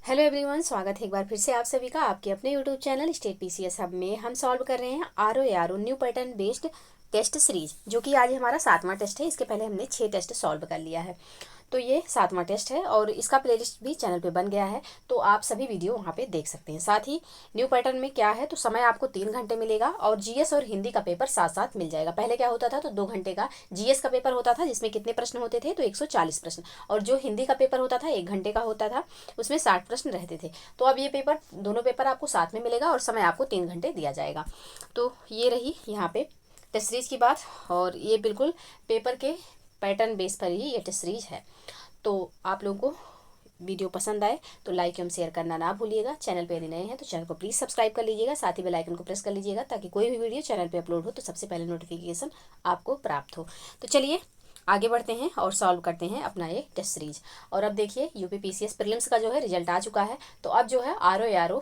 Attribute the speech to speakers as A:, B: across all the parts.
A: Hello everyone, स्वागत है एक बार फिर से आप सभी का आपके अपने YouTube channel state PCS hub में। हम सॉल्व कर रहे हैं our new pattern based test series, जो कि आज हमारा 7वां टेस्ट है। इसके पहले हमने 6 टेस्ट सॉल्व कर लिया है, तो ये 7वां टेस्ट है और इसका प्लेलिस्ट भी चैनल पे बन गया है, तो आप सभी वीडियो वहाँ पे देख सकते हैं। साथ ही न्यू पैटर्न में क्या है, तो समय आपको 3 घंटे मिलेगा और जीएस और हिंदी का पेपर साथ साथ मिल जाएगा। पहले क्या होता था, तो 2 घंटे का जीएस का पेपर होता था जिसमें कितने प्रश्न होते थे, तो 140 प्रश्न, और जो हिंदी का पेपर होता था 1 घंटे का होता था, उसमें 60 प्रश्न रहते थे। तो अब ये पेपर, दोनों पेपर आपको साथ में मिलेगा और समय आपको 3 घंटे दिया जाएगा। तो ये रही यहाँ पे टेस्ट सीरीज की बात, और ये बिल्कुल पेपर के पैटर्न बेस पर ही ये टेस्ट सीरीज है। तो आप लोगों को वीडियो पसंद आए तो लाइक एवं शेयर करना ना भूलिएगा। चैनल पे यदि नए हैं तो चैनल को प्लीज़ सब्सक्राइब कर लीजिएगा, साथ ही बेल आइकन को प्रेस कर लीजिएगा ताकि कोई भी वीडियो चैनल पे अपलोड हो तो सबसे पहले नोटिफिकेशन आपको प्राप्त हो। तो चलिए आगे बढ़ते हैं और सॉल्व करते हैं अपना ये टेस्ट सीरीज। और अब देखिए यूपी पीसीएस प्रीलिम्स का जो है रिजल्ट आ चुका है, तो अब जो है आर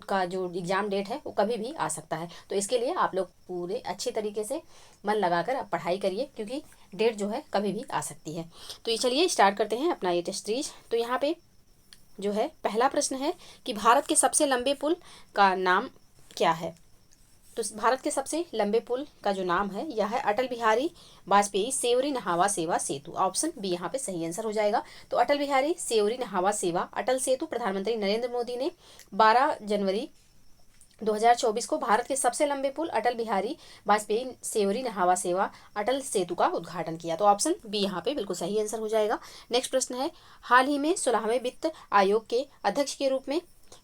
A: का जो एग्ज़ाम डेट है वो कभी भी आ सकता है। तो इसके लिए आप लोग पूरे अच्छे तरीके से मन लगाकर अब पढ़ाई करिए, क्योंकि डेट जो है कभी भी आ सकती है। तो ये चलिए स्टार्ट करते हैं अपना ये टेस्ट सीरीज। तो यहाँ पे जो है पहला प्रश्न है कि भारत के सबसे लंबे पुल का नाम क्या है। तो भारत के सबसे लंबे पुल का जो नाम है यह है अटल बिहारी वाजपेयी सेवरी नहावा सेवा सेतु। ऑप्शन बी यहाँ पे सही आंसर हो जाएगा। तो अटल बिहारी सेवरी नहावा सेवा अटल सेतु प्रधानमंत्री नरेंद्र मोदी ने 12 जनवरी 2024 को भारत के सबसे लंबे पुल अटल बिहारी वाजपेयी सेवरी नहावा सेवा अटल सेतु का उद्घाटन किया। तो ऑप्शन बी यहाँ पे बिल्कुल सही आंसर हो जाएगा। नेक्स्ट प्रश्न है, हाल ही में 16वें वित्त आयोग के अध्यक्ष के रूप में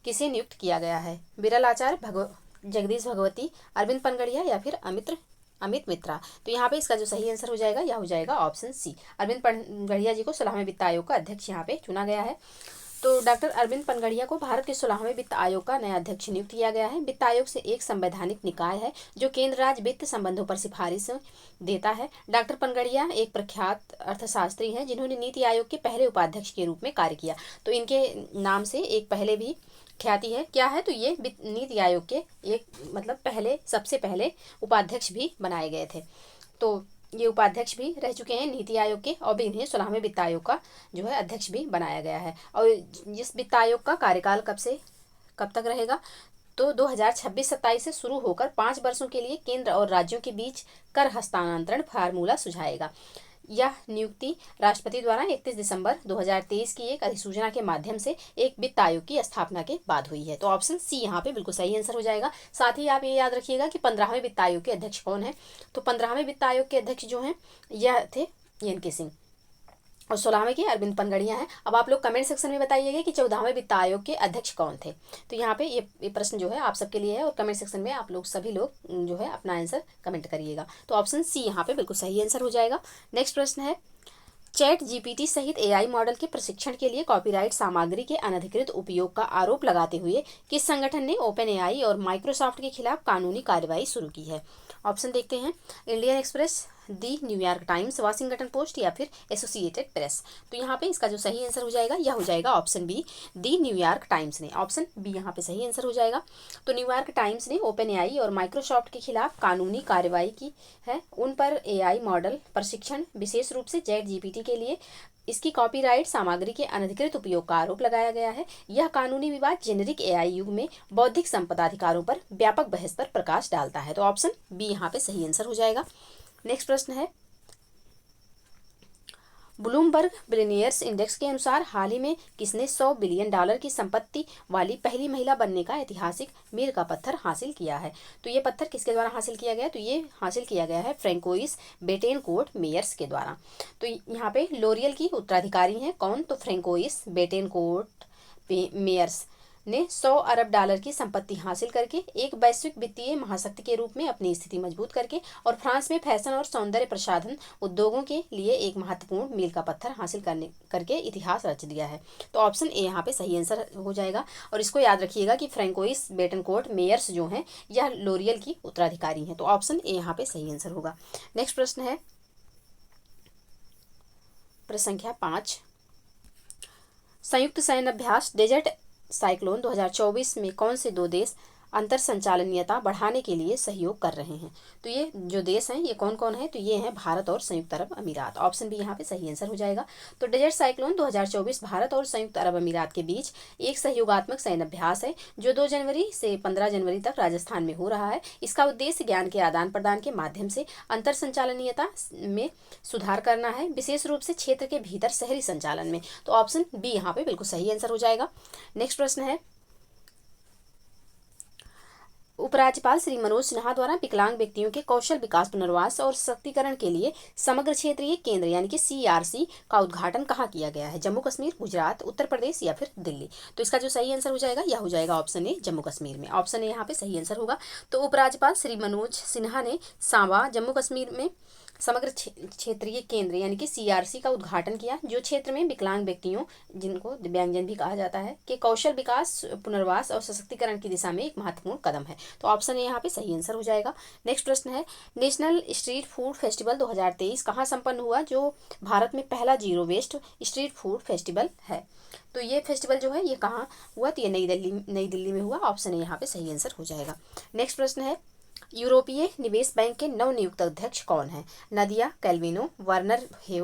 A: किसे नियुक्त किया गया है। विरल आचार्य, जगदीश भगवती, अरविंद पनगड़िया या फिर अमित मित्रा। तो यहाँ पे इसका जो सही आंसर हो जाएगा यह हो जाएगा ऑप्शन सी। अरविंद पनगड़िया जी को 16वें वित्त आयोग का अध्यक्ष यहाँ पे चुना गया है। तो डॉक्टर अरविंद पनगड़िया को भारत के 16वें वित्त आयोग का नया अध्यक्ष नियुक्त किया गया है। वित्त आयोग से एक संवैधानिक निकाय है जो केंद्र राज्य वित्त संबंधों पर सिफारिश देता है। डॉक्टर पनगड़िया एक प्रख्यात अर्थशास्त्री हैं जिन्होंने नीति आयोग के पहले उपाध्यक्ष के रूप में कार्य किया। तो इनके नाम से एक पहले भी ख्याति है, क्या है, तो ये नीति आयोग के एक मतलब सबसे पहले उपाध्यक्ष भी बनाए गए थे। तो ये उपाध्यक्ष भी रह चुके हैं नीति आयोग के, और भी इन्हें 16वें वित्त आयोग का जो है अध्यक्ष भी बनाया गया है। और इस वित्त आयोग का कार्यकाल कब तक रहेगा, तो 2026-27 से शुरू होकर 5 वर्षों के लिए केंद्र और राज्यों के बीच कर हस्तांतरण फार्मूला सुझाएगा। यह नियुक्ति राष्ट्रपति द्वारा 31 दिसंबर 2023 की एक अधिसूचना के माध्यम से एक वित्त आयोग की स्थापना के बाद हुई है। तो ऑप्शन सी यहाँ पे बिल्कुल सही आंसर हो जाएगा। साथ ही आप ये याद रखिएगा कि 15वें वित्त आयोग के अध्यक्ष कौन है। तो 15वें वित्त आयोग के अध्यक्ष जो हैं यह थे एन के सिंह, और 16वें के अरविंद पनगड़िया हैं। अब आप लोग कमेंट सेक्शन में बताइएगा कि 14वें वित्त आयोग के अध्यक्ष कौन थे। तो यहाँ पे ये प्रश्न जो है आप सबके लिए है, और कमेंट सेक्शन में आप लोग सभी लोग जो है अपना आंसर कमेंट करिएगा। तो ऑप्शन सी यहाँ पे बिल्कुल सही आंसर हो जाएगा। नेक्स्ट प्रश्न है, चैट जीपीटी सहित एआई मॉडल के प्रशिक्षण के लिए कॉपीराइट सामग्री के अनधिकृत उपयोग का आरोप लगाते हुए किस संगठन ने ओपन एआई और माइक्रोसॉफ्ट के खिलाफ कानूनी कार्रवाई शुरू की है। ऑप्शन देखते हैं, इंडियन एक्सप्रेस, दी न्यूयॉर्क टाइम्स, वाशिंगटन पोस्ट या फिर एसोसिएटेड प्रेस। तो यहाँ पे इसका जो सही आंसर हो जाएगा यह हो जाएगा ऑप्शन बी, दी न्यूयॉर्क टाइम्स ने। ऑप्शन बी यहाँ पे सही आंसर हो जाएगा। तो न्यूयॉर्क टाइम्स ने ओपन एआई और माइक्रोसॉफ्ट के खिलाफ कानूनी कार्रवाई की है। उन पर एआई मॉडल प्रशिक्षण, विशेष रूप से चैट जीपीटी के लिए इसकी कॉपीराइट सामग्री के अनधिकृत उपयोग का आरोप लगाया गया है। यह कानूनी विवाद जेनेरिक एआई युग में बौद्धिक संपदा अधिकारों पर व्यापक बहस पर प्रकाश डालता है। तो ऑप्शन बी यहाँ पे सही आंसर हो जाएगा। नेक्स्ट प्रश्न है, ब्लूमबर्ग बिलियनियर्स इंडेक्स के अनुसार हाल ही में किसने $100 बिलियन की संपत्ति वाली पहली महिला बनने का ऐतिहासिक मील का पत्थर हासिल किया है। तो ये पत्थर किसके द्वारा हासिल किया गया, तो ये हासिल किया गया है फ्रैंकोइस बेटेनकोर्ट मेयर्स के द्वारा। तो यहाँ पे लोरियल की उत्तराधिकारी हैं कौन, तो फ्रैंकोइस बेटेनकोर्ट मेयर्स ने $100 अरब की संपत्ति हासिल करके एक वैश्विक वित्तीय महाशक्ति के रूप में अपनी स्थिति मजबूत करके और फ्रांस में फैशन और सौंदर्य प्रसाधन उद्योगों के लिए एक महत्वपूर्ण मील का पत्थर हासिल करके इतिहास रच दिया है। तो ऑप्शन ए यहाँ पे सही आंसर हो जाएगा। और इसको याद रखिएगा कि फ्रैंकोइस बेटनकोर्ट मेयर्स जो हैं यह लोरियल की उत्तराधिकारी हैं। तो ऑप्शन ए यहाँ पे सही आंसर होगा। नेक्स्ट प्रश्न है, प्रश्न संख्या 5, संयुक्त सैन्य अभ्यास डेजर्ट साइक्लोन 2024 में कौन से 2 देश अंतर संचालनीयता बढ़ाने के लिए सहयोग कर रहे हैं। तो ये जो देश हैं ये कौन कौन है, तो ये हैं भारत और संयुक्त अरब अमीरात। ऑप्शन बी यहाँ पे सही आंसर हो जाएगा। तो डेजर्ट साइक्लोन 2024 भारत और संयुक्त अरब अमीरात के बीच एक सहयोगात्मक सैन्य अभ्यास है जो 2 जनवरी से 15 जनवरी तक राजस्थान में हो रहा है। इसका उद्देश्य ज्ञान के आदान प्रदान के माध्यम से अंतर संचालनीयता में सुधार करना है, विशेष रूप से क्षेत्र के भीतर शहरी संचालन में। तो ऑप्शन बी यहाँ पे बिल्कुल सही आंसर हो जाएगा। नेक्स्ट प्रश्न है, उपराज्यपाल श्री मनोज सिन्हा द्वारा विकलांग व्यक्तियों के कौशल विकास, पुनर्वास और सशक्तिकरण के लिए समग्र क्षेत्रीय केंद्र यानी कि CRC का उद्घाटन कहाँ किया गया है? जम्मू कश्मीर, गुजरात, उत्तर प्रदेश या फिर दिल्ली? तो इसका जो सही आंसर हो जाएगा यह हो जाएगा ऑप्शन ए, जम्मू कश्मीर में। ऑप्शन ए यहाँ पे सही आंसर होगा। तो उपराज्यपाल श्री मनोज सिन्हा ने सांबा, जम्मू कश्मीर में समग्र क्षेत्रीय केंद्र यानी कि CRC का उद्घाटन किया, जो क्षेत्र में विकलांग व्यक्तियों, जिनको दिव्यांगजन भी कहा जाता है, के कौशल विकास, पुनर्वास और सशक्तिकरण की दिशा में एक महत्वपूर्ण कदम है। तो ऑप्शन ए यहाँ पे सही आंसर हो जाएगा। नेक्स्ट प्रश्न है, नेशनल स्ट्रीट फूड फेस्टिवल 2023 कहाँ संपन्न हुआ, जो भारत में पहला zero waste street food festival है? तो ये फेस्टिवल जो है ये कहाँ हुआ, तो ये नई दिल्ली में हुआ। ऑप्शन ए यहाँ पे सही आंसर हो जाएगा। नेक्स्ट प्रश्न है, यूरोपीय निवेश बैंक के नवनियुक्त अध्यक्ष कौन है? नदिया कैल्विनो, वर्नर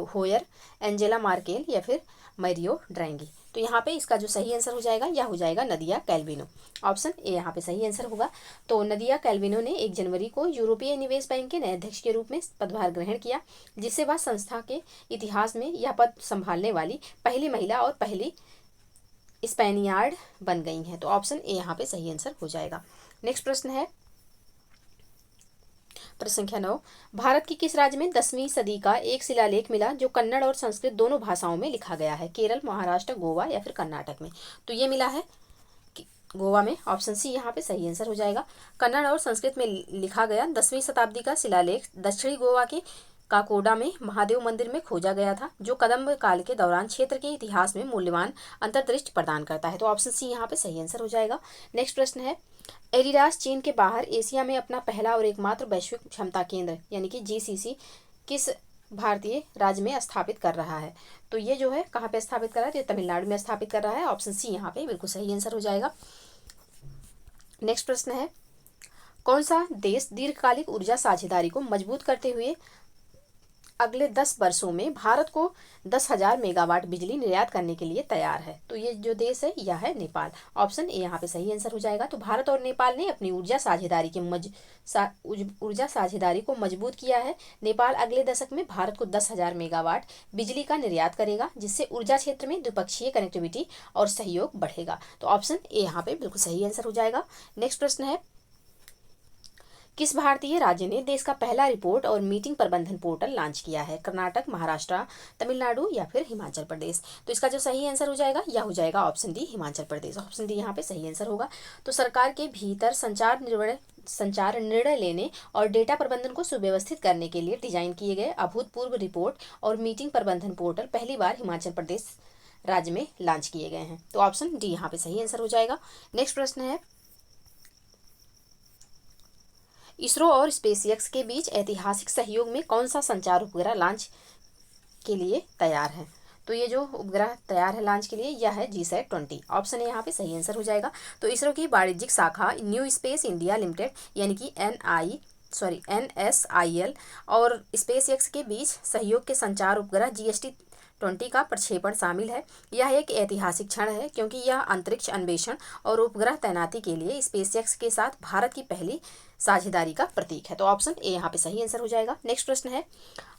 A: होयर, एंजेला मार्केल या फिर मैरियो ड्रैगी? तो यहाँ पे इसका जो सही आंसर हो जाएगा यह हो जाएगा नदिया कैल्विनो। ऑप्शन ए यहाँ पे सही आंसर होगा। तो नदिया कैल्विनो ने 1 जनवरी को यूरोपीय निवेश बैंक के नए अध्यक्ष के रूप में पदभार ग्रहण किया, जिससे वह संस्था के इतिहास में यह पद संभालने वाली पहली महिला और पहली स्पेनियार्ड बन गई हैं। तो ऑप्शन ए यहाँ पे सही आंसर हो जाएगा। नेक्स्ट प्रश्न है, प्रश्न संख्या 9, भारत की किस राज्य में 10वीं सदी का एक शिलालेख मिला जो कन्नड़ और संस्कृत दोनों भाषाओं में लिखा गया है? केरल, महाराष्ट्र, गोवा या फिर कर्नाटक में? तो ये मिला है गोवा में। ऑप्शन सी यहाँ पे सही आंसर हो जाएगा। कन्नड़ और संस्कृत में लिखा गया 10वीं शताब्दी का शिलालेख दक्षिणी गोवा के काकोडा में महादेव मंदिर में खोजा गया था, जो कदम्ब काल के दौरान क्षेत्र के इतिहास में मूल्यवान अंतर्दृष्टि प्रदान करता है। तो ऑप्शन सी यहाँ पे सही आंसर हो जाएगा। नेक्स्ट प्रश्न है, एडिडास चीन के बाहर एशिया में अपना पहला और एकमात्र वैश्विक क्षमता केंद्र यानी कि GCC किस भारतीय राज्य में स्थापित कर रहा है? तो ये जो है कहाँ पे स्थापित कर रहा है, तो ये तमिलनाडु में स्थापित कर रहा है। ऑप्शन सी यहाँ पे बिल्कुल सही आंसर हो जाएगा। नेक्स्ट प्रश्न है, कौन सा देश दीर्घकालिक ऊर्जा साझेदारी को मजबूत करते हुए अगले 10 वर्षों में भारत को 10,000 मेगावाट बिजली निर्यात करने के लिए तैयार है? तो ये जो देश है यह है नेपाल। ऑप्शन ए यहाँ पे सही आंसर हो जाएगा। तो भारत और नेपाल ने अपनी ऊर्जा साझेदारी को मजबूत किया है। नेपाल अगले दशक में भारत को 10,000 मेगावाट बिजली का निर्यात करेगा, जिससे ऊर्जा क्षेत्र में द्विपक्षीय कनेक्टिविटी और सहयोग बढ़ेगा। तो ऑप्शन ए यहाँ पे बिल्कुल सही आंसर हो जाएगा। नेक्स्ट प्रश्न है, किस भारतीय राज्य ने देश का पहला रिपोर्ट और मीटिंग प्रबंधन पोर्टल लॉन्च किया है? कर्नाटक, महाराष्ट्र, तमिलनाडु या फिर हिमाचल प्रदेश? तो इसका जो सही आंसर हो जाएगा यह हो जाएगा option D, Himachal Pradesh. Option D यहाँ पे सही आंसर होगा। तो सरकार के भीतर संचार निर्णय लेने और डेटा प्रबंधन को सुव्यवस्थित करने के लिए डिजाइन किए गए अभूतपूर्व रिपोर्ट और मीटिंग प्रबंधन पोर्टल पहली बार हिमाचल प्रदेश राज्य में लॉन्च किए गए हैं। तो ऑप्शन डी यहाँ पे सही आंसर हो जाएगा। नेक्स्ट प्रश्न है, इसरो और स्पेसएक्स के बीच ऐतिहासिक सहयोग में कौन सा संचार उपग्रह लॉन्च के लिए तैयार है? तो ये जो उपग्रह तैयार है लॉन्च के लिए यह है GSAT-20। ऑप्शन है यहाँ पे सही आंसर हो जाएगा। तो इसरो की वाणिज्यिक शाखा न्यू स्पेस इंडिया लिमिटेड यानी कि NSIL और स्पेसएक्स के बीच सहयोग के संचार उपग्रह GSAT-20 का प्रक्षेपण शामिल है। यह एक ऐतिहासिक क्षण है क्योंकि यह अंतरिक्ष अन्वेषण और उपग्रह तैनाती के लिए स्पेसएक्स के साथ भारत की पहली साझेदारी का प्रतीक है। तो ऑप्शन ए यहाँ पे सही आंसर हो जाएगा। नेक्स्ट प्रश्न है,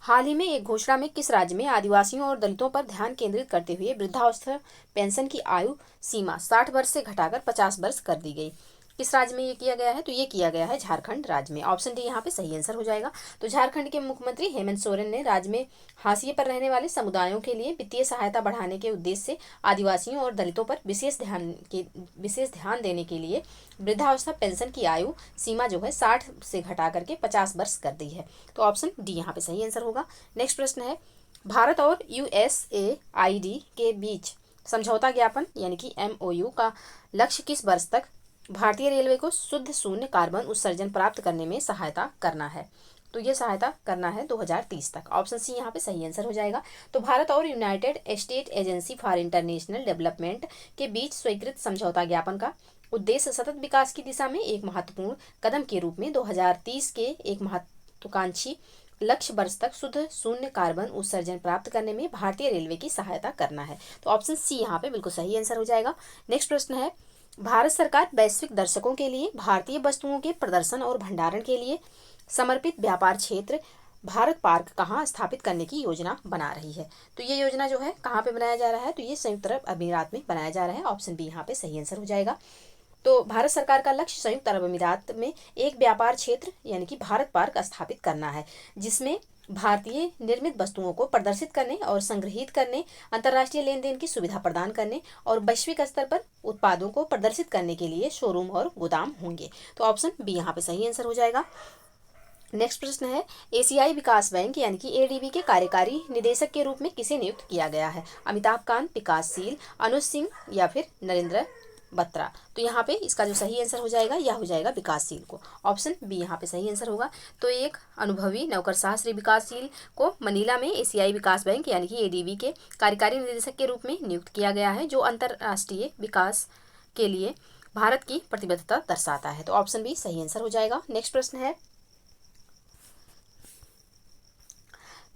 A: हाल ही में एक घोषणा में किस राज्य में आदिवासियों और दलितों पर ध्यान केंद्रित करते हुए वृद्धावस्था पेंशन की आयु सीमा 60 वर्ष से घटाकर 50 वर्ष कर दी गई? किस राज्य में ये किया गया है? तो ये किया गया है झारखंड राज्य में। ऑप्शन डी यहाँ पे सही आंसर हो जाएगा। तो झारखंड के मुख्यमंत्री हेमंत सोरेन ने राज्य में हाशिए पर रहने वाले समुदायों के लिए वित्तीय सहायता बढ़ाने के उद्देश्य से आदिवासियों और दलितों पर विशेष ध्यान देने के लिए वृद्धावस्था पेंशन की आयु सीमा जो है 60 से घटा करके 50 वर्ष कर दी है। तो ऑप्शन डी यहाँ पे सही आंसर होगा। नेक्स्ट प्रश्न है, भारत और USAID के बीच समझौता ज्ञापन यानी कि MOU का लक्ष्य किस वर्ष तक भारतीय रेलवे को शुद्ध शून्य कार्बन उत्सर्जन प्राप्त करने में सहायता करना है? तो ये सहायता करना है 2030 तक। ऑप्शन सी यहाँ पे सही आंसर हो जाएगा। तो भारत और United state agency for international development के बीच स्वीकृत समझौता ज्ञापन का उद्देश्य सतत विकास की दिशा में एक महत्वपूर्ण कदम के रूप में 2030 के एक महत्वाकांक्षी लक्ष्य वर्ष तक शुद्ध शून्य कार्बन उत्सर्जन प्राप्त करने में भारतीय रेलवे की सहायता करना है। तो ऑप्शन सी यहाँ पे बिल्कुल सही आंसर हो जाएगा। नेक्स्ट प्रश्न है, भारत सरकार वैश्विक दर्शकों के लिए भारतीय वस्तुओं के प्रदर्शन और भंडारण के लिए समर्पित व्यापार क्षेत्र भारत पार्क कहाँ स्थापित करने की योजना बना रही है। तो ये योजना जो है कहाँ पे बनाया जा रहा है, तो ये संयुक्त अरब अमीरात में बनाया जा रहा है। ऑप्शन बी यहाँ पे सही आंसर हो जाएगा। तो भारत सरकार का लक्ष्य संयुक्त अरब अमीरात में एक व्यापार क्षेत्र यानी कि भारत पार्क स्थापित करना है, जिसमें भारतीय निर्मित वस्तुओं को प्रदर्शित करने और संग्रहित करने, अंतर्राष्ट्रीय लेन देन की सुविधा प्रदान करने और वैश्विक स्तर पर उत्पादों को प्रदर्शित करने के लिए शोरूम और गोदाम होंगे। तो ऑप्शन बी यहाँ पे सही आंसर हो जाएगा। नेक्स्ट प्रश्न है, एशियाई विकास बैंक यानी कि एडीबी के कार्यकारी निदेशक के रूप में किसे नियुक्त किया गया है? अमिताभ कांत, विकासशील, अनुज सिंह या फिर नरेंद्र बत्रा। तो यहाँ पे इसका जो सही आंसर हो जाएगा यह हो जाएगा विकासशील को। ऑप्शन बी यहाँ पे सही आंसर होगा। तो एक अनुभवी नौकरशाह श्री विकासशील को मनीला में एशियाई विकास बैंक यानी कि एडीबी के कार्यकारी निदेशक के रूप में नियुक्त किया गया है, जो अंतर्राष्ट्रीय विकास के लिए भारत की प्रतिबद्धता दर्शाता है। तो ऑप्शन बी सही आंसर हो जाएगा। नेक्स्ट प्रश्न है,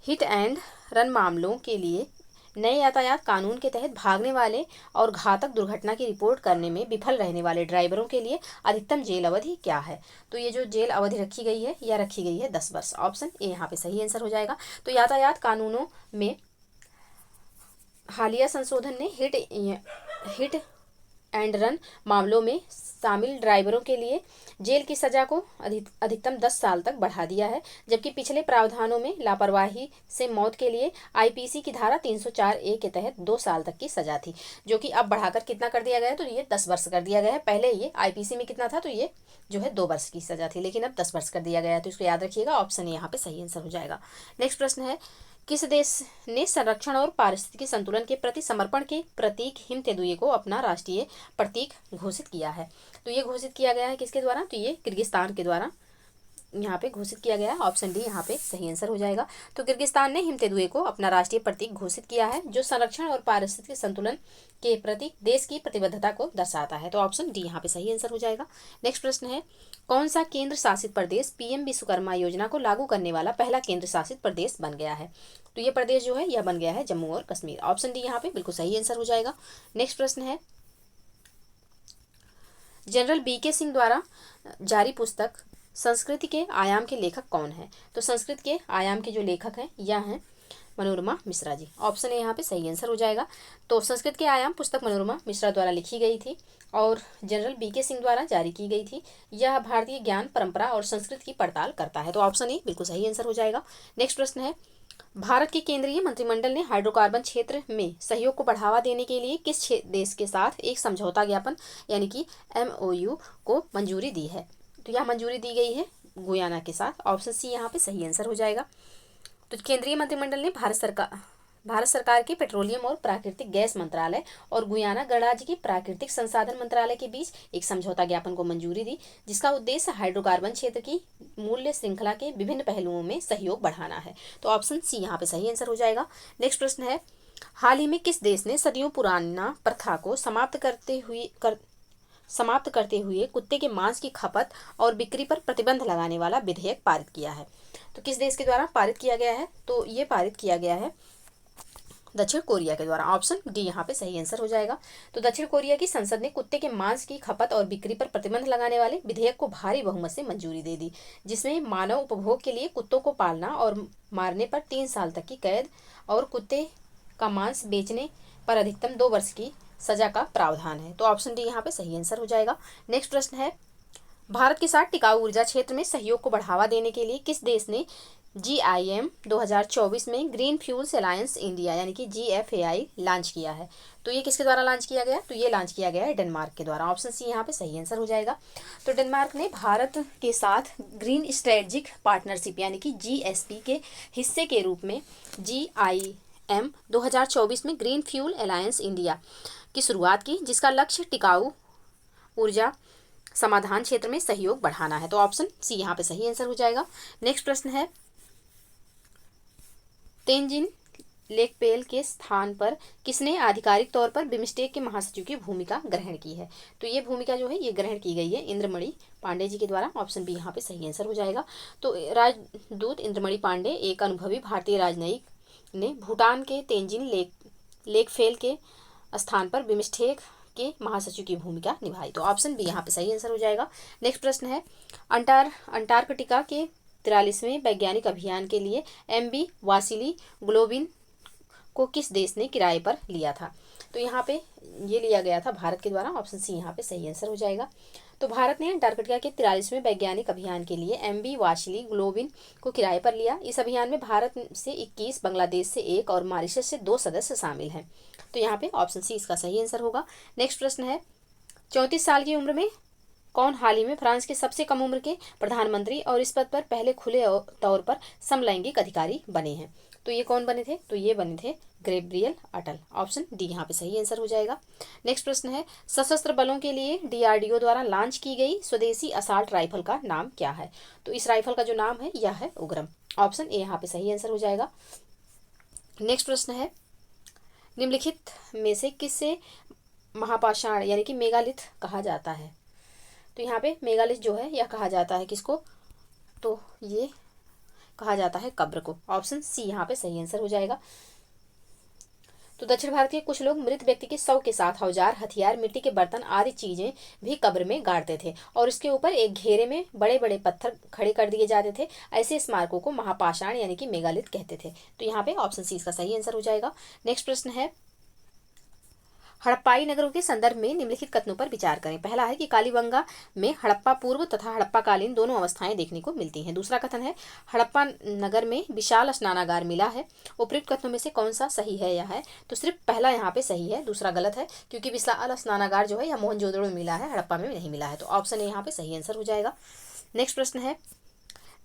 A: हिट एंड रन मामलों के लिए नए यातायात कानून के तहत भागने वाले और घातक दुर्घटना की रिपोर्ट करने में विफल रहने वाले ड्राइवरों के लिए अधिकतम जेल अवधि क्या है? तो ये जो जेल अवधि रखी गई है यह रखी गई है 10 वर्ष। ऑप्शन ए यहाँ पे सही आंसर हो जाएगा। तो यातायात कानूनों में हालिया संशोधन ने हिट एंड रन मामलों में शामिल ड्राइवरों के लिए जेल की सजा को अधिकतम 10 साल तक बढ़ा दिया है, जबकि पिछले प्रावधानों में लापरवाही से मौत के लिए आईपीसी की धारा 304 ए के तहत 2 साल तक की सजा थी, जो कि अब बढ़ाकर कितना कर दिया गया है, तो ये 10 वर्ष कर दिया गया है। पहले ये आईपीसी में कितना था, तो ये जो है 2 वर्ष की सजा थी, लेकिन अब 10 वर्ष कर दिया गया है। तो इसको याद रखिएगा, ऑप्शन यहाँ पे सही आंसर हो जाएगा। नेक्स्ट प्रश्न है, किस देश ने संरक्षण और पारिस्थितिकी संतुलन के प्रति समर्पण के प्रतीक हिम तेंदुए को अपना राष्ट्रीय प्रतीक घोषित किया है? तो ये घोषित किया गया है किसके द्वारा, तो ये किर्गिस्तान के द्वारा यहाँ पे घोषित किया गया है। ऑप्शन डी यहाँ पे सही आंसर हो जाएगा। तो किर्गिस्तान ने हिम तेंदुए को अपना राष्ट्रीय प्रतीक घोषित किया है, जो संरक्षण और पारिस्थितिक संतुलन के प्रति देश की प्रतिबद्धता को दर्शाता है। तो ऑप्शन डी यहाँ पे सही आंसर हो जाएगा। नेक्स्ट प्रश्न है, कौन सा केंद्र शासित प्रदेश पीएम विश्वकर्मा योजना को लागू करने वाला पहला केंद्र शासित प्रदेश बन गया है? तो ये प्रदेश जो है यह बन गया है जम्मू और कश्मीर। ऑप्शन डी यहाँ पे बिल्कुल सही आंसर हो जाएगा। नेक्स्ट प्रश्न है, जनरल बीके सिंह द्वारा जारी पुस्तक संस्कृति के आयाम के लेखक कौन है? तो संस्कृत के आयाम के जो लेखक हैं यह हैं मनोरमा मिश्रा जी। ऑप्शन ए यहाँ पे सही आंसर हो जाएगा। तो संस्कृत के आयाम पुस्तक मनोरमा मिश्रा द्वारा लिखी गई थी और जनरल बीके सिंह द्वारा जारी की गई थी। यह भारतीय ज्ञान परंपरा और संस्कृति की पड़ताल करता है। तो ऑप्शन ए बिल्कुल सही आंसर हो जाएगा। नेक्स्ट प्रश्न है, भारत के केंद्रीय मंत्रिमंडल ने हाइड्रोकार्बन क्षेत्र में सहयोग को बढ़ावा देने के लिए किस देश के साथ एक समझौता ज्ञापन यानी कि MOU को मंजूरी दी है? तो यह मंजूरी दी गई है गुयाना के साथ। ऑप्शन सी यहाँ पे सही आंसर हो जाएगा। तो केंद्रीय मंत्रिमंडल ने भारत सरकार के पेट्रोलियम और प्राकृतिक गैस मंत्रालय और गुयाना गणराज्य के प्राकृतिक संसाधन मंत्रालय के बीच एक समझौता ज्ञापन को मंजूरी दी, जिसका उद्देश्य हाइड्रोकार्बन क्षेत्र की मूल्य श्रृंखला के विभिन्न पहलुओं में सहयोग बढ़ाना है। तो ऑप्शन सी यहाँ पे सही आंसर हो जाएगा। नेक्स्ट प्रश्न है, हाल ही में किस देश ने सदियों पुराना प्रथा को समाप्त करते हुए कुत्ते के मांस की खपत और बिक्री पर प्रतिबंध लगाने वाला विधेयक पारित किया है? तो किस देश के द्वारा पारित किया गया है? तो ये पारित किया गया है दक्षिण कोरिया के द्वारा। ऑप्शन डी यहाँ पे सही आंसर हो जाएगा। तो दक्षिण कोरिया की संसद ने कुत्ते के मांस की खपत और बिक्री पर प्रतिबंध लगाने वाले विधेयक को भारी बहुमत से मंजूरी दे दी, जिसमें मानव उपभोग के लिए कुत्तों को पालना और मारने पर 3 साल तक की कैद और कुत्ते का मांस बेचने पर अधिकतम 2 वर्ष की सजा का प्रावधान है। तो ऑप्शन डी यहाँ पे सही आंसर हो जाएगा। नेक्स्ट प्रश्न है, भारत के साथ टिकाऊ ऊर्जा क्षेत्र में सहयोग को बढ़ावा देने के लिए किस देश ने GIM 2024 में ग्रीन फ्यूल्स अलायंस इंडिया यानी कि GFAI लॉन्च किया है? तो ये किसके द्वारा लॉन्च किया गया? तो ये लॉन्च किया गया है डेनमार्क के द्वारा। ऑप्शन सी यहाँ पे सही आंसर हो जाएगा। तो डेनमार्क ने भारत के साथ ग्रीन स्ट्रेटेजिक पार्टनरशिप यानी कि GSP के हिस्से के रूप में GIM 2024 में ग्रीन फ्यूल अलायंस इंडिया की शुरुआत की, जिसका लक्ष्य टिकाऊ ऊर्जा समाधान क्षेत्र में सहयोग बढ़ाना है। तो ऑप्शन सी यहाँ पे सही आंसर हो जाएगा। नेक्स्ट प्रश्न है, तेंजिन लेकपेल के स्थान पर किसने आधिकारिक तौर पर बिम्स्टेक के महासचिव की भूमिका ग्रहण की है? तो ये भूमिका जो है ये ग्रहण की गई है इंद्रमणि पांडे जी के द्वारा। ऑप्शन बी यहाँ पे सही आंसर हो जाएगा। तो राजदूत इंद्रमणि पांडे एक अनुभवी भारतीय राजनयिक ने भूटान के तेंजिन लेकफेल के स्थान पर बिम्स्टेक के महासचिव की भूमिका निभाई। तो ऑप्शन बी यहाँ पे सही आंसर हो जाएगा। नेक्स्ट प्रश्न है, अंटार्कटिका के 43वें वैज्ञानिक अभियान के लिए MV वासिली ग्लोबिन को किस देश ने किराए पर लिया था? तो यहाँ पे ये लिया गया था भारत के द्वारा। ऑप्शन सी यहाँ पे सही आंसर हो जाएगा। तो भारत ने अंटार्कटिका के 43वें वैज्ञानिक अभियान के लिए MV वासिली ग्लोबिन को किराए पर लिया। इस अभियान में भारत से 21, बांग्लादेश से 1 और मॉरिशस से 2 सदस्य शामिल हैं। तो यहाँ पे ऑप्शन सी इसका सही आंसर होगा। नेक्स्ट प्रश्न है, 34 साल की उम्र में कौन हाल ही में फ्रांस के सबसे कम उम्र के प्रधानमंत्री और इस पद पर पहले खुले तौर पर समलैंगिक अधिकारी बने हैं? तो ये कौन बने थे? तो ये बने थे गैब्रियल अटल। ऑप्शन डी यहाँ पे सही आंसर हो जाएगा। नेक्स्ट प्रश्न है, सशस्त्र बलों के लिए DRDO द्वारा लॉन्च की गई स्वदेशी असॉल्ट राइफल का नाम क्या है? तो इस राइफल का जो नाम है यह है उग्रम। ऑप्शन ए यहाँ पे सही आंसर हो जाएगा। नेक्स्ट प्रश्न है, निम्नलिखित में से किससे महापाषाण यानी कि मेगालिथ कहा जाता है? तो यहाँ पे मेगालिथ जो है यह कहा जाता है किसको? तो ये कहा जाता है कब्र को। ऑप्शन सी यहाँ पे सही आंसर हो जाएगा। तो दक्षिण भारत के कुछ लोग मृत व्यक्ति के शव के साथ औजार, हथियार, मिट्टी के बर्तन आदि चीजें भी कब्र में गाड़ते थे और इसके ऊपर एक घेरे में बड़े बड़े पत्थर खड़े कर दिए जाते थे। ऐसे स्मारकों को महापाषाण यानी कि मेगालिथ कहते थे। तो यहाँ पे ऑप्शन सी इसका सही आंसर हो जाएगा। नेक्स्ट प्रश्न है, हड़प्पाई नगरों के संदर्भ में निम्नलिखित कथनों पर विचार करें। पहला है कि कालीबंगा में हड़प्पा पूर्व तथा हड़प्पा कालीन दोनों अवस्थाएं देखने को मिलती हैं। दूसरा कथन है, हड़प्पा नगर में विशाल स्नानागार मिला है। उपयुक्त कथनों में से कौन सा सही है? यह है तो सिर्फ पहला यहाँ पे सही है, दूसरा गलत है, क्योंकि विशाल स्नानागार जो है यह मोहनजोदड़ो में मिला है, हड़प्पा में नहीं मिला है। तो ऑप्शन ए यहाँ पे सही आंसर हो जाएगा। नेक्स्ट प्रश्न है,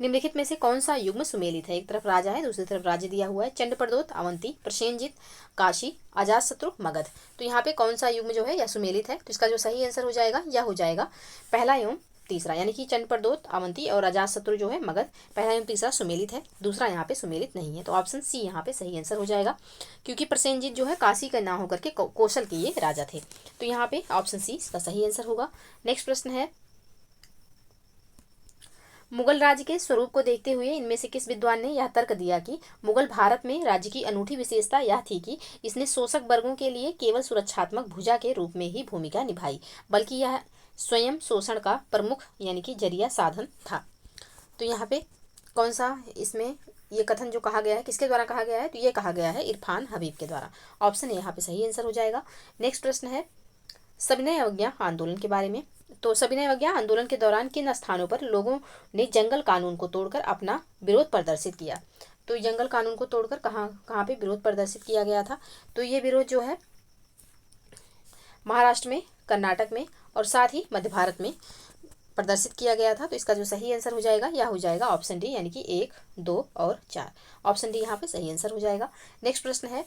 A: निम्नलिखित में से कौन सा युग्म सुमेलित है? एक तरफ राजा है, दूसरी तरफ राज्य दिया हुआ है। चंडप्रदोत, अवंती, प्रसेनजित, काशी, अजातशत्रु, मगध। तो यहाँ पे कौन सा युग्म जो है यह सुमेलित है? तो इसका जो सही आंसर हो जाएगा यह हो जाएगा पहला एवं तीसरा, यानी कि चंडप्रदोत, अवंती और अजातशत्रु जो है मगध, पहला एवं तीसरा सुमेलित है, दूसरा यहाँ पे सुमेलित नहीं है। तो ऑप्शन सी यहाँ पे सही आंसर हो जाएगा, क्योंकि प्रसेनजित जो है काशी का ना होकर के कौशल के ये राजा थे। तो यहाँ पे ऑप्शन सी इसका सही आंसर होगा। नेक्स्ट प्रश्न है, मुगल राज्य के स्वरूप को देखते हुए इनमें से किस विद्वान ने यह तर्क दिया कि मुगल भारत में राज्य की अनूठी विशेषता यह थी कि इसने शोषक वर्गों के लिए केवल सुरक्षात्मक भुजा के रूप में ही भूमिका निभाई, बल्कि यह स्वयं शोषण का प्रमुख यानी कि जरिया साधन था। तो यहाँ पे कौन सा इसमें ये कथन जो कहा गया है किसके द्वारा कहा गया है? तो ये कहा गया है इरफान हबीब के द्वारा। ऑप्शन यहाँ पे सही आंसर हो जाएगा। नेक्स्ट प्रश्न है, सविनय अवज्ञा आंदोलन के बारे में। तो सविनय अवज्ञा आंदोलन के दौरान किन स्थानों पर लोगों ने जंगल कानून को तोड़कर अपना विरोध प्रदर्शित किया? तो जंगल कानून को तोड़कर कहाँ पे विरोध प्रदर्शित किया गया था? तो ये विरोध जो है महाराष्ट्र में, कर्नाटक में और साथ ही मध्य भारत में प्रदर्शित किया गया था। तो इसका जो सही आंसर हो जाएगा यह हो जाएगा ऑप्शन डी, यानी कि 1, 2 और 4। ऑप्शन डी यहाँ पे सही आंसर हो जाएगा। नेक्स्ट प्रश्न है,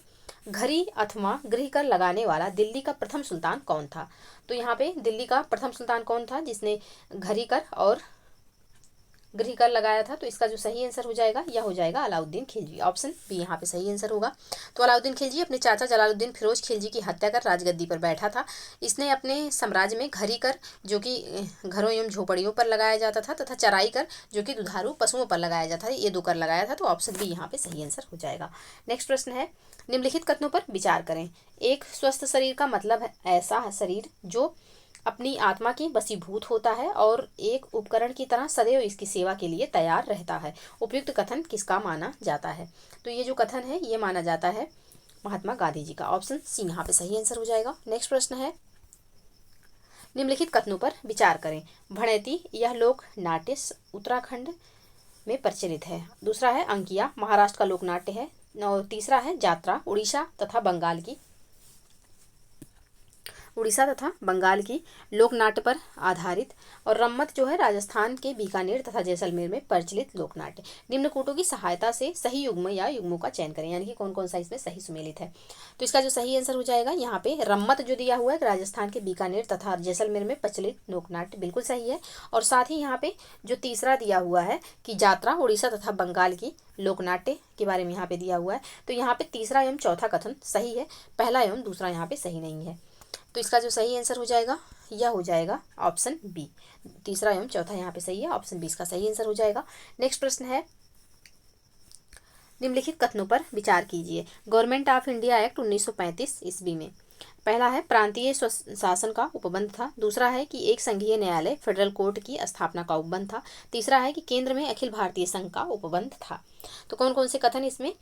A: घरी अथवा गृह कर लगाने वाला दिल्ली का प्रथम सुल्तान कौन था? तो यहाँ पे दिल्ली का प्रथम सुल्तान कौन था जिसने घरी कर और गृह कर लगाया था? तो इसका जो सही आंसर हो जाएगा यह हो जाएगा अलाउद्दीन खिलजी। ऑप्शन बी यहाँ पे सही आंसर होगा। तो अलाउद्दीन खिलजी अपने चाचा जलालुद्दीन फिरोज खिलजी की हत्या कर राजगद्दी पर बैठा था। इसने अपने साम्राज्य में घरी कर जो कि घरों एवं झोपड़ियों पर लगाया जाता था तथा चराई कर जो कि दुधारू पशुओं पर लगाया जाता था, ये 2 कर लगाया था। तो ऑप्शन बी यहाँ पे सही आंसर हो जाएगा। नेक्स्ट प्रश्न है, निम्नलिखित कथनों पर विचार करें। एक स्वस्थ शरीर का मतलब है ऐसा शरीर जो अपनी आत्मा की वशीभूत होता है और एक उपकरण की तरह सदैव इसकी सेवा के लिए तैयार रहता है। उपयुक्त कथन किसका माना जाता है? तो ये जो कथन है ये माना जाता है महात्मा गांधी जी का। ऑप्शन सी यहाँ पे सही आंसर हो जाएगा। नेक्स्ट प्रश्न है, निम्नलिखित कथनों पर विचार करें। भणैती यह लोक नाट्य उत्तराखंड में प्रचलित है। दूसरा है अंकिया महाराष्ट्र का लोक नाट्य है। और तीसरा है जात्रा उड़ीसा तथा बंगाल की। उड़ीसा तथा बंगाल की लोक नाट्य पर आधारित, और रम्मत जो है राजस्थान के बीकानेर तथा जैसलमेर में प्रचलित लोक नाट्य। निम्न कोटों की सहायता से सही युग्म या युग्मों का चयन करें, यानी कि कौन कौन सा इसमें सही सुमेलित है। तो इसका जो सही आंसर हो जाएगा यहाँ पे रम्मत जो दिया हुआ है राजस्थान के बीकानेर तथा जैसलमेर में प्रचलित लोक नाट्य, बिल्कुल सही है। और साथ ही यहाँ पे जो तीसरा दिया हुआ है कि जात्रा उड़ीसा तथा बंगाल की लोकनाट्य के बारे में यहाँ पे दिया हुआ है, तो यहाँ पे तीसरा एवं चौथा कथन सही है, पहला एवं दूसरा यहाँ पे सही नहीं है। तो इसका जो सही आंसर हो जाएगा यह हो जाएगा ऑप्शन बी। तीसरा एवं चौथा यहाँ पे सही है, ऑप्शन बी इसका सही आंसर हो जाएगा। नेक्स्ट प्रश्न है, निम्नलिखित कथनों पर विचार कीजिए। गवर्नमेंट ऑफ इंडिया एक्ट 1935 ईस्वी में पहला है प्रांतीय शासन का उपबंध था, दूसरा है कि एक संघीय न्यायालय फेडरल कोर्ट की स्थापना का उपबंध था, तीसरा है कि केंद्र में अखिल भारतीय संघ का उपबंध था। तो कौन कौन से कथन इसमें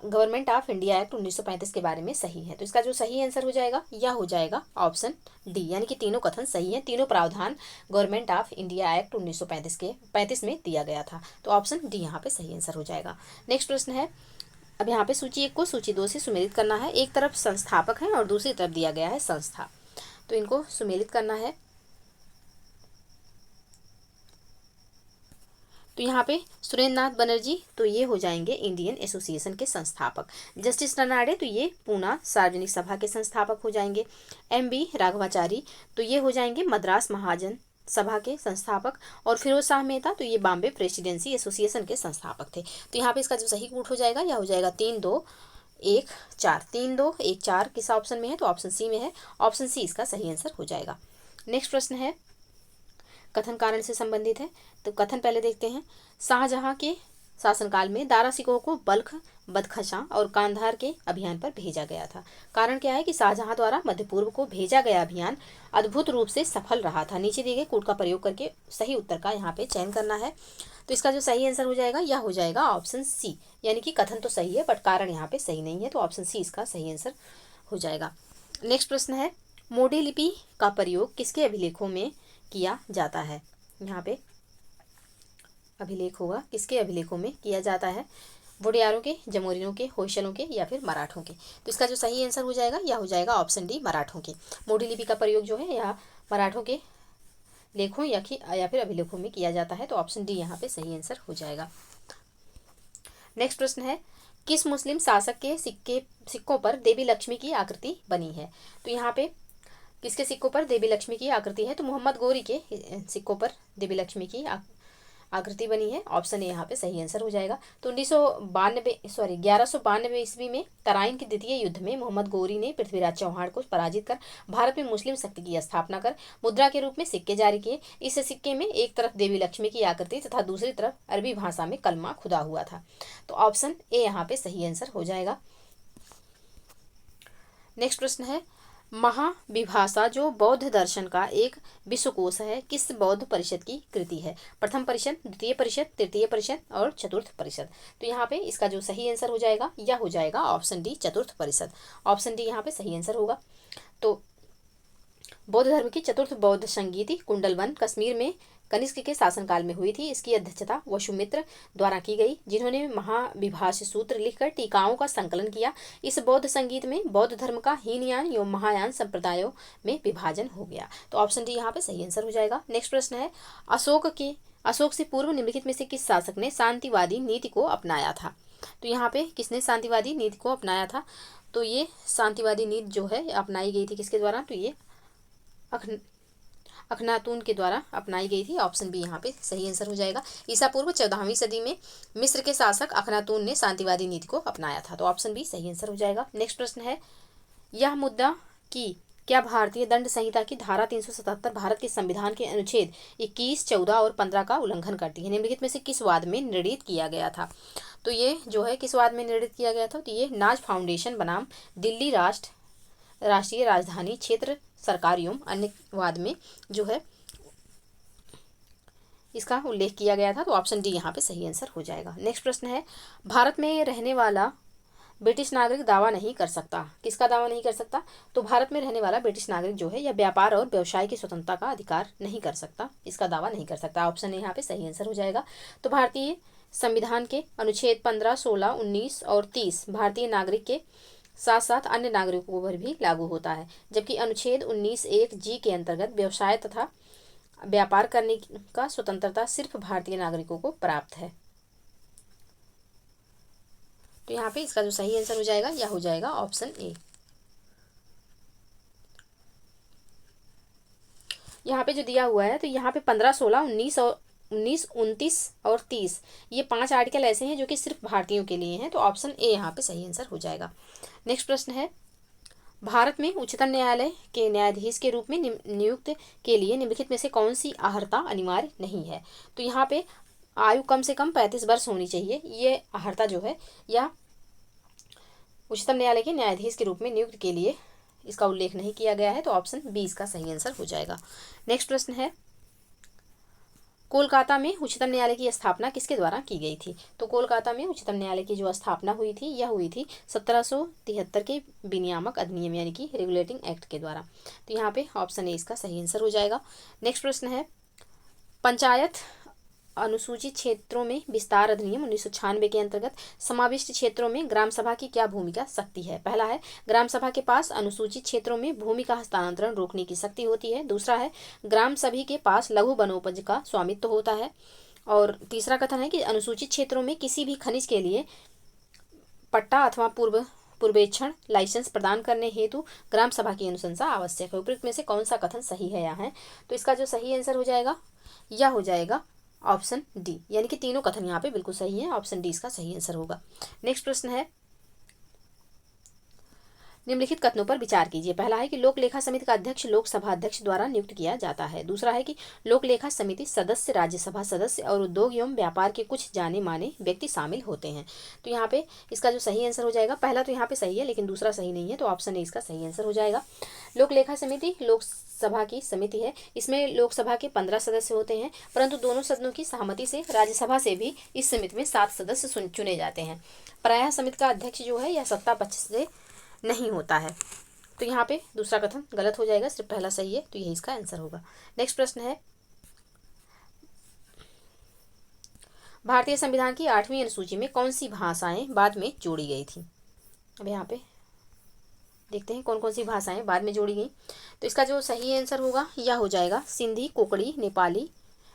A: गवर्नमेंट ऑफ इंडिया एक्ट 1935 के बारे में सही है। तो इसका जो सही आंसर हो जाएगा यह हो जाएगा ऑप्शन डी, यानी कि तीनों कथन सही हैं, तीनों प्रावधान गवर्नमेंट ऑफ इंडिया एक्ट 1935 में दिया गया था। तो ऑप्शन डी यहाँ पे सही आंसर हो जाएगा। नेक्स्ट प्रश्न है, अब यहाँ पे सूची 1 को सूची 2 से सुमेलित करना है। एक तरफ संस्थापक है और दूसरी तरफ दिया गया है संस्था, तो इनको सुमेलित करना है। तो यहाँ पे सुरेंद्र नाथ बनर्जी तो ये हो जाएंगे इंडियन एसोसिएशन के संस्थापक। जस्टिस रनाडे तो ये पूना सार्वजनिक सभा के संस्थापक हो जाएंगे। MB राघवाचारी तो ये हो जाएंगे मद्रास महाजन सभा के संस्थापक। और फिरोज शाह मेहता तो ये बॉम्बे प्रेसिडेंसी एसोसिएशन के संस्थापक थे। तो यहाँ पे इसका जो सही कूट हो जाएगा यह हो जाएगा 3 2 1 4। 3 2 1 4 किस ऑप्शन में है, तो ऑप्शन सी में है, ऑप्शन सी इसका सही आंसर हो जाएगा। नेक्स्ट प्रश्न है, कथन कारण से संबंधित है। तो कथन पहले देखते हैं। शाहजहां के शासनकाल में दारा सिकोह को बल्ख, बदखशां और कांधार के अभियान पर भेजा गया था। कारण क्या है कि शाहजहां द्वारा मध्य पूर्व को भेजा गया अभियान अद्भुत रूप से सफल रहा था। नीचे दिए गए कूट का प्रयोग करके सही उत्तर का यहाँ पे चयन करना है। तो इसका जो सही आंसर हो जाएगा यह हो जाएगा ऑप्शन सी, यानी कि कथन तो सही है बट कारण यहाँ पे सही नहीं है, तो ऑप्शन सी इसका सही आंसर हो जाएगा। नेक्स्ट प्रश्न है, मोडी लिपि का प्रयोग किसके अभिलेखों में किया जाता है। यहाँ पे अभिलेख होगा, किसके अभिलेखों में किया जाता है, वोडियारों के, जमोरिनों के, होयसलों के या फिर मराठों के। तो इसका जो सही आंसर हो जाएगा यह हो जाएगा ऑप्शन डी, मराठों के। मोडी लिपि का प्रयोग जो है यह मराठों के लेखों या फिर अभिलेखों में किया जाता है, तो ऑप्शन डी यहाँ पे सही आंसर हो जाएगा। नेक्स्ट प्रश्न है, किस मुस्लिम शासक के सिक्कों पर देवी लक्ष्मी की आकृति बनी है। तो यहाँ पे किसके सिक्कों पर देवी लक्ष्मी की आकृति है, तो मोहम्मद गौरी के सिक्कों पर देवी लक्ष्मी की आकृति बनी है, ऑप्शन ए यहाँ पे सही आंसर हो जाएगा। तो 1192 ईस्वी में तराइन के द्वितीय युद्ध में मोहम्मद गौरी ने पृथ्वीराज चौहान को पराजित कर भारत में मुस्लिम शक्ति की स्थापना कर मुद्रा के रूप में सिक्के जारी किए। इस सिक्के में एक तरफ देवी लक्ष्मी की आकृति तथा दूसरी तरफ अरबी भाषा में कलमा खुदा हुआ था, तो ऑप्शन ए यहाँ पे सही आंसर हो जाएगा। नेक्स्ट प्रश्न है, महाविभाषा जो बौद्ध दर्शन का एक विश्वकोश है किस बौद्ध परिषद की कृति है। प्रथम परिषद, द्वितीय परिषद, तृतीय परिषद और चतुर्थ परिषद। तो यहाँ पे इसका जो सही आंसर हो जाएगा यह हो जाएगा ऑप्शन डी, चतुर्थ परिषद। ऑप्शन डी यहाँ पे सही आंसर होगा। तो बौद्ध धर्म की चतुर्थ बौद्ध संगीति कुंडलवन कश्मीर में कनिष्क के शासनकाल में हुई थी। इसकी अध्यक्षता वसुमित्र द्वारा की गई, जिन्होंने महाविभाष सूत्र लिखकर टीकाओं का संकलन किया। इस बौद्ध संगीत में बौद्ध धर्म का हीनयान एवं महायान संप्रदायों में विभाजन हो गया, तो ऑप्शन डी यहाँ पे सही आंसर हो जाएगा। नेक्स्ट प्रश्न है, अशोक से पूर्व निम्नलिखित में से किस शासक ने शांतिवादी नीति को अपनाया था। तो यहाँ पे किसने शांतिवादी नीति को अपनाया था, तो ये शांतिवादी नीति जो है अपनाई गई थी किसके द्वारा, तो ये अखनातून के द्वारा अपनाई गई थी। ऑप्शन बी यहाँ पे सही आंसर हो जाएगा। ईसा पूर्व 14वीं सदी में मिस्र के शासक अखनातून ने शांतिवादी नीति को अपनाया था, तो ऑप्शन बी सही आंसर हो जाएगा। नेक्स्ट प्रश्न है, यह मुद्दा कि क्या भारतीय दंड संहिता की धारा 377 भारत के संविधान के अनुच्छेद 21, 14 और 15 का उल्लंघन करती है, निम्नलिखित में से किस वाद में निर्णित किया गया था। तो ये जो है किस वाद में निर्णित किया गया था, तो ये नाज फाउंडेशन बनाम दिल्ली राष्ट्रीय राजधानी क्षेत्र सरकार एवं अन्य वाद में जो है इसका उल्लेख किया गया था, तो ऑप्शन डी यहाँ पे सही आंसर हो जाएगा। नेक्स्ट प्रश्न है, भारत में रहने वाला ब्रिटिश नागरिक दावा नहीं कर सकता, किसका दावा नहीं कर सकता, तो भारत में रहने वाला ब्रिटिश नागरिक जो है यह व्यापार और व्यवसाय की स्वतंत्रता का अधिकार नहीं कर सकता, इसका दावा नहीं कर सकता। ऑप्शन ए यहाँ पे सही आंसर हो जाएगा। तो भारतीय संविधान के अनुच्छेद 15, 16, 19 और 30 भारतीय नागरिक के साथ साथ अन्य नागरिकों पर भी लागू होता है। जबकि अनुच्छेद 19(1) के अंतर्गत व्यवसाय तथा व्यापार करने का स्वतंत्रता सिर्फ भारतीय नागरिकों को प्राप्त है। तो यहाँ पे इसका जो सही आंसर हो जाएगा यह हो जाएगा ऑप्शन ए। यहाँ पे जो दिया हुआ है तो यहाँ पे 15, 16, 19 और 19, 29 और 30 ये 5 आर्टिकल ऐसे हैं जो कि सिर्फ भारतीयों के लिए हैं। तो ऑप्शन ए यहाँ पे सही आंसर हो जाएगा। नेक्स्ट प्रश्न है, भारत में उच्चतम न्यायालय के न्यायाधीश के रूप में नियुक्त के लिए निम्नलिखित में से कौन सी अर्हता अनिवार्य नहीं है। तो यहाँ पे आयु कम से कम 35 वर्ष होनी चाहिए। ये अर्हता जो है या उच्चतम न्यायालय के न्यायाधीश के रूप में नियुक्त के लिए इसका उल्लेख नहीं किया गया है। तो ऑप्शन बी इसका सही आंसर हो जाएगा। नेक्स्ट प्रश्न है, कोलकाता में उच्चतम न्यायालय की स्थापना किसके द्वारा की गई थी। तो कोलकाता में उच्चतम न्यायालय की जो स्थापना हुई थी यह हुई थी 1773 के विनियामक अधिनियम यानी कि रेगुलेटिंग एक्ट के द्वारा। तो यहाँ पे ऑप्शन ए इसका सही आंसर हो जाएगा। नेक्स्ट प्रश्न है, पंचायत अनुसूचित क्षेत्रों में विस्तार अधिनियम 1996 के अंतर्गत समाविष्ट क्षेत्रों में ग्राम सभा की क्या भूमिका शक्ति है। पहला है, ग्राम सभा के पास अनुसूचित क्षेत्रों में भूमि का हस्तांतरण रोकने की शक्ति होती है। दूसरा है, ग्राम सभी के पास लघु वनोपज का स्वामित्व होता है। और तीसरा कथन है कि अनुसूचित क्षेत्रों में किसी भी खनिज के लिए पट्टा अथवा पूर्वेक्षण लाइसेंस प्रदान करने हेतु ग्राम सभा की अनुशंसा आवश्यक है। उपयुक्त में से कौन सा कथन सही है यहाँ है। तो इसका जो सही आंसर हो जाएगा यह हो जाएगा ऑप्शन डी, यानी कि तीनों कथन यहाँ पे बिल्कुल सही है। ऑप्शन डी इसका सही आंसर होगा। नेक्स्ट प्रश्न है, निम्नलिखित कथनों पर विचार कीजिए। पहला है कि लोक लेखा समिति का अध्यक्ष लोकसभा अध्यक्ष द्वारा नियुक्त किया जाता है। दूसरा है कि लोक लेखा समिति सदस्य राज्यसभा सदस्य और उद्योग एवं व्यापार के कुछ जाने माने व्यक्ति शामिल होते हैं। तो यहाँ पे इसका जो सही आंसर हो जाएगा, पहला तो यहाँ पे सही है लेकिन दूसरा सही नहीं है। तो ऑप्शन ए इसका सही आंसर हो जाएगा। लोक लेखा समिति लोकसभा की समिति है। इसमें लोकसभा के 15 सदस्य होते हैं, परंतु दोनों सदनों की सहमति से राज्यसभा से भी इस समिति में 7 सदस्य चुने जाते हैं। प्रायः समिति का अध्यक्ष जो है यह सत्ता पक्ष से नहीं होता है। तो यहाँ पे दूसरा कथन गलत हो जाएगा, सिर्फ पहला सही है। तो यही इसका आंसर होगा। नेक्स्ट प्रश्न है, भारतीय संविधान की 8वीं अनुसूची में कौन सी भाषाएं बाद में जोड़ी गई थी। अब यहाँ पे देखते हैं कौन कौन सी भाषाएं बाद में जोड़ी गई। तो इसका जो सही आंसर होगा यह हो जाएगा सिंधी, कोंकणी, नेपाली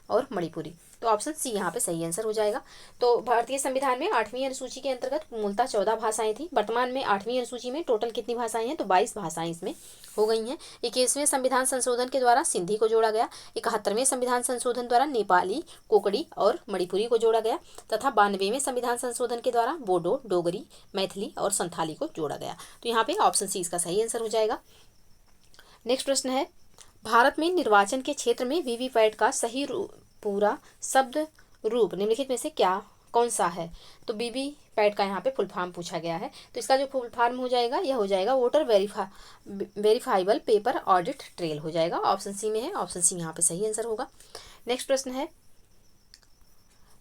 A: और मणिपुरी। तो ऑप्शन सी यहाँ पे सही आंसर हो जाएगा। तो भारतीय संविधान में 8वीं अनुसूची के अंतर्गत मूलतः 14 भाषाएं थी। वर्तमान में 8वीं अनुसूची में टोटल कितनी भाषाएं हैं। तो 22 भाषाएं इसमें हो गई हैं। 21वें संविधान संशोधन के द्वारा सिंधी को जोड़ा गया। 71वें संविधान संशोधन द्वारा नेपाली, कोंकणी और मणिपुरी को जोड़ा गया तथा 92वें संविधान संशोधन के द्वारा बोडो, डोगरी, मैथिली और संथाली को जोड़ा गया। तो यहाँ पे ऑप्शन सी इसका सही आंसर हो जाएगा। नेक्स्ट प्रश्न है, भारत में निर्वाचन के क्षेत्र में वीवीपैट का सही पूरा शब्द रूप निम्नलिखित में से कौन सा है। तो वीवीपैट का यहाँ पे फुल फॉर्म पूछा गया है। तो इसका जो फुल फॉर्म हो जाएगा यह हो जाएगा voter verifiable paper audit trail हो जाएगा। ऑप्शन सी में है। ऑप्शन सी यहाँ पे सही आंसर होगा। नेक्स्ट प्रश्न है,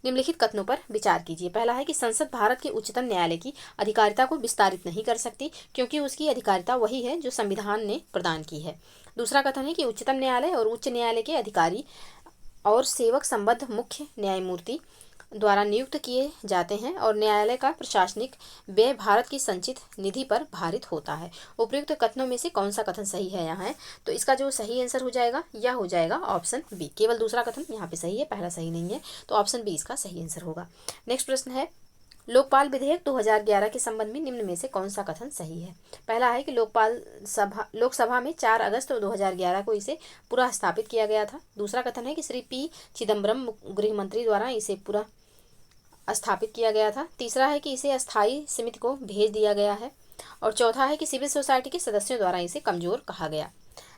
A: निम्नलिखित कथनों पर विचार कीजिए। पहला है कि संसद भारत के उच्चतम न्यायालय की अधिकारिता को विस्तारित नहीं कर सकती क्योंकि उसकी अधिकारिता वही है जो संविधान ने प्रदान की है। दूसरा कथन है कि उच्चतम न्यायालय और उच्च न्यायालय के अधिकारी और सेवक संबद्ध मुख्य न्यायमूर्ति द्वारा नियुक्त किए जाते हैं और न्यायालय का प्रशासनिक व्यय भारत की संचित निधि पर भारित होता है। उपयुक्त कथनों में से कौन सा कथन सही है यहाँ है। तो इसका जो सही आंसर हो जाएगा यह हो जाएगा ऑप्शन बी। केवल दूसरा कथन यहाँ पे सही है, पहला सही नहीं है। तो ऑप्शन बी इसका सही आंसर होगा। नेक्स्ट प्रश्न है, लोकपाल विधेयक 2011 के संबंध में निम्न में से कौन सा कथन सही है। पहला है कि लोकसभा में 4 अगस्त 2011 को इसे पुनः स्थापित किया गया था। दूसरा कथन है कि श्री पी चिदम्बरम गृह मंत्री द्वारा इसे पुनः स्थापित किया गया था। तीसरा है कि इसे अस्थायी समिति को भेज दिया गया है। और चौथा है कि सिविल सोसाइटी के सदस्यों द्वारा इसे कमजोर कहा गया।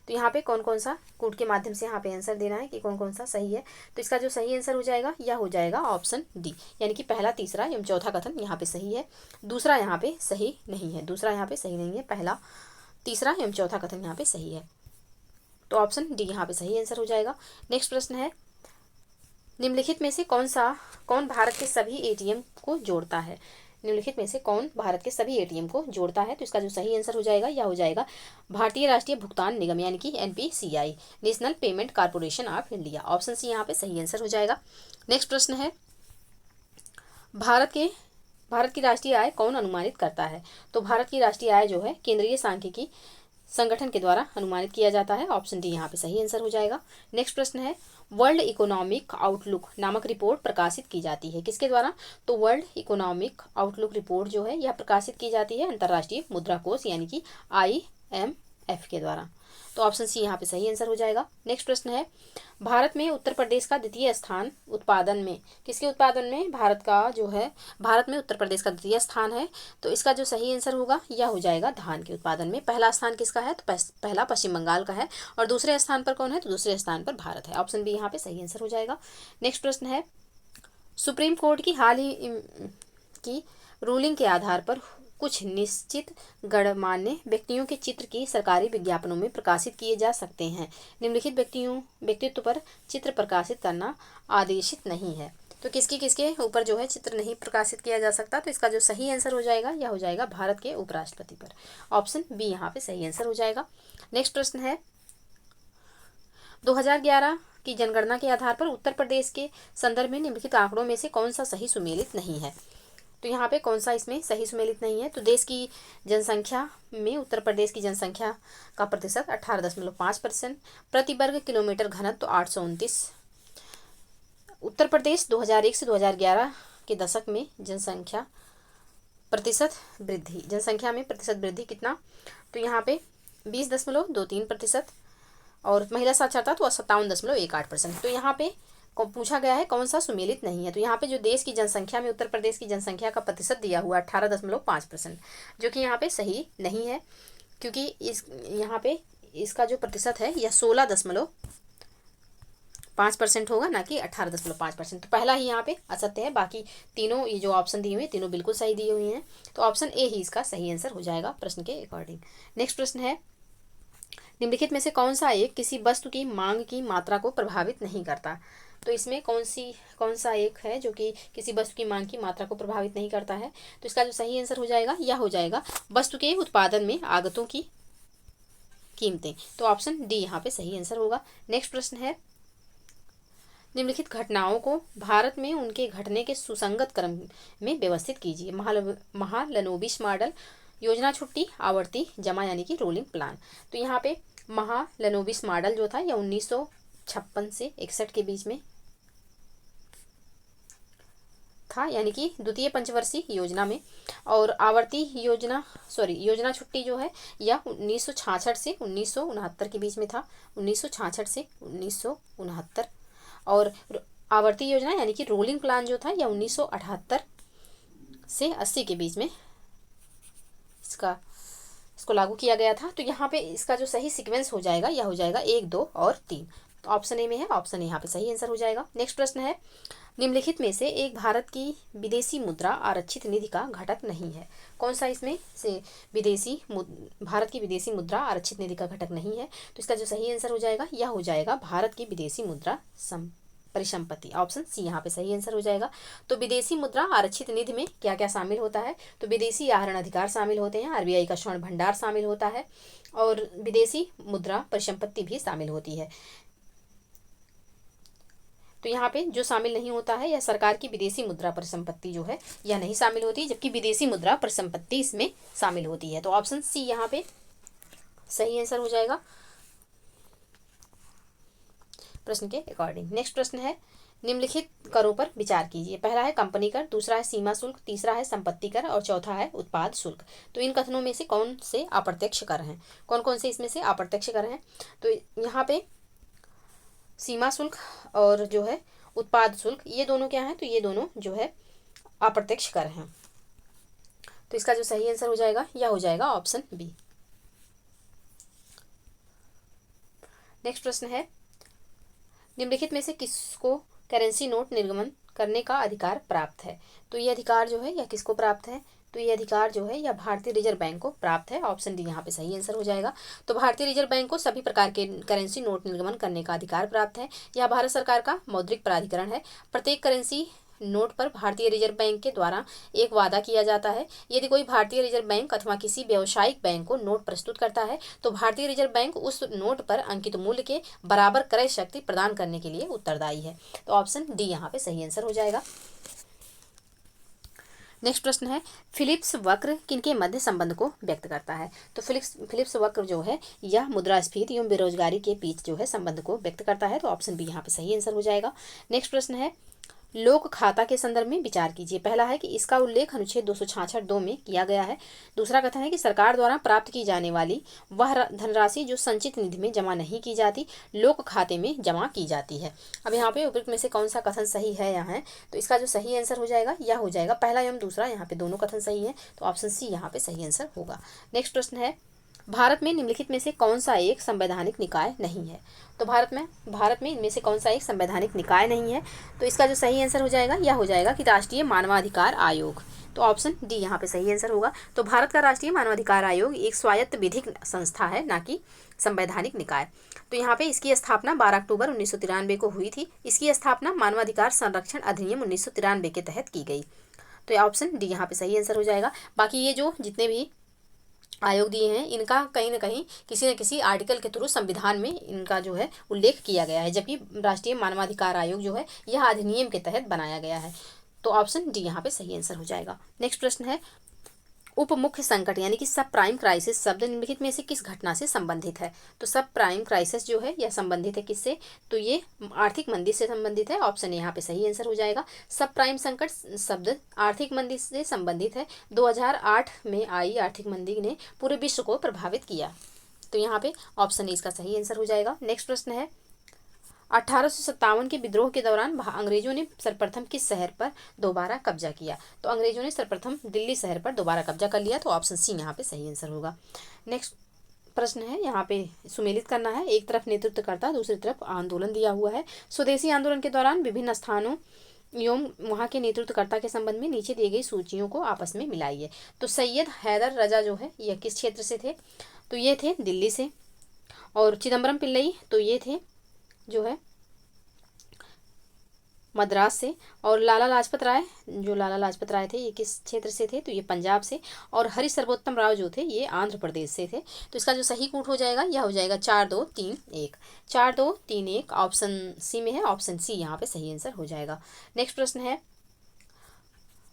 A: तो यहाँ पे कौन कौन सा कूट के माध्यम से यहाँ पे आंसर देना है कि कौन कौन सा सही है। तो इसका जो सही आंसर हो जाएगा यह हो जाएगा ऑप्शन डी, यानी कि पहला, तीसरा एवं चौथा कथन यहाँ पे सही है। दूसरा यहाँ पे सही नहीं है। दूसरा यहाँ पे सही नहीं है, पहला, तीसरा एवं चौथा कथन यहाँ पे सही है। तो ऑप्शन डी यहाँ पे सही आंसर हो जाएगा। नेक्स्ट प्रश्न है, निम्नलिखित में से कौन भारत के सभी एटीएम को जोड़ता है। निम्नलिखित में से कौन भारत के सभी एटीएम को जोड़ता है। तो इसका जो सही आंसर हो जाएगा यह हो जाएगा भारतीय राष्ट्रीय भुगतान निगम यानी कि NPCI, national payment corporation of India. Option C यहाँ पे सही आंसर हो जाएगा। नेक्स्ट प्रश्न है, भारत के भारत की राष्ट्रीय आय कौन अनुमानित करता है? तो भारत की राष्ट्रीय आय जो है केंद्रीय सांख्यिकी संगठन के द्वारा अनुमानित किया जाता है। ऑप्शन डी यहाँ पे सही आंसर हो जाएगा। नेक्स्ट प्रश्न है, वर्ल्ड इकोनॉमिक आउटलुक नामक रिपोर्ट प्रकाशित की जाती है किसके द्वारा? तो वर्ल्ड इकोनॉमिक आउटलुक रिपोर्ट जो है यह प्रकाशित की जाती है अंतर्राष्ट्रीय मुद्रा कोष यानी कि IMF के द्वारा। तो ऑप्शन सी यहाँ पे सही आंसर हो जाएगा। नेक्स्ट प्रश्न है, भारत में उत्तर प्रदेश का द्वितीय स्थान उत्पादन में, किसके उत्पादन में? भारत में उत्तर प्रदेश का द्वितीय स्थान है। तो इसका जो सही आंसर होगा यह हो जाएगा धान के उत्पादन में। पहला स्थान किसका है? तो पहला पश्चिम बंगाल का है। और दूसरे स्थान पर कौन है? तो दूसरे स्थान पर भारत है। ऑप्शन बी यहाँ पे सही आंसर हो जाएगा। नेक्स्ट प्रश्न है, सुप्रीम कोर्ट की हाल ही की रूलिंग के आधार पर कुछ निश्चित गणमान्य व्यक्तियों के चित्र की सरकारी विज्ञापनों में प्रकाशित किए जा सकते हैं। निम्नलिखित व्यक्तित्व पर चित्र प्रकाशित करना आदेशित नहीं है। तो किसके ऊपर जो है चित्र नहीं प्रकाशित किया जा सकता? तो इसका जो सही आंसर हो जाएगा यह हो जाएगा भारत के उपराष्ट्रपति पर। ऑप्शन बी यहाँ पे सही आंसर हो जाएगा। नेक्स्ट प्रश्न है, 2011 की जनगणना के आधार पर उत्तर प्रदेश के संदर्भ में निम्नलिखित आंकड़ों में से कौन सा सही सुमेलित नहीं है? तो यहाँ पे कौन सा इसमें सही सुमेलित नहीं है? तो देश की जनसंख्या में उत्तर प्रदेश की जनसंख्या का प्रतिशत 18.5%, प्रति वर्ग किलोमीटर घनत्व तो 829। उत्तर प्रदेश 2001 से 2011 के दशक में जनसंख्या में प्रतिशत वृद्धि कितना? तो यहाँ पे 20.23%। और महिला साक्षरता तो 57.18%। तो यहाँ पे पूछा गया है कौन सा सुमेलित नहीं है। तो यहाँ पे जो देश की जनसंख्या में उत्तर प्रदेश की जनसंख्या का प्रतिशत दिया हुआ 18.5%, जो कि यहाँ पे सही नहीं है, क्योंकि यहाँ पे इसका जो प्रतिशत है यह 16.5% होगा, ना कि 18.5%। तो पहला ही यहाँ पे असत्य है। बाकी तीनों ये जो ऑप्शन दिए हुए हैं तीनों बिल्कुल सही दिए हुए हैं। तो ऑप्शन ए ही इसका सही आंसर हो जाएगा प्रश्न के अकॉर्डिंग। नेक्स्ट प्रश्न है, निम्नलिखित में से कौन सा एक किसी वस्तु की मांग की मात्रा को प्रभावित नहीं करता? तो इसमें कौन सा एक है जो कि किसी वस्तु की मांग की मात्रा को प्रभावित नहीं करता है? तो इसका जो सही आंसर हो जाएगा यह हो जाएगा वस्तु के उत्पादन में आगतों की कीमतें। तो ऑप्शन डी यहाँ पे सही आंसर होगा। नेक्स्ट प्रश्न है, निम्नलिखित घटनाओं को भारत में उनके घटने के सुसंगत क्रम में व्यवस्थित कीजिए। महालनोबिस मॉडल, योजना छुट्टी, आवर्ती जमा यानी कि रोलिंग प्लान। तो यहाँ पे महालनोबिस मॉडल जो था यह 1956 से 61 के बीच में था, यानी कि द्वितीय पंचवर्षीय योजना में। और योजना छुट्टी जो है यह 1966 से 1969 के बीच में था, 1966 से 1969। और आवर्ती योजना यानी कि रोलिंग प्लान जो था यह 1978 से 80 के बीच में इसको लागू किया गया था। तो यहाँ पे इसका जो सही सीक्वेंस हो जाएगा यह हो जाएगा 1, 2 और 3। तो ऑप्शन ए में है, ऑप्शन ए यहाँ पे सही आंसर हो जाएगा। नेक्स्ट प्रश्न है, निम्नलिखित में से एक भारत की विदेशी मुद्रा आरक्षित निधि का घटक नहीं है। कौन सा इसमें से भारत की विदेशी मुद्रा आरक्षित निधि का घटक नहीं है? तो इसका जो सही आंसर हो जाएगा यह हो जाएगा भारत की विदेशी मुद्रा परिसंपत्ति। ऑप्शन सी यहाँ पे सही आंसर हो जाएगा। तो विदेशी मुद्रा आरक्षित निधि में क्या क्या शामिल होता है? तो विदेशी आहरण अधिकार शामिल होते हैं, RBI का स्वर्ण भंडार शामिल होता है, और विदेशी मुद्रा परिसंपत्ति भी शामिल होती है। तो यहाँ पे जो शामिल नहीं होता है यह सरकार की विदेशी मुद्रा परिसंपत्ति जो है यह नहीं शामिल होती, जबकि विदेशी मुद्रा परिसंपत्ति इसमें शामिल होती है। तो ऑप्शन सी यहाँ पे सही आंसर हो जाएगा प्रश्न के अकॉर्डिंग। नेक्स्ट प्रश्न है, निम्नलिखित करों पर विचार कीजिए। पहला है कंपनी कर, दूसरा है सीमा शुल्क, तीसरा है संपत्ति कर और चौथा है उत्पाद शुल्क। तो इन कथनों में से कौन से अप्रत्यक्ष कर हैं? कौन कौन से इसमें से अप्रत्यक्ष कर हैं? तो यहाँ पे सीमा शुल्क और जो है उत्पाद शुल्क, ये दोनों क्या हैं? तो ये दोनों जो है अप्रत्यक्ष कर हैं। तो इसका जो सही आंसर हो जाएगा यह हो जाएगा ऑप्शन बी। नेक्स्ट प्रश्न है, निम्नलिखित में से किसको करेंसी नोट निर्गमन करने का अधिकार प्राप्त है? तो ये अधिकार जो है यह किसको प्राप्त है? तो ये अधिकार जो है यह भारतीय रिजर्व बैंक को प्राप्त है। ऑप्शन डी यहाँ पे सही आंसर हो जाएगा। तो भारतीय रिजर्व बैंक को सभी प्रकार के करेंसी नोट निर्गमन करने का अधिकार प्राप्त है। यह भारत सरकार का मौद्रिक प्राधिकरण है। प्रत्येक करेंसी नोट पर भारतीय रिजर्व बैंक के द्वारा एक वादा किया जाता है। यदि कोई भारतीय रिजर्व बैंक अथवा किसी व्यावसायिक बैंक को नोट प्रस्तुत करता है तो भारतीय रिजर्व बैंक उस नोट पर अंकित मूल्य के बराबर क्रय शक्ति प्रदान करने के लिए उत्तरदायी है। तो ऑप्शन डी यहाँ पे सही आंसर हो जाएगा। नेक्स्ट प्रश्न है, फिलिप्स वक्र किनके मध्य संबंध को व्यक्त करता है? तो फिलिप्स वक्र जो है यह मुद्रास्फीति एवं बेरोजगारी के बीच जो है संबंध को व्यक्त करता है। तो ऑप्शन बी यहाँ पे सही आंसर हो जाएगा। नेक्स्ट प्रश्न है, लोक खाता के संदर्भ में विचार कीजिए। पहला है कि इसका उल्लेख अनुच्छेद 266(2) में किया गया है। दूसरा कथन है कि सरकार द्वारा प्राप्त की जाने वाली वह धनराशि जो संचित निधि में जमा नहीं की जाती, लोक खाते में जमा की जाती है। अब यहाँ पे उपयुक्त में से कौन सा कथन सही है यहाँ है? तो इसका जो सही आंसर हो जाएगा यह हो जाएगा पहला एवं दूसरा, यहाँ पे दोनों कथन सही है। तो ऑप्शन सी यहाँ पे सही आंसर होगा। नेक्स्ट प्रश्न है, भारत में निम्नलिखित में से कौन सा एक संवैधानिक निकाय नहीं है? तो भारत में इनमें से कौन सा एक संवैधानिक निकाय नहीं है? तो इसका जो सही आंसर हो जाएगा यह हो जाएगा कि राष्ट्रीय मानवाधिकार आयोग। तो ऑप्शन डी यहाँ पे सही आंसर होगा। तो भारत का राष्ट्रीय मानवाधिकार आयोग एक स्वायत्त विधिक संस्था है, ना कि संवैधानिक निकाय। तो यहाँ पे इसकी स्थापना 12 अक्टूबर 1993 को हुई थी। इसकी स्थापना मानवाधिकार संरक्षण अधिनियम 1993 के तहत की गई। तो ऑप्शन डी यहाँ पे सही आंसर हो जाएगा। बाकी ये जो जितने भी आयोग दिए हैं इनका कहीं ना कहीं किसी न किसी आर्टिकल के थ्रू संविधान में इनका जो है उल्लेख किया गया है, जबकि राष्ट्रीय मानवाधिकार आयोग जो है यह अधिनियम के तहत बनाया गया है। तो ऑप्शन डी यहाँ पे सही आंसर हो जाएगा। नेक्स्ट प्रश्न है, उप मुख्य संकट यानी कि सब प्राइम क्राइसिस शब्द निम्नलिखित में से किस घटना से संबंधित है? तो सब प्राइम क्राइसिस जो है यह संबंधित है किससे? तो ये आर्थिक मंदी से संबंधित है। ऑप्शन यहाँ पे सही आंसर हो जाएगा। सब प्राइम संकट शब्द आर्थिक मंदी से संबंधित है। 2008 में आई आर्थिक मंदी ने पूरे विश्व को प्रभावित किया। तो यहाँ पे ऑप्शन ए इसका सही आंसर हो जाएगा। नेक्स्ट प्रश्न है, 1857 के विद्रोह के दौरान अंग्रेजों ने सर्वप्रथम किस शहर पर दोबारा कब्जा किया? तो अंग्रेजों ने सर्वप्रथम दिल्ली शहर पर दोबारा कब्जा कर लिया। तो ऑप्शन सी यहाँ पे सही आंसर होगा। नेक्स्ट प्रश्न है, यहाँ पे सुमेलित करना है। एक तरफ नेतृत्वकर्ता, दूसरी तरफ आंदोलन दिया हुआ है। स्वदेशी आंदोलन के दौरान विभिन्न स्थानों एवं वहाँ के नेतृत्वकर्ता के संबंध में नीचे दी गई सूचियों को आपस में मिलाइए। तो सैयद हैदर रजा जो है यह किस क्षेत्र से थे? तो ये थे दिल्ली से। और चिदम्बरम पिल्लई तो ये थे जो है मद्रास से। और लाला लाजपत राय थे ये किस क्षेत्र से थे? तो ये पंजाब से। और हरि सर्वोत्तम राव जो थे ये आंध्र प्रदेश से थे। तो इसका जो सही कूट हो जाएगा यह हो जाएगा 4-2-3-1। 4-2-3-1 ऑप्शन सी में है। ऑप्शन सी यहाँ पे सही आंसर हो जाएगा। नेक्स्ट प्रश्न है,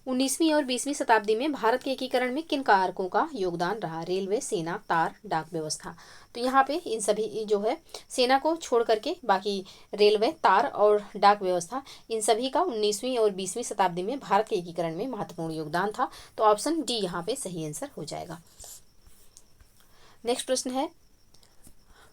A: 19वीं और 20वीं शताब्दी में भारत के एकीकरण में किन कारकों का योगदान रहा? रेलवे, सेना, तार, डाक व्यवस्था। तो यहाँ पे इन सभी जो है सेना को छोड़ करके बाकी रेलवे, तार और डाक व्यवस्था इन सभी का 19वीं और 20वीं शताब्दी में भारत के एकीकरण में महत्वपूर्ण योगदान था। तो ऑप्शन डी यहाँ पे सही आंसर हो जाएगा। नेक्स्ट प्रश्न है,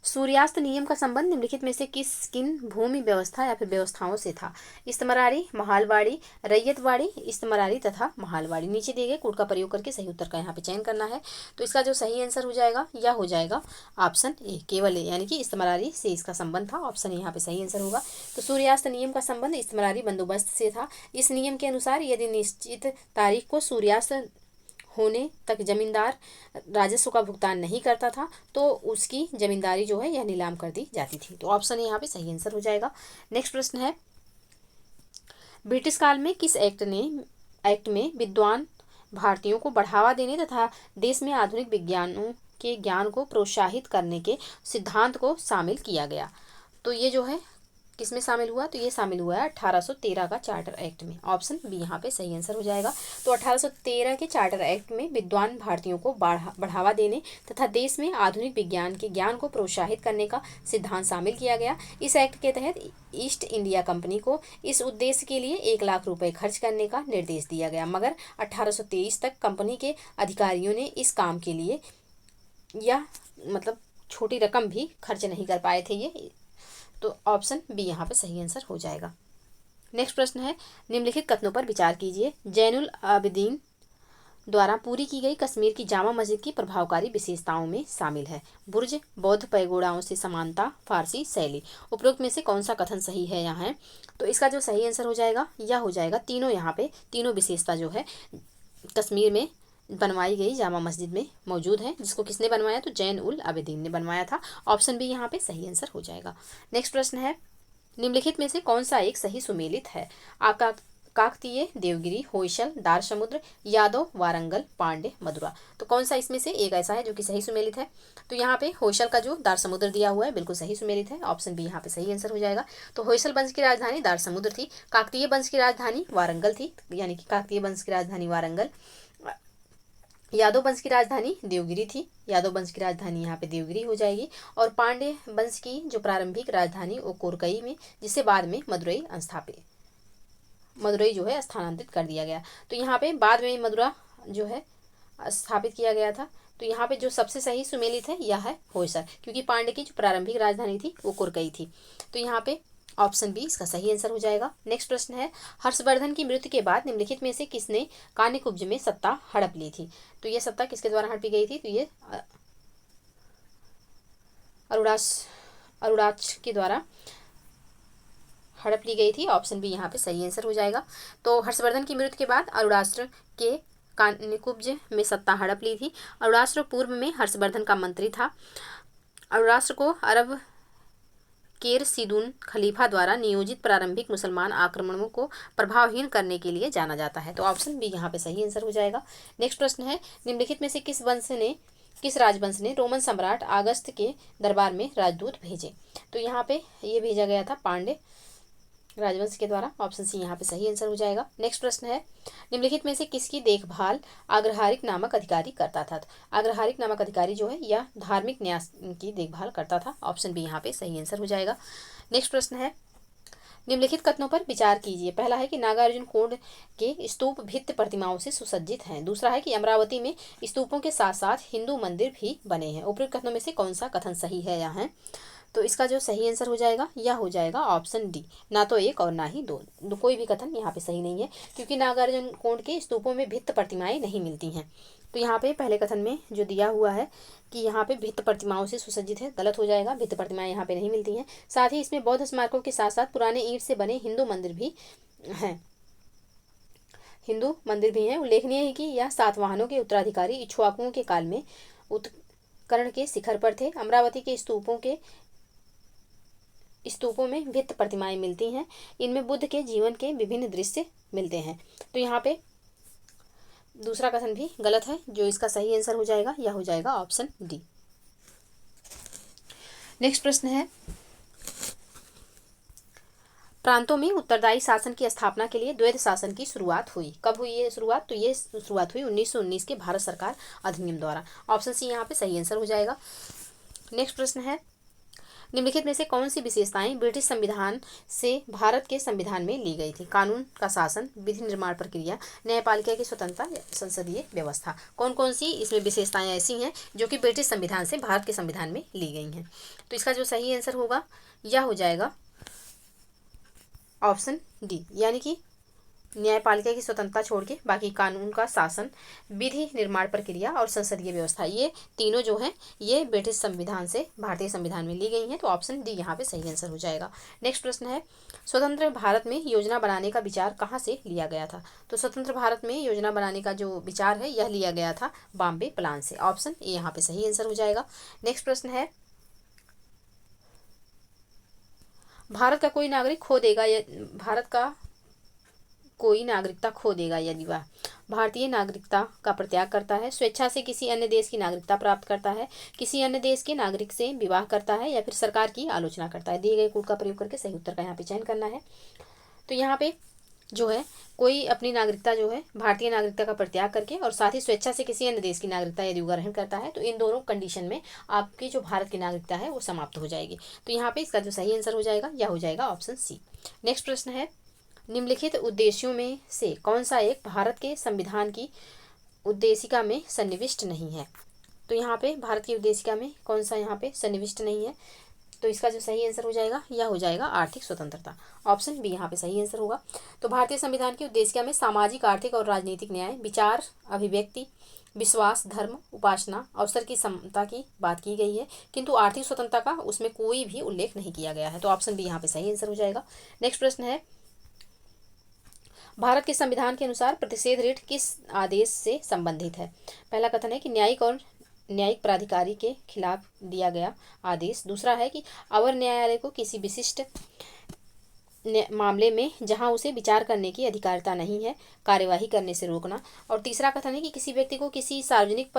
A: सूर्यास्त नियम का संबंध निम्नलिखित में से किन भूमि व्यवस्था या फिर व्यवस्थाओं से था? इस्तमरारी, महालवाड़ी, रैयतवाड़ी, इस्तमरारी तथा महालवाड़ी। नीचे दिए गए कूट का प्रयोग करके सही उत्तर का यहाँ पे चयन करना है। तो इसका जो सही आंसर हो जाएगा यह हो जाएगा ऑप्शन ए, केवल ए, यानी कि इस्तमरारी से इसका संबंध था। ऑप्शन यहाँ पे सही आंसर होगा। तो सूर्यास्त नियम का संबंध इस्तमरारी बंदोबस्त से था। इस नियम के अनुसार यदि निश्चित तारीख को सूर्यास्त होने तक जमींदार राजस्व का भुगतान नहीं करता था तो उसकी जमींदारी जो है यह नीलाम कर दी जाती थी। तो ऑप्शन यहाँ पे सही आंसर हो जाएगा। नेक्स्ट प्रश्न है, ब्रिटिश काल में किस एक्ट में विद्वान भारतीयों को बढ़ावा देने तथा देश में आधुनिक विज्ञानों के ज्ञान को प्रोत्साहित करने के सिद्धांत को शामिल किया गया? तो ये जो है किसमें शामिल हुआ? तो ये शामिल हुआ है 1813 का चार्टर एक्ट में। ऑप्शन बी यहाँ पे सही आंसर हो जाएगा। तो 1813 के चार्टर एक्ट में विद्वान भारतीयों को बढ़ावा देने तथा देश में आधुनिक विज्ञान के ज्ञान को प्रोत्साहित करने का सिद्धांत शामिल किया गया। इस एक्ट के तहत ईस्ट इंडिया कंपनी को इस उद्देश्य के लिए 1 लाख रुपए खर्च करने का निर्देश दिया गया, मगर 1823 तक कंपनी के अधिकारियों ने इस काम के लिए यह मतलब छोटी रकम भी खर्च नहीं कर पाए थे ये। तो ऑप्शन बी यहाँ पे सही आंसर हो जाएगा। नेक्स्ट प्रश्न है, निम्नलिखित कथनों पर विचार कीजिए। जैनुल आबिदीन द्वारा पूरी की गई कश्मीर की जामा मस्जिद की प्रभावकारी विशेषताओं में शामिल है? बुर्ज, बौद्ध पैगोडाओं से समानता, फारसी शैली। उपरोक्त में से कौन सा कथन सही है यहाँ है? तो इसका जो सही आंसर हो जाएगा यह हो जाएगा तीनों। यहाँ पे तीनों विशेषता जो है कश्मीर में बनवाई गई जामा मस्जिद में मौजूद है। जिसको किसने बनवाया? तो जैन उल आबिदीन ने बनवाया था। ऑप्शन बी यहाँ पे सही आंसर हो जाएगा। नेक्स्ट प्रश्न है, निम्नलिखित में से कौन सा एक सही सुमेलित है? काकतीय, देवगिरी, होयसल, दारसमुद्र, यादव, वारंगल, पांडे, मदुरा। तो कौन सा इसमें से एक ऐसा है जो कि सही सुमेलित है? तो यहाँ पे होयसल का जो दारसमुद्र दिया हुआ है बिल्कुल सही सुमेलित है, ऑप्शन बी यहाँ पे सही आंसर हो जाएगा। तो होयसल वंश की राजधानी दारसमुद्र थी, काकतीय वंश की राजधानी वारंगल थी, यानी कि काकतीय वंश की राजधानी वारंगल। यादव वंश की राजधानी देवगिरी थी, यादव वंश की राजधानी यहाँ पे देवगिरी हो जाएगी। और पांडे वंश की जो प्रारंभिक राजधानी वो कोरकई में, जिसे बाद में मदुरई जो है स्थानांतरित कर दिया गया। तो यहाँ पे बाद में मदुरा जो है स्थापित किया गया था। तो यहाँ पे जो सबसे सही सुमेलित है यह है होयसल, क्योंकि पांडे की जो प्रारंभिक राजधानी थी वो कोरकई थी। तो यहाँ पे ऑप्शन बी इसका सही आंसर हो जाएगा। नेक्स्ट प्रश्न है, हर्षवर्धन की मृत्यु के बाद निम्नलिखित में से किसने कान्यकुब्ज में सत्ता हड़प ली थी? तो ये सत्ता किसके द्वारा हड़पी गई थी? तो ये अरुणाच के द्वारा हड़प ली गई थी, ऑप्शन बी यहाँ पे सही आंसर हो जाएगा। तो हर्षवर्धन की मृत्यु के बाद अरुणाचल के कान्यकुब्ज में सत्ता हड़प ली थी। अरुणाचल पूर्व में हर्षवर्धन का मंत्री था। अरुणाचल को अरब केर सिदून खलीफा द्वारा नियोजित प्रारंभिक मुसलमान आक्रमणों को प्रभावहीन करने के लिए जाना जाता है। तो ऑप्शन बी यहाँ पे सही आंसर हो जाएगा। नेक्स्ट प्रश्न है, निम्नलिखित में से किस राजवंश ने रोमन सम्राट अगस्त के दरबार में राजदूत भेजे? तो यहाँ पे ये भेजा गया था पांडे राजवंश के द्वारा, ऑप्शन सी यहाँ पे सही आंसर हो जाएगा। नेक्स्ट प्रश्न है, निम्नलिखित में से किसकी देखभाल अग्रहारिक नामक अधिकारी करता था? तो अग्रहारिक नामक अधिकारी जो है यह धार्मिक न्यास की देखभाल करता था, ऑप्शन बी यहाँ पे सही आंसर हो जाएगा। नेक्स्ट प्रश्न है, निम्नलिखित कथनों पर विचार कीजिए। पहला है कि नागार्जुन कोंड के स्तूप भित्ति प्रतिमाओं से सुसज्जित हैं। दूसरा है कि अमरावती में स्तूपों के साथ साथ हिंदू मंदिर भी बने हैं। उपयुक्त कथनों में से कौन सा कथन सही है या है? तो इसका जो सही आंसर हो जाएगा यह हो जाएगा ऑप्शन डी, ना तो एक और ना ही दो। कोई भी कथन यहाँ पे सही नहीं है, क्योंकि नागार्जुन कोंड के स्तूपों में भित्ति प्रतिमाएं नहीं मिलती हैं। तो यहाँ पे पहले कथन में जो दिया हुआ है कि यहाँ पे भित्ति प्रतिमाओं से सुसज्जित है, गलत हो जाएगा। भित्ति प्रतिमाएं यहाँ पे नहीं मिलती हैं। साथ ही इसमें बौद्ध स्मारकों के साथ साथ पुराने ईंट से बने हिंदू मंदिर भी हैं। उल्लेखनीय है कि यह सातवाहनों के उत्तराधिकारी इक्ष्वाकुओं के काल में उत्कर्ण के शिखर पर थे। अमरावती के स्तूपों में भित्ति प्रतिमाएं मिलती हैं। इनमें बुद्ध के जीवन के विभिन्न दृश्य मिलते हैं। तो यहाँ पे दूसरा कथन भी गलत है। जो इसका सही आंसर हो जाएगा यह हो जाएगा ऑप्शन डी। नेक्स्ट प्रश्न है, प्रांतों में उत्तरदायी शासन की स्थापना के लिए द्वैध शासन की शुरुआत हुई। कब हुई ये शुरुआत? तो ये शुरुआत हुई 1919 के भारत सरकार अधिनियम द्वारा, ऑप्शन सी यहाँ पे सही आंसर हो जाएगा। नेक्स्ट प्रश्न है, निम्नलिखित में से कौन सी विशेषताएं ब्रिटिश संविधान से भारत के संविधान में ली गई थी? कानून का शासन, विधि निर्माण प्रक्रिया, न्यायपालिका की स्वतंत्रता, संसदीय व्यवस्था। कौन कौन सी इसमें विशेषताएं ऐसी हैं जो कि ब्रिटिश संविधान से भारत के संविधान में ली गई हैं? तो इसका जो सही आंसर होगा यह हो जाएगा ऑप्शन डी, यानी कि न्यायपालिका की स्वतंत्रता छोड़ के बाकी कानून का शासन, विधि निर्माण प्रक्रिया और संसदीय व्यवस्था, ये तीनों जो हैं ये ब्रिटिश संविधान से भारतीय संविधान में ली गई हैं। तो ऑप्शन डी यहाँ पे सही आंसर हो जाएगा। नेक्स्ट प्रश्न है, स्वतंत्र भारत में योजना बनाने का विचार कहाँ से लिया गया था? तो स्वतंत्र भारत में योजना बनाने का जो विचार है यह लिया गया था बॉम्बे प्लान से, ऑप्शन ए यहाँ पे सही आंसर हो जाएगा। नेक्स्ट प्रश्न है, भारत का कोई नागरिकता खो देगा यदि वह भारतीय नागरिकता का परित्याग करता है, स्वेच्छा से किसी अन्य देश की नागरिकता प्राप्त करता है, किसी अन्य देश के नागरिक से विवाह करता है या फिर सरकार की आलोचना करता है। दिए गए कोड का प्रयोग करके सही उत्तर का यहाँ पे चयन करना है। तो यहाँ पे जो है कोई अपनी नागरिकता जो है भारतीय नागरिकता का परित्याग करके और साथ ही स्वेच्छा से किसी अन्य देश की नागरिकता यदि ग्रहण करता है तो इन दोनों कंडीशन में आपकी जो भारत की नागरिकता है वो समाप्त हो जाएगी। तो यहाँ पे इसका जो सही आंसर हो जाएगा यह हो जाएगा ऑप्शन सी। नेक्स्ट प्रश्न है, निम्नलिखित उद्देश्यों में से कौन सा एक भारत के संविधान की उद्देशिका में सन्निविष्ट नहीं है? तो यहाँ पे भारत की उद्देशिका में कौन सा यहाँ पे सन्निविष्ट नहीं है? तो इसका जो सही आंसर हो जाएगा यह हो जाएगा आर्थिक स्वतंत्रता, ऑप्शन बी यहाँ पे सही आंसर होगा। तो भारतीय संविधान की उद्देशिका में सामाजिक, आर्थिक और राजनीतिक न्याय, विचार, अभिव्यक्ति, विश्वास, धर्म, उपासना, अवसर की समता की बात की गई है, किंतु आर्थिक स्वतंत्रता का उसमें कोई भी उल्लेख नहीं किया गया है। तो ऑप्शन बी यहाँ पे सही आंसर हो जाएगा। नेक्स्ट प्रश्न है, भारत के संविधान के अनुसार प्रतिषेध रिट किस आदेश से संबंधित है? पहला कथन है कि न्यायिक प्राधिकारी के खिलाफ दिया गया आदेश। दूसरा है कि अवर न्यायालय को किसी विशिष्ट मामले में जहां उसे विचार करने की अधिकारिता नहीं है, कार्यवाही करने से रोकना। और तीसरा कथन है कि किसी व्यक्ति को किसी सार्वजनिक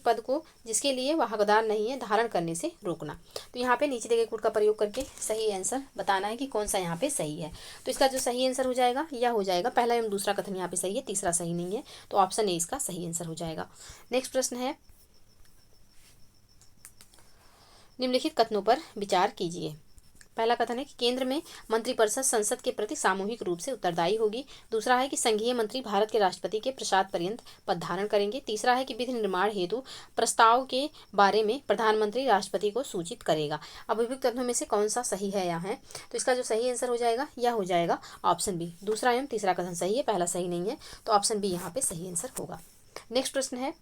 A: पद को जिसके लिए वह हकदार नहीं है धारण करने से रोकना। तो यहाँ पे नीचे दिए गए कोड का प्रयोग करके सही आंसर बताना है कि कौन सा यहाँ पे सही है। तो इसका जो सही आंसर हो जाएगा यह हो जाएगा, पहला एवं दूसरा कथन यहाँ पे सही है, तीसरा सही नहीं है, तो ऑप्शन ए इसका सही आंसर हो जाएगा। नेक्स्ट प्रश्न है, निम्नलिखित कथनों पर विचार कीजिए। पहला कथन है कि केंद्र में मंत्रिपरिषद संसद के प्रति सामूहिक रूप से उत्तरदायी होगी। दूसरा है कि संघीय मंत्री भारत के राष्ट्रपति के प्रसाद पर्यंत पद धारण करेंगे। तीसरा है कि विधि निर्माण हेतु प्रस्ताव के बारे में प्रधानमंत्री राष्ट्रपति को सूचित करेगा। अब विभिन्न कथनों में से कौन सा सही है यहाँ है, तो इसका जो सही आंसर हो जाएगा यह हो जाएगा ऑप्शन बी। दूसरा एवं तीसरा कथन सही है, पहला सही नहीं है, तो ऑप्शन बी यहाँ पे सही आंसर होगा। नेक्स्ट प्रश्न है,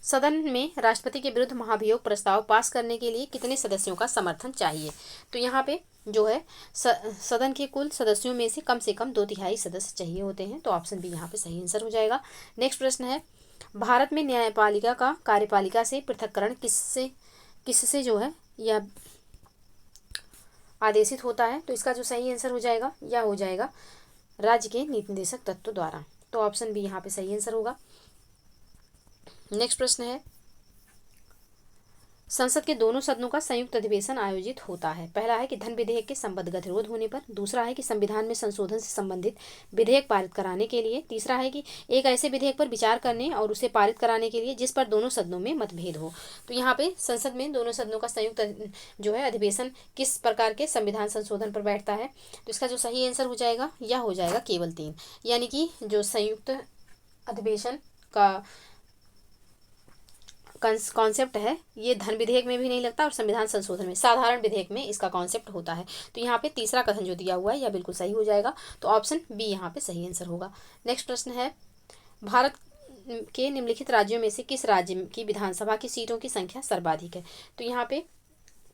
A: सदन में राष्ट्रपति के विरुद्ध महाभियोग प्रस्ताव पास करने के लिए कितने सदस्यों का समर्थन चाहिए। तो यहाँ पे जो है सदन के कुल सदस्यों में से कम 2/3 सदस्य चाहिए होते हैं, तो ऑप्शन बी यहाँ पे सही आंसर हो जाएगा। नेक्स्ट प्रश्न है, भारत में न्यायपालिका का कार्यपालिका से पृथक्करण किससे जो है यह आदेशित होता है। तो इसका जो सही आंसर हो जाएगा यह हो जाएगा राज्य के नीति निर्देशक तत्व द्वारा, तो ऑप्शन बी यहाँ पे सही आंसर होगा। नेक्स्ट प्रश्न है, संसद के दोनों सदनों का संयुक्त अधिवेशन आयोजित होता है। पहला है कि धन विधेयक के संबद्ध गतिरोध होने पर। दूसरा है कि संविधान में संशोधन से संबंधित विधेयक पारित कराने के लिए। तीसरा है कि एक ऐसे विधेयक पर विचार करने और उसे पारित कराने के लिए जिस पर दोनों सदनों में मतभेद हो। तो यहाँ पे संसद में दोनों सदनों का संयुक्त जो है अधिवेशन किस प्रकार के संविधान संशोधन पर बैठता है। तो इसका जो सही आंसर हो जाएगा यह हो जाएगा केवल 3, यानी कि जो संयुक्त अधिवेशन का कॉन्सेप्ट है ये धन विधेयक में भी नहीं लगता और संविधान संशोधन में, साधारण विधेयक में इसका कॉन्सेप्ट होता है। तो यहाँ पे तीसरा कथन जो दिया हुआ है यह बिल्कुल सही हो जाएगा, तो ऑप्शन बी यहाँ पे सही आंसर होगा। नेक्स्ट प्रश्न है, भारत के निम्नलिखित राज्यों में से किस राज्य की विधानसभा की सीटों की संख्या सर्वाधिक है। तो यहाँ पे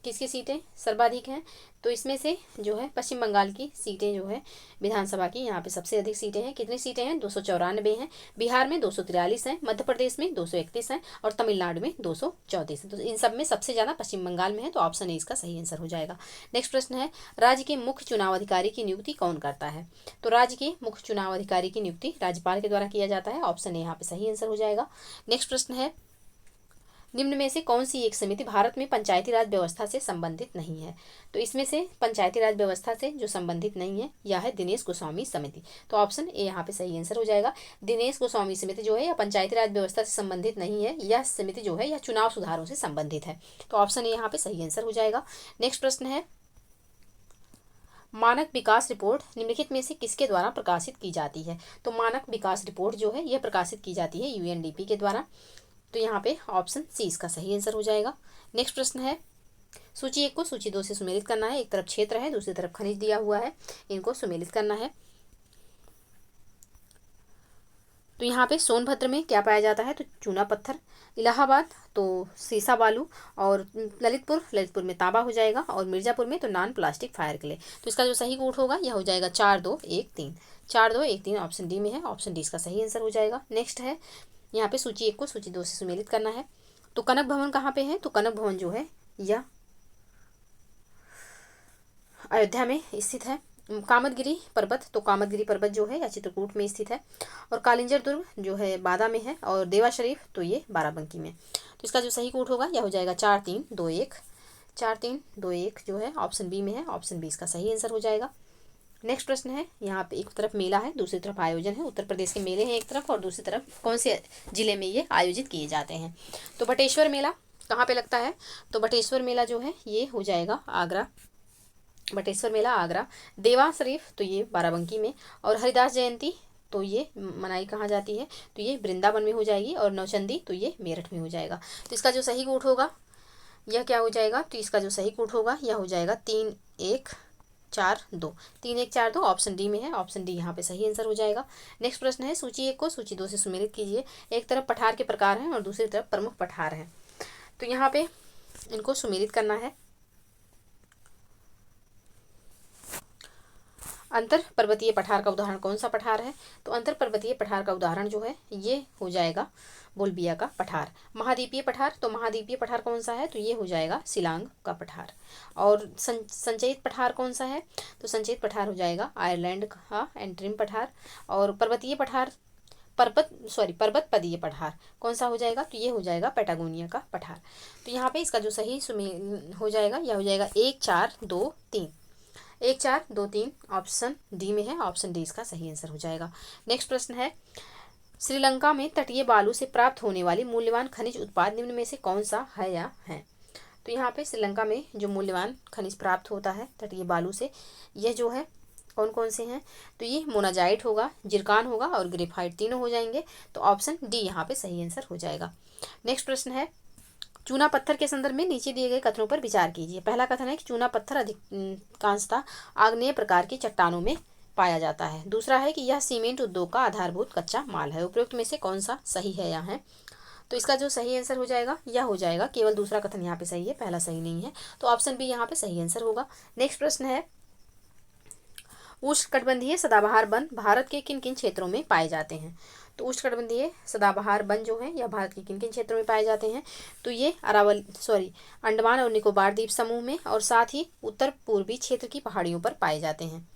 A: किसकी सीटें सर्वाधिक हैं, तो इसमें से जो है पश्चिम बंगाल की सीटें जो है विधानसभा की यहाँ पे सबसे अधिक सीटें हैं। कितनी सीटें हैं, 294 हैं। बिहार में 243 हैं, मध्य प्रदेश में 231 हैं और तमिलनाडु में 234 हैं। तो इन सब में सबसे ज़्यादा पश्चिम बंगाल में है, तो ऑप्शन ए इसका सही आंसर हो जाएगा। नेक्स्ट प्रश्न है, राज्य के मुख्य चुनाव अधिकारी की नियुक्ति कौन करता है। तो राज्य के मुख्य चुनाव अधिकारी की नियुक्ति राज्यपाल के द्वारा किया जाता है, ऑप्शन ए यहाँ पे सही आंसर हो जाएगा। नेक्स्ट प्रश्न है, निम्न में से कौन सी एक समिति भारत में पंचायती राज व्यवस्था से संबंधित नहीं है। तो इसमें से पंचायती राज व्यवस्था से जो संबंधित नहीं है यह है दिनेश गोस्वामी समिति, तो ऑप्शन ए यहाँ पे सही आंसर हो जाएगा। दिनेश गोस्वामी समिति जो है यह पंचायती राज व्यवस्था से संबंधित नहीं है, यह समिति जो है यह चुनाव सुधारों से संबंधित है, तो ऑप्शन ए यहाँ पे सही आंसर हो जाएगा। नेक्स्ट प्रश्न है, मानक विकास रिपोर्ट निम्नलिखित में से किसके द्वारा प्रकाशित की जाती है। तो मानक विकास रिपोर्ट जो है यह प्रकाशित की जाती है यूएनडीपी के द्वारा, तो यहाँ पे ऑप्शन सी इसका सही आंसर हो जाएगा। नेक्स्ट प्रश्न है, सूची 1 को सूची 2 से सुमेलित करना है। एक तरफ क्षेत्र है, दूसरी तरफ खनिज दिया हुआ है, इनको सुमेलित करना है। तो यहाँ पे सोनभद्र में क्या पाया जाता है, तो चूना पत्थर। इलाहाबाद तो सीसा बालू, और ललितपुर में तांबा हो जाएगा, और मिर्जापुर में तो नॉन प्लास्टिक फायर क्ले। तो इसका जो सही कोड होगा यह हो जाएगा 4-2-1-3, 4-2-1-3 ऑप्शन डी में है, ऑप्शन डी इसका सही आंसर हो जाएगा। नेक्स्ट है, यहाँ पे सूची 1 को सूची 2 से सुमेलित करना है। तो कनक भवन कहाँ पे है, तो कनक भवन जो है यह अयोध्या में स्थित है। कामदगिरी पर्वत, तो कामदगिरी पर्वत जो है यह चित्रकूट में स्थित है। और कालिंजर दुर्ग जो है बादा में है, और देवा शरीफ तो ये बाराबंकी में। तो इसका जो सही कोड होगा यह हो जाएगा 4-3-2-1, 4-3-2-1 जो है ऑप्शन बी में है, ऑप्शन बी इसका सही आंसर हो जाएगा। नेक्स्ट प्रश्न है, यहाँ पे एक तरफ मेला है, दूसरी तरफ आयोजन है। उत्तर प्रदेश के मेले हैं एक तरफ, और दूसरी तरफ कौन से जिले में ये आयोजित किए जाते हैं। तो बटेश्वर मेला कहाँ पे लगता है, तो बटेश्वर मेला जो है ये हो जाएगा आगरा, बटेश्वर मेला आगरा। देवा शरीफ तो ये बाराबंकी में, और हरिदास जयंती तो ये मनाई कहाँ जाती है, तो ये वृंदावन में हो जाएगी, और नौचंदी तो ये मेरठ में हो जाएगा। तो इसका जो सही कोड होगा यह क्या हो जाएगा, तो इसका जो सही कोड होगा यह हो जाएगा 3-1-4-2, 3-1-4-2 ऑप्शन डी में है, ऑप्शन डी यहाँ पे सही आंसर हो जाएगा। नेक्स्ट प्रश्न है, सूची 1 को सूची 2 से सुमेलित कीजिए। एक तरफ पठार के प्रकार हैं और दूसरी तरफ प्रमुख पठार हैं, तो यहाँ पे इनको सुमेलित करना है। अंतर पर्वतीय पठार का उदाहरण कौन सा पठार है? तो अंतर पर्वतीय पठार का उदाहरण जो है ये हो जाएगा बोलबिया का पठार। महाद्वीपीय पठार, तो महाद्वीपीय पठार कौन सा है? तो ये हो जाएगा शिलांग का पठार। और संचयित पठार कौन सा है? तो संचयित पठार हो जाएगा आयरलैंड का एंट्रिम पठार। और पर्वतीय पठार पर्वत पदीय पठार कौन सा हो जाएगा? तो ये हो जाएगा पैटागोनिया का पठार। तो यहाँ पे इसका जो सही हो जाएगा यह हो जाएगा 1 4 2 3। 1 4 2 3 ऑप्शन डी में है, ऑप्शन डी इसका सही आंसर हो जाएगा। नेक्स्ट प्रश्न है, श्रीलंका में तटीय बालू से प्राप्त होने वाली मूल्यवान खनिज उत्पाद निम्न में से कौन सा है या है? तो यहाँ पे श्रीलंका में जो मूल्यवान खनिज प्राप्त होता है तटीय बालू से, यह जो है कौन कौन से हैं? तो ये मोनाजाइट होगा, जिरकान होगा और ग्रेफाइट, तीनों हो जाएंगे। तो ऑप्शन डी यहाँ पे सही आंसर हो जाएगा। नेक्स्ट प्रश्न है, चूना पत्थर के संदर्भ में नीचे दिए गए कथनों पर विचार कीजिए। पहला कथन है कि चूना पत्थर अधिकांशतः आग्नेय प्रकार की चट्टानों में पाया जाता है। दूसरा है कि यह सीमेंट उद्योग का आधारभूत कच्चा माल है। उपरोक्त में से कौन सा सही है या है? तो इसका जो सही आंसर हो जाएगा यह हो जाएगा केवल दूसरा कथन यहाँ पे सही है, पहला सही नहीं है। तो ऑप्शन बी यहाँ पे सही आंसर होगा। नेक्स्ट प्रश्न है, उष्णकटिबंधीय सदाबहार वन भारत के किन किन क्षेत्रों में पाए जाते हैं? तो उष्णकटिबंधीय सदाबहार वन जो है यह भारत के किन किन क्षेत्रों में पाए जाते हैं? तो ये अंडमान और निकोबार द्वीप समूह में और साथ ही उत्तर पूर्वी क्षेत्र की पहाड़ियों पर पाए जाते हैं।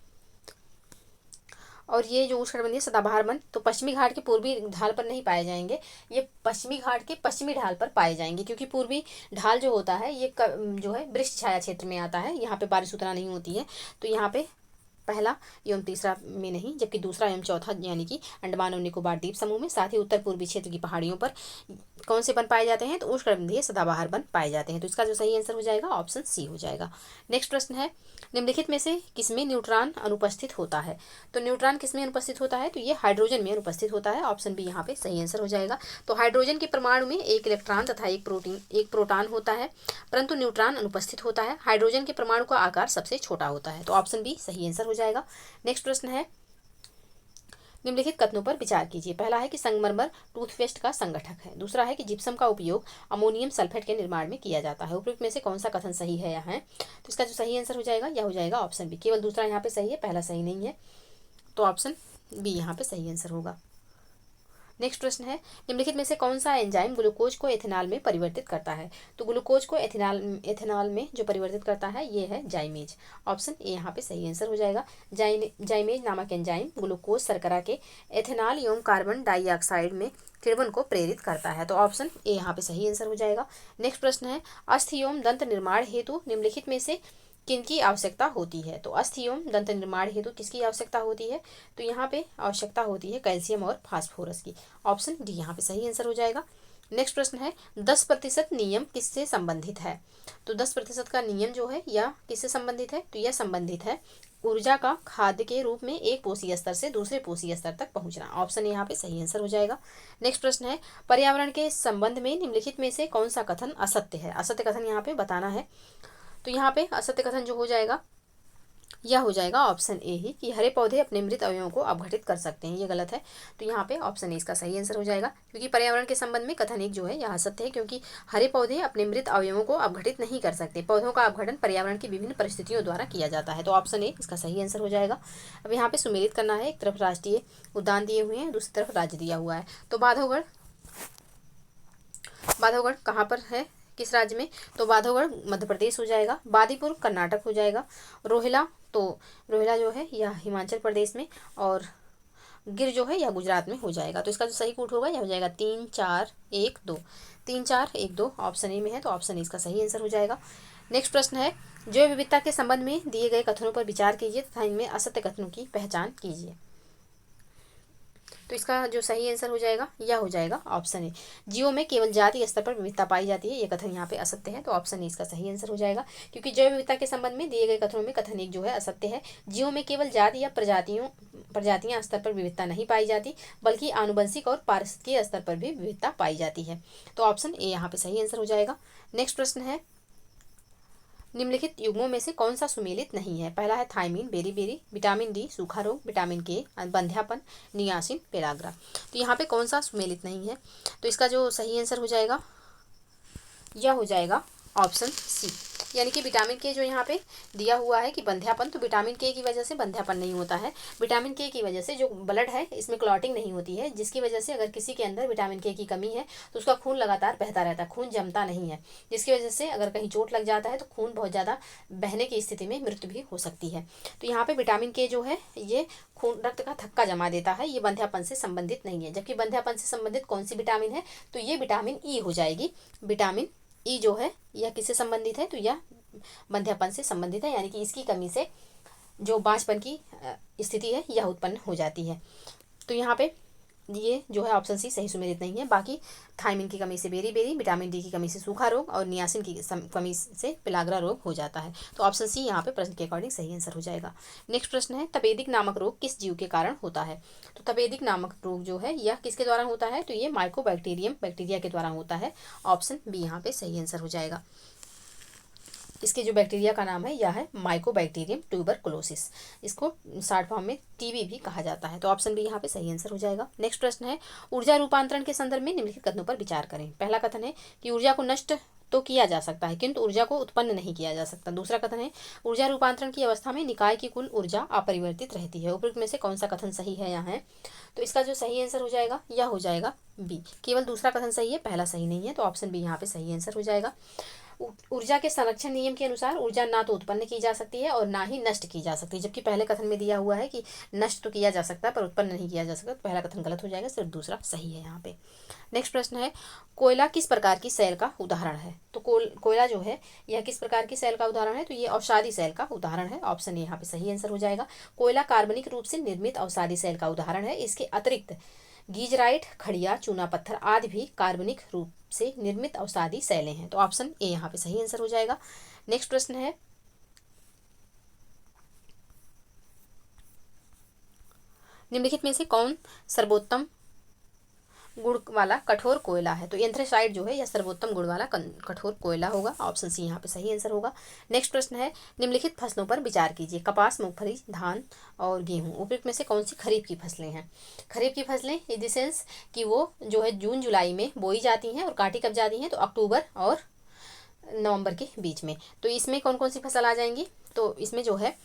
A: और ये जो उष्णकटिबंधीय सदाबहार वन तो पश्चिमी घाट के पूर्वी ढाल पर नहीं पाए जाएंगे, ये पश्चिमी घाट के पश्चिमी ढाल पर पाए जाएंगे, क्योंकि पूर्वी ढाल जो होता है ये जो है वृक्ष छाया क्षेत्र में आता है, यहाँ पे बारिश उतना नहीं होती है। तो यहाँ पे पहला एवं तीसरा में नहीं, जबकि दूसरा एवं चौथा यानी कि अंडमान और निकोबार द्वीप समूह में, साथ ही उत्तर पूर्वी क्षेत्र की पहाड़ियों पर कौन से वन पाए जाते हैं? तो उष्णकटिबंधीय सदाबहार वन पाए जाते हैं। तो इसका जो सही आंसर हो जाएगा ऑप्शन सी हो जाएगा। नेक्स्ट प्रश्न है, निम्नलिखित में से किसमें न्यूट्रॉन अनुपस्थित होता है? तो न्यूट्रॉन किसमें अनुपस्थित होता है? तो ये हाइड्रोजन में अनुपस्थित होता है। ऑप्शन बी यहाँ पे सही आंसर हो जाएगा। तो हाइड्रोजन के परमाणु में एक इलेक्ट्रॉन तथा एक प्रोटॉन होता है, परंतु न्यूट्रॉन अनुपस्थित होता है। हाइड्रोजन के परमाणु का आकार सबसे छोटा होता है। तो ऑप्शन बी सही आंसर हो जाएगा। नेक्स्ट प्रश्न है, निम्नलिखित कथनों पर विचार कीजिए। पहला है कि संगमरमर टूथपेस्ट का संगठक है। दूसरा है कि जिप्सम का उपयोग अमोनियम सल्फेट के निर्माण में किया जाता है। उपयुक्त में से कौन सा कथन सही है या है? तो इसका जो सही आंसर हो जाएगा यह हो जाएगा ऑप्शन बी। केवल दूसरा यहाँ पे सही है, पहला सही नहीं है। तो ऑप्शन बी यहाँ पे सही आंसर होगा। नेक्स्ट प्रश्न है, निम्नलिखित में से कौन सा एंजाइम ग्लूकोज को एथेनॉल में परिवर्तित करता है? तो ग्लूकोज को एथेनॉल में जो परिवर्तित करता है ये है जाइमेज। ऑप्शन ए यहाँ पे सही आंसर हो जाएगा। जाइमेज नामक एंजाइम ग्लूकोज शर्करा के एथेनॉल एवं कार्बन डाइऑक्साइड में किण्वन को प्रेरित करता है। तो ऑप्शन ए यहाँ पे सही आंसर हो जाएगा। नेक्स्ट प्रश्न है, अस्थि एवं दंत निर्माण हेतु निम्नलिखित में से किनकी आवश्यकता होती है? तो अस्थि एवं दंत निर्माण हेतु किसकी आवश्यकता होती है? तो यहाँ पे आवश्यकता होती है कैल्शियम और फास्फोरस की। ऑप्शन डी यहाँ पे सही आंसर हो जाएगा। नेक्स्ट प्रश्न है, 10% नियम किससे संबंधित है? तो 10% का नियम जो है यह किससे संबंधित है? तो यह संबंधित है ऊर्जा का खाद्य के रूप में एक पोषीय स्तर से दूसरे पोषीय स्तर तक पहुंचना। ऑप्शन यहाँ पे सही आंसर हो जाएगा। नेक्स्ट प्रश्न है, पर्यावरण के संबंध में निम्नलिखित में से कौन सा कथन असत्य है? असत्य कथन यहाँ पे बताना है। तो यहाँ पे असत्य कथन जो हो जाएगा यह हो जाएगा ऑप्शन ए ही, कि हरे पौधे अपने मृत अवयवों को अपघटित कर सकते हैं, ये गलत है। तो यहाँ पे ऑप्शन ए इसका सही आंसर हो जाएगा, क्योंकि पर्यावरण के संबंध में कथन एक जो है यह असत्य है, क्योंकि हरे पौधे अपने मृत अवयवों को अपघटित नहीं कर सकते। पौधों का अपघटन पर्यावरण की विभिन्न परिस्थितियों द्वारा किया जाता है। तो ऑप्शन ए इसका सही आंसर हो जाएगा। अब यहाँ पे सुमेलित करना है, एक तरफ राष्ट्रीय उद्यान दिए हुए हैं, दूसरी तरफ राज्य दिया हुआ है। तो बांधवगढ़ कहाँ पर है, किस राज्य में? तो बांधवगढ़ मध्य प्रदेश हो जाएगा। बादीपुर कर्नाटक हो जाएगा। रोहिला जो है यह हिमाचल प्रदेश में, और गिर जो है यह गुजरात में हो जाएगा। तो इसका जो सही कूट होगा यह हो जाएगा 3 4 1 2। 3 4 1 2 ऑप्शन ए में है। तो ऑप्शन ए इसका सही आंसर हो जाएगा। नेक्स्ट प्रश्न है, जैव विविधता के संबंध में दिए गए कथनों पर विचार कीजिए तथा इनमें असत्य कथनों की पहचान कीजिए। तो इसका जो सही आंसर हो जाएगा यह हो जाएगा ऑप्शन ए। जीवों में केवल जाति स्तर पर विविधता पाई जाती है, ये कथन यहाँ पे असत्य है। तो ऑप्शन ए इसका सही आंसर हो जाएगा, क्योंकि जैव विविधता के संबंध में दिए गए कथनों में कथन एक जो है असत्य है। जीवों में केवल जाति या प्रजातियां स्तर पर विविधता नहीं पाई जाती, बल्कि आनुवंशिक और पारिस्थितिकीय स्तर पर भी विविधता पाई जाती है। तो ऑप्शन ए यहाँ पे सही आंसर हो जाएगा। नेक्स्ट प्रश्न है, निम्नलिखित युग्मों में से कौन सा सुमेलित नहीं है? पहला है थायमीन बेरी, विटामिन डी सूखा रोग, विटामिन के बंध्यापन, नियासिन पेराग्रा। तो यहाँ पे कौन सा सुमेलित नहीं है? तो इसका जो सही आंसर हो जाएगा यह हो जाएगा ऑप्शन सी। यानी कि विटामिन के जो यहाँ पे दिया हुआ है कि बंध्यापन, तो विटामिन के की वजह से बंध्यापन नहीं होता है। विटामिन के की वजह से जो ब्लड है इसमें क्लॉटिंग नहीं होती है, जिसकी वजह से अगर किसी के अंदर विटामिन के की कमी है तो उसका खून लगातार बहता रहता है, खून जमता नहीं है, जिसकी वजह से अगर कहीं चोट लग जाता है तो खून बहुत ज़्यादा बहने की स्थिति में मृत्यु भी हो सकती है। तो यहाँ पे विटामिन के जो है ये खून रक्त का थक्का जमा देता है, ये बंध्यापन से संबंधित नहीं है। जबकि बंध्यापन से संबंधित कौन सी विटामिन है, तो ये विटामिन ई हो जाएगी। विटामिन ई जो है यह किससे संबंधित है, तो यह बंध्यापन से संबंधित है, यानी कि इसकी कमी से जो बांझपन की स्थिति है यह उत्पन्न हो जाती है। तो यहाँ पे ये जो है ऑप्शन सी सही सुमेलित नहीं है। बाकी थायमिन की कमी से बेरी, विटामिन डी की कमी से सूखा रोग और नियासिन की कमी से पिलाग्रा रोग हो जाता है। तो ऑप्शन सी यहाँ पे प्रश्न के अकॉर्डिंग सही आंसर हो जाएगा। नेक्स्ट प्रश्न है, तपेदिक नामक रोग किस जीव के कारण होता है। तो तपेदिक नामक रोग जो है यह किसके द्वारा होता है, तो ये माइकोबैक्टीरियम बैक्टीरिया के द्वारा होता है। ऑप्शन बी यहाँ पे सही आंसर हो जाएगा। इसके जो बैक्टीरिया का नाम है यह है माइकोबैक्टीरियम ट्यूबरकुलोसिस। इसको शॉर्ट फॉर्म में टीबी भी कहा जाता है। तो ऑप्शन बी यहाँ पे सही आंसर हो जाएगा। नेक्स्ट प्रश्न है, ऊर्जा रूपांतरण के संदर्भ में निम्नलिखित कथनों पर विचार करें। पहला कथन है कि ऊर्जा को नष्ट तो किया जा सकता है किंतु ऊर्जा को उत्पन्न नहीं किया जा सकता। दूसरा कथन है, ऊर्जा रूपांतरण की अवस्था में निकाय की कुल ऊर्जा अपरिवर्तित रहती है। उपरोक्त में से कौन सा कथन सही है यहाँ है, तो इसका जो सही आंसर हो जाएगा यह हो जाएगा बी। केवल दूसरा कथन सही है, पहला सही नहीं है। तो ऑप्शन बी यहाँ पे सही आंसर हो जाएगा। ऊर्जा के संरक्षण नियम के अनुसार ऊर्जा ना तो उत्पन्न की जा सकती है और ना ही नष्ट की जा सकती है। जबकि पहले कथन में दिया हुआ है कि नष्ट तो किया जा सकता है पर उत्पन्न नहीं किया जा सकता। तो पहला कथन गलत हो जाएगा, सिर्फ दूसरा सही है यहाँ पे। नेक्स्ट प्रश्न है, कोयला किस प्रकार की सेल का उदाहरण है। तो कोयला जो है यह किस प्रकार की सेल का उदाहरण है, तो ये अवसादी सेल का उदाहरण है। ऑप्शन यहाँ पे सही आंसर हो जाएगा। कोयला कार्बनिक रूप से निर्मित अवसादी सेल का उदाहरण है। इसके अतिरिक्त गीजराइट, खड़िया, चूना पत्थर आदि भी कार्बनिक रूप से निर्मित अवसादी सेलें हैं। तो ऑप्शन ए यहाँ पे सही आंसर हो जाएगा। नेक्स्ट प्रश्न है, निम्नलिखित में से कौन सर्वोत्तम गुण वाला कठोर कोयला है। तो एंथ्रेसाइट जो है यह सर्वोत्तम गुण वाला कठोर कोयला होगा। ऑप्शन सी यहाँ पे सही आंसर होगा। नेक्स्ट प्रश्न है, निम्नलिखित फसलों पर विचार कीजिए। कपास, मूंगफली, धान और गेहूं उपयुक्त में से कौन सी खरीफ की फसलें हैं। खरीफ की फसलें इन द सेंस कि वो जो है जून जुलाई में बोई जाती हैं और काटी कब जाती हैं, तो अक्टूबर और नवंबर के बीच में। तो इसमें कौन कौन सी फसल आ जाएंगी, तो इसमें जो है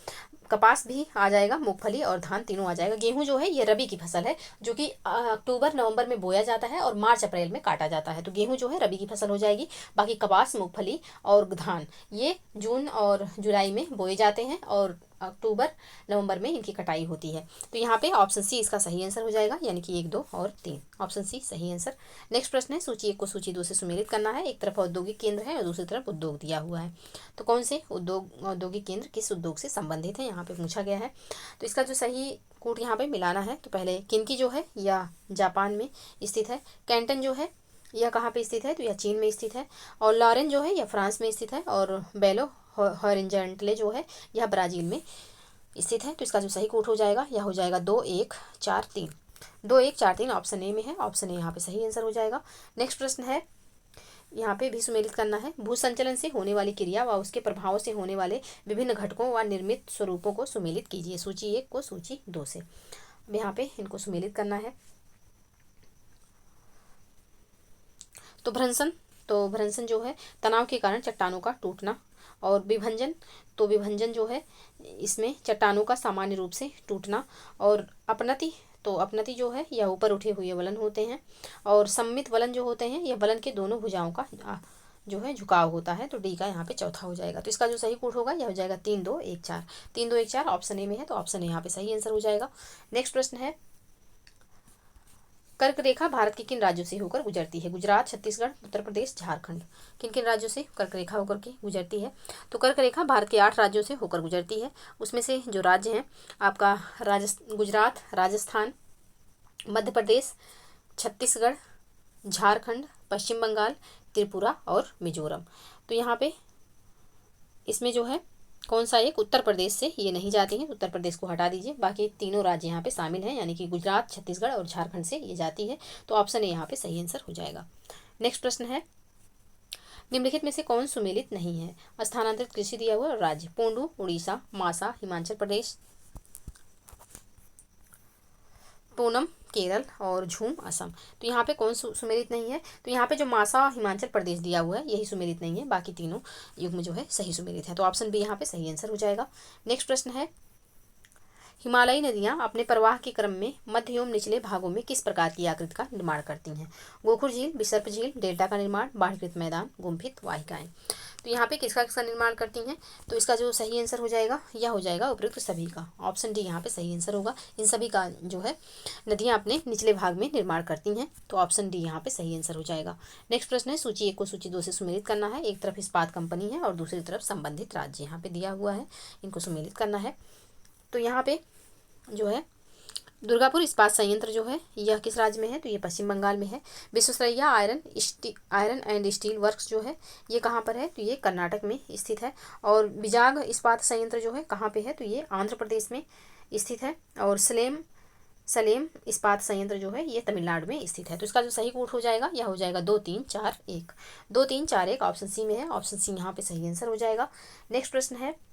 A: कपास भी आ जाएगा, मूंगफली और धान तीनों आ जाएगा। गेहूं जो है ये रबी की फसल है जो कि अक्टूबर नवंबर में बोया जाता है और मार्च अप्रैल में काटा जाता है। तो गेहूं जो है रबी की फसल हो जाएगी। बाकी कपास, मूंगफली और धान ये जून और जुलाई में बोए जाते हैं और अक्टूबर नवंबर में इनकी कटाई होती है। तो यहाँ पे ऑप्शन सी इसका सही आंसर हो जाएगा, यानी कि 1, 2 और 3। ऑप्शन सी सही आंसर। नेक्स्ट प्रश्न है, सूची 1 को सूची 2 से सुमेलित करना है। एक तरफ औद्योगिक केंद्र है और दूसरी तरफ उद्योग दिया हुआ है। तो कौन से औद्योगिक केंद्र किस उद्योग से संबंधित है यहाँ पे पूछा गया है। तो इसका जो सही कूट यहाँ पे मिलाना है, तो पहले किनकी जो है यह जापान में स्थित है। कैंटन जो है यह कहाँ पे स्थित है, तो यह चीन में स्थित है। और लॉरेन जो है यह फ्रांस में स्थित है। और बेलो हॉरिजॉन्टले जो है यह ब्राज़ील में स्थित है। तो इसका जो सही कोट हो जाएगा यह हो जाएगा 2, 1, 4, 3। 2, 1, 4, 3 ऑप्शन ए में है। ऑप्शन ए यहाँ पे सही आंसर हो जाएगा। नेक्स्ट प्रश्न है, यहाँ पे भी सुमेलित करना है। भूसंचलन से होने वाली क्रिया व उसके प्रभाव से होने वाले विभिन्न घटकों व निर्मित स्वरूपों को सुमेलित कीजिए। सूची 1 को सूची 2 से। अब यहाँ पे इनको सुमेलित करना है। तो भ्रंशन जो है तनाव के कारण चट्टानों का टूटना। और विभंजन, तो विभंजन जो है इसमें चट्टानों का सामान्य रूप से टूटना। और अपनति, तो अपनति जो है यह ऊपर उठे हुए वलन होते हैं। और सम्मित वलन जो होते हैं यह वलन के दोनों भुजाओं का जो है झुकाव होता है। तो डी का यहाँ पे चौथा हो जाएगा। तो इसका जो सही कोड होगा यह हो जाएगा 3, 2, 1, 4। 3, 2, 1, 4 ऑप्शन ए में है। तो ऑप्शन ए यहाँ पे सही आंसर हो जाएगा। नेक्स्ट प्रश्न है, कर्क रेखा भारत के किन राज्यों से होकर गुजरती है। गुजरात, छत्तीसगढ़, उत्तर प्रदेश, झारखंड। किन किन राज्यों से कर्क रेखा होकर के गुजरती है। तो कर्क रेखा भारत के 8 राज्यों से होकर गुजरती है। उसमें से जो राज्य हैं आपका गुजरात, राजस्थान, मध्य प्रदेश, छत्तीसगढ़, झारखंड, पश्चिम बंगाल, त्रिपुरा और मिजोरम। तो यहाँ पे इसमें जो है कौन सा एक, उत्तर प्रदेश से ये नहीं जाती हैं। उत्तर प्रदेश को हटा दीजिए, बाकी तीनों राज्य यहाँ पे शामिल हैं, यानी कि गुजरात, छत्तीसगढ़ और झारखंड से ये जाती है। तो ऑप्शन ए यहाँ पे सही आंसर हो जाएगा। नेक्स्ट प्रश्न है, निम्नलिखित में से कौन सुमेलित नहीं है। स्थानांतरित कृषि दिया हुआ राज्य। पोंडू उड़ीसा, मासा हिमाचल प्रदेश, टोनम केरल और झूम असम। तो यहाँ पे कौन सुमेलित नहीं है? तो यहाँ पे जो मासा हिमाचल प्रदेश दिया हुआ है यही सुमेलित नहीं है, बाकी तीनों युग्म जो है सही सुमेलित है। तो ऑप्शन बी यहाँ पे सही आंसर हो जाएगा। नेक्स्ट प्रश्न है, हिमालयी नदियाँ अपने प्रवाह के क्रम में मध्य एवं निचले भागों में किस प्रकार की आकृति का निर्माण करती हैं? गोखुर झील, विसर्प झील, डेल्टा का निर्माण, बाढ़कृत मैदान, गुम्फित वाहिकाएं। तो यहाँ पे किसका किसका निर्माण करती हैं? तो इसका जो सही आंसर हो जाएगा यह हो जाएगा उपयुक्त सभी का। ऑप्शन डी यहाँ पे सही आंसर होगा। इन सभी का जो है नदियाँ अपने निचले भाग में निर्माण करती हैं। तो ऑप्शन डी यहाँ पे सही आंसर हो जाएगा। नेक्स्ट प्रश्न है, सूची 1 को सूची 2 से सुमेलित करना है। एक तरफ इस्पात कंपनी है और दूसरी तरफ संबंधित राज्य यहाँ पे दिया हुआ है, इनको सुमेलित करना है। तो यहाँ पे जो है दुर्गापुर इस्पात संयंत्र जो है यह किस राज्य में है? तो ये पश्चिम बंगाल में है। Visvesvaraya iron and steel works जो है ये कहाँ पर है? तो ये कर्नाटक में स्थित है। और बिजाग इस्पात संयंत्र जो है कहाँ पे है? तो ये आंध्र प्रदेश में स्थित है। और सलेम इस्पात संयंत्र जो है ये तमिलनाडु में स्थित है। तो इसका जो सही कोड हो जाएगा यह हो जाएगा 2 3 4 1। 2 3 4 1 ऑप्शन सी में है। ऑप्शन सी यहाँ पे सही आंसर हो जाएगा। नेक्स्ट प्रश्न है,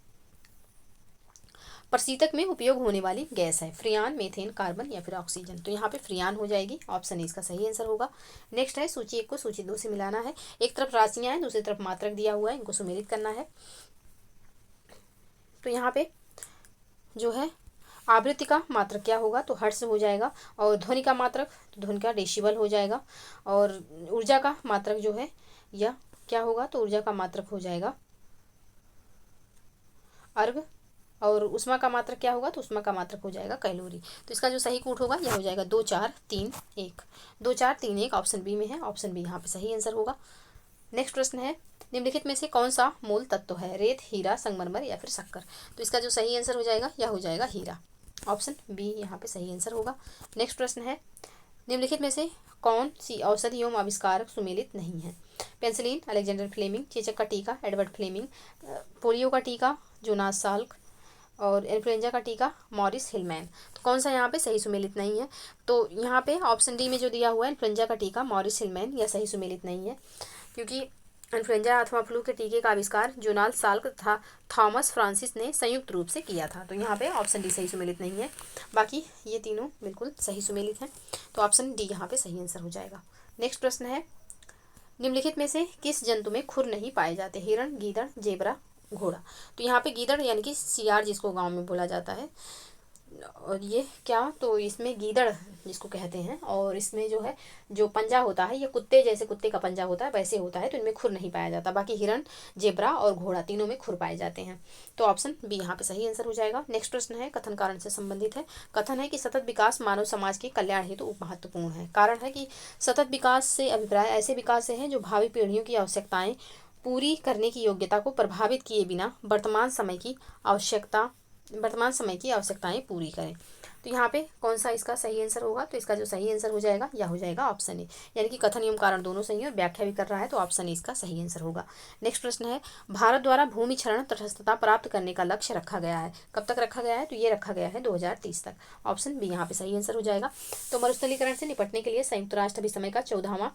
A: प्रशीतक में उपयोग होने वाली गैस है फ्रियान, मीथेन, कार्बन या फिर ऑक्सीजन। तो यहाँ पे फ्रियान हो जाएगी। ऑप्शन ए इसका सही आंसर होगा। नेक्स्ट है, सूची 1 को सूची 2 से मिलाना है। एक तरफ राशियां हैं, दूसरी तरफ मात्रक दिया हुआ है, इनको सुमेलित करना है। तो यहाँ पे जो है आवृत्ति का मात्रक क्या होगा? तो हर्ट्ज हो जाएगा। और ध्वनि का मात्रक, तो ध्वनि का डेसिबल हो जाएगा। और ऊर्जा का मात्रक जो है यह क्या होगा? तो ऊर्जा का मात्रक हो जाएगा अर्ग। और उष्मा का मात्रक क्या होगा? तो उष्मा का मात्रक हो जाएगा कैलोरी। तो इसका जो सही कोड होगा यह हो जाएगा 2 4 3 1। 2 4 3 1 ऑप्शन बी में है। ऑप्शन बी यहाँ पे सही आंसर होगा। नेक्स्ट प्रश्न है, निम्नलिखित में से कौन सा मूल तत्व है? रेत, हीरा, संगमरमर या फिर शक्कर। तो इसका जो सही आंसर हो जाएगा यह हो जाएगा हीरा। ऑप्शन बी यहाँ पे सही आंसर होगा। नेक्स्ट प्रश्न है, निम्नलिखित में से कौन सी औषधि एवं आविष्कारक सुमेलित नहीं है? पेंसिलिन, अलेक्जेंडर फ्लेमिंग, चेचक का टीका, एडवर्ड फ्लेमिंग, पोलियो का टीका, जोनास साल्क, और इन्फ्लुएंजा का टीका मॉरिस हिलमैन। तो कौन सा यहाँ पे सही सुमेलित नहीं है? तो यहाँ पे ऑप्शन डी में जो दिया हुआ है इन्फ्लुएंजा का टीका मॉरिस हिलमैन, यह सही सुमेलित नहीं है, क्योंकि इन्फ्लुएंजा अथवा फ्लू के टीके का आविष्कार जोनास साल्क तथा थॉमस फ्रांसिस ने संयुक्त रूप से किया था। तो यहाँ पे ऑप्शन डी सही सुमेलित नहीं है, बाकी ये तीनों बिल्कुल सही सुमेलित हैं। तो ऑप्शन डी यहाँ पे सही आंसर हो जाएगा। नेक्स्ट प्रश्न है, निम्नलिखित में से किस जंतु में खुर नहीं पाए जाते? हिरण, गीदड़, जेबरा, घोड़ा। तो यहाँ पे गीदड़ यानी कि सियार जिसको गांव में बोला जाता है, और ये क्या, तो इसमें गीदड़ जिसको कहते हैं, और इसमें जो है जो पंजा होता है ये कुत्ते जैसे कुत्ते का पंजा होता है वैसे होता है, तो इनमें खुर नहीं पाया जाता। बाकी हिरण, जेबरा और घोड़ा तीनों में खुर पाए जाते हैं। तो ऑप्शन बी यहाँ पे सही आंसर हो जाएगा। नेक्स्ट प्रश्न है, कथन कारण से संबंधित है। कथन है कि सतत विकास मानव समाज के कल्याण हेतु महत्वपूर्ण है। कारण है कि सतत विकास से अभिप्राय ऐसे विकास से है जो भावी पीढ़ियों की आवश्यकताएं पूरी करने की योग्यता को प्रभावित किए बिना वर्तमान समय की आवश्यकताएं पूरी करें। तो यहाँ पे कौन सा इसका सही आंसर होगा? तो इसका जो सही आंसर हो जाएगा यह हो जाएगा ऑप्शन ए, यानी कि कथन एवं कारण दोनों सही है और व्याख्या भी कर रहा है, तो ऑप्शन ए इसका सही आंसर होगा। नेक्स्ट प्रश्न है, भारत द्वारा भूमि क्षरण तटस्थता प्राप्त करने का लक्ष्य रखा गया है। कब तक रखा गया है? तो ये रखा गया है 2030 तक। ऑप्शन बी यहाँ पे सही आंसर हो जाएगा। तो मरुस्थलीकरण से निपटने के लिए संयुक्त राष्ट्र अभिसमय का 14वां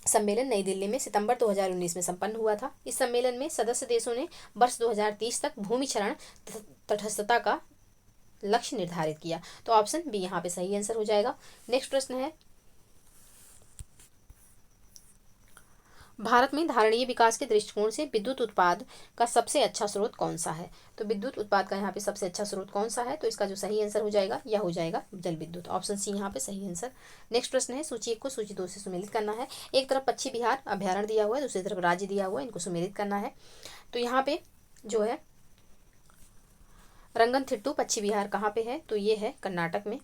A: सम्मेलन नई दिल्ली में सितंबर 2019 में संपन्न हुआ था। इस सम्मेलन में सदस्य देशों ने वर्ष 2030 तक भूमि क्षरण तटस्थता का लक्ष्य निर्धारित किया। तो ऑप्शन बी यहाँ पे सही आंसर हो जाएगा। नेक्स्ट प्रश्न है, भारत में धारणीय विकास के दृष्टिकोण से विद्युत उत्पाद का सबसे अच्छा स्रोत कौन सा है? तो विद्युत उत्पाद का यहाँ पे सबसे अच्छा स्रोत कौन सा है? तो इसका जो सही आंसर हो जाएगा यह हो जाएगा जल विद्युत। ऑप्शन सी यहाँ पे सही आंसर। नेक्स्ट प्रश्न है, सूची 1 को सूची 2 से सुमेलित करना है। एक तरफ पश्चिम बिहार अभ्यारण्य दिया हुआ है, दूसरी तरफ राज्य दिया हुआ है, इनको सुमेलित करना है। तो यहाँ पे जो है रंगनथिट्टू पश्चिम बिहार कहाँ पे है? तो ये है कर्नाटक में।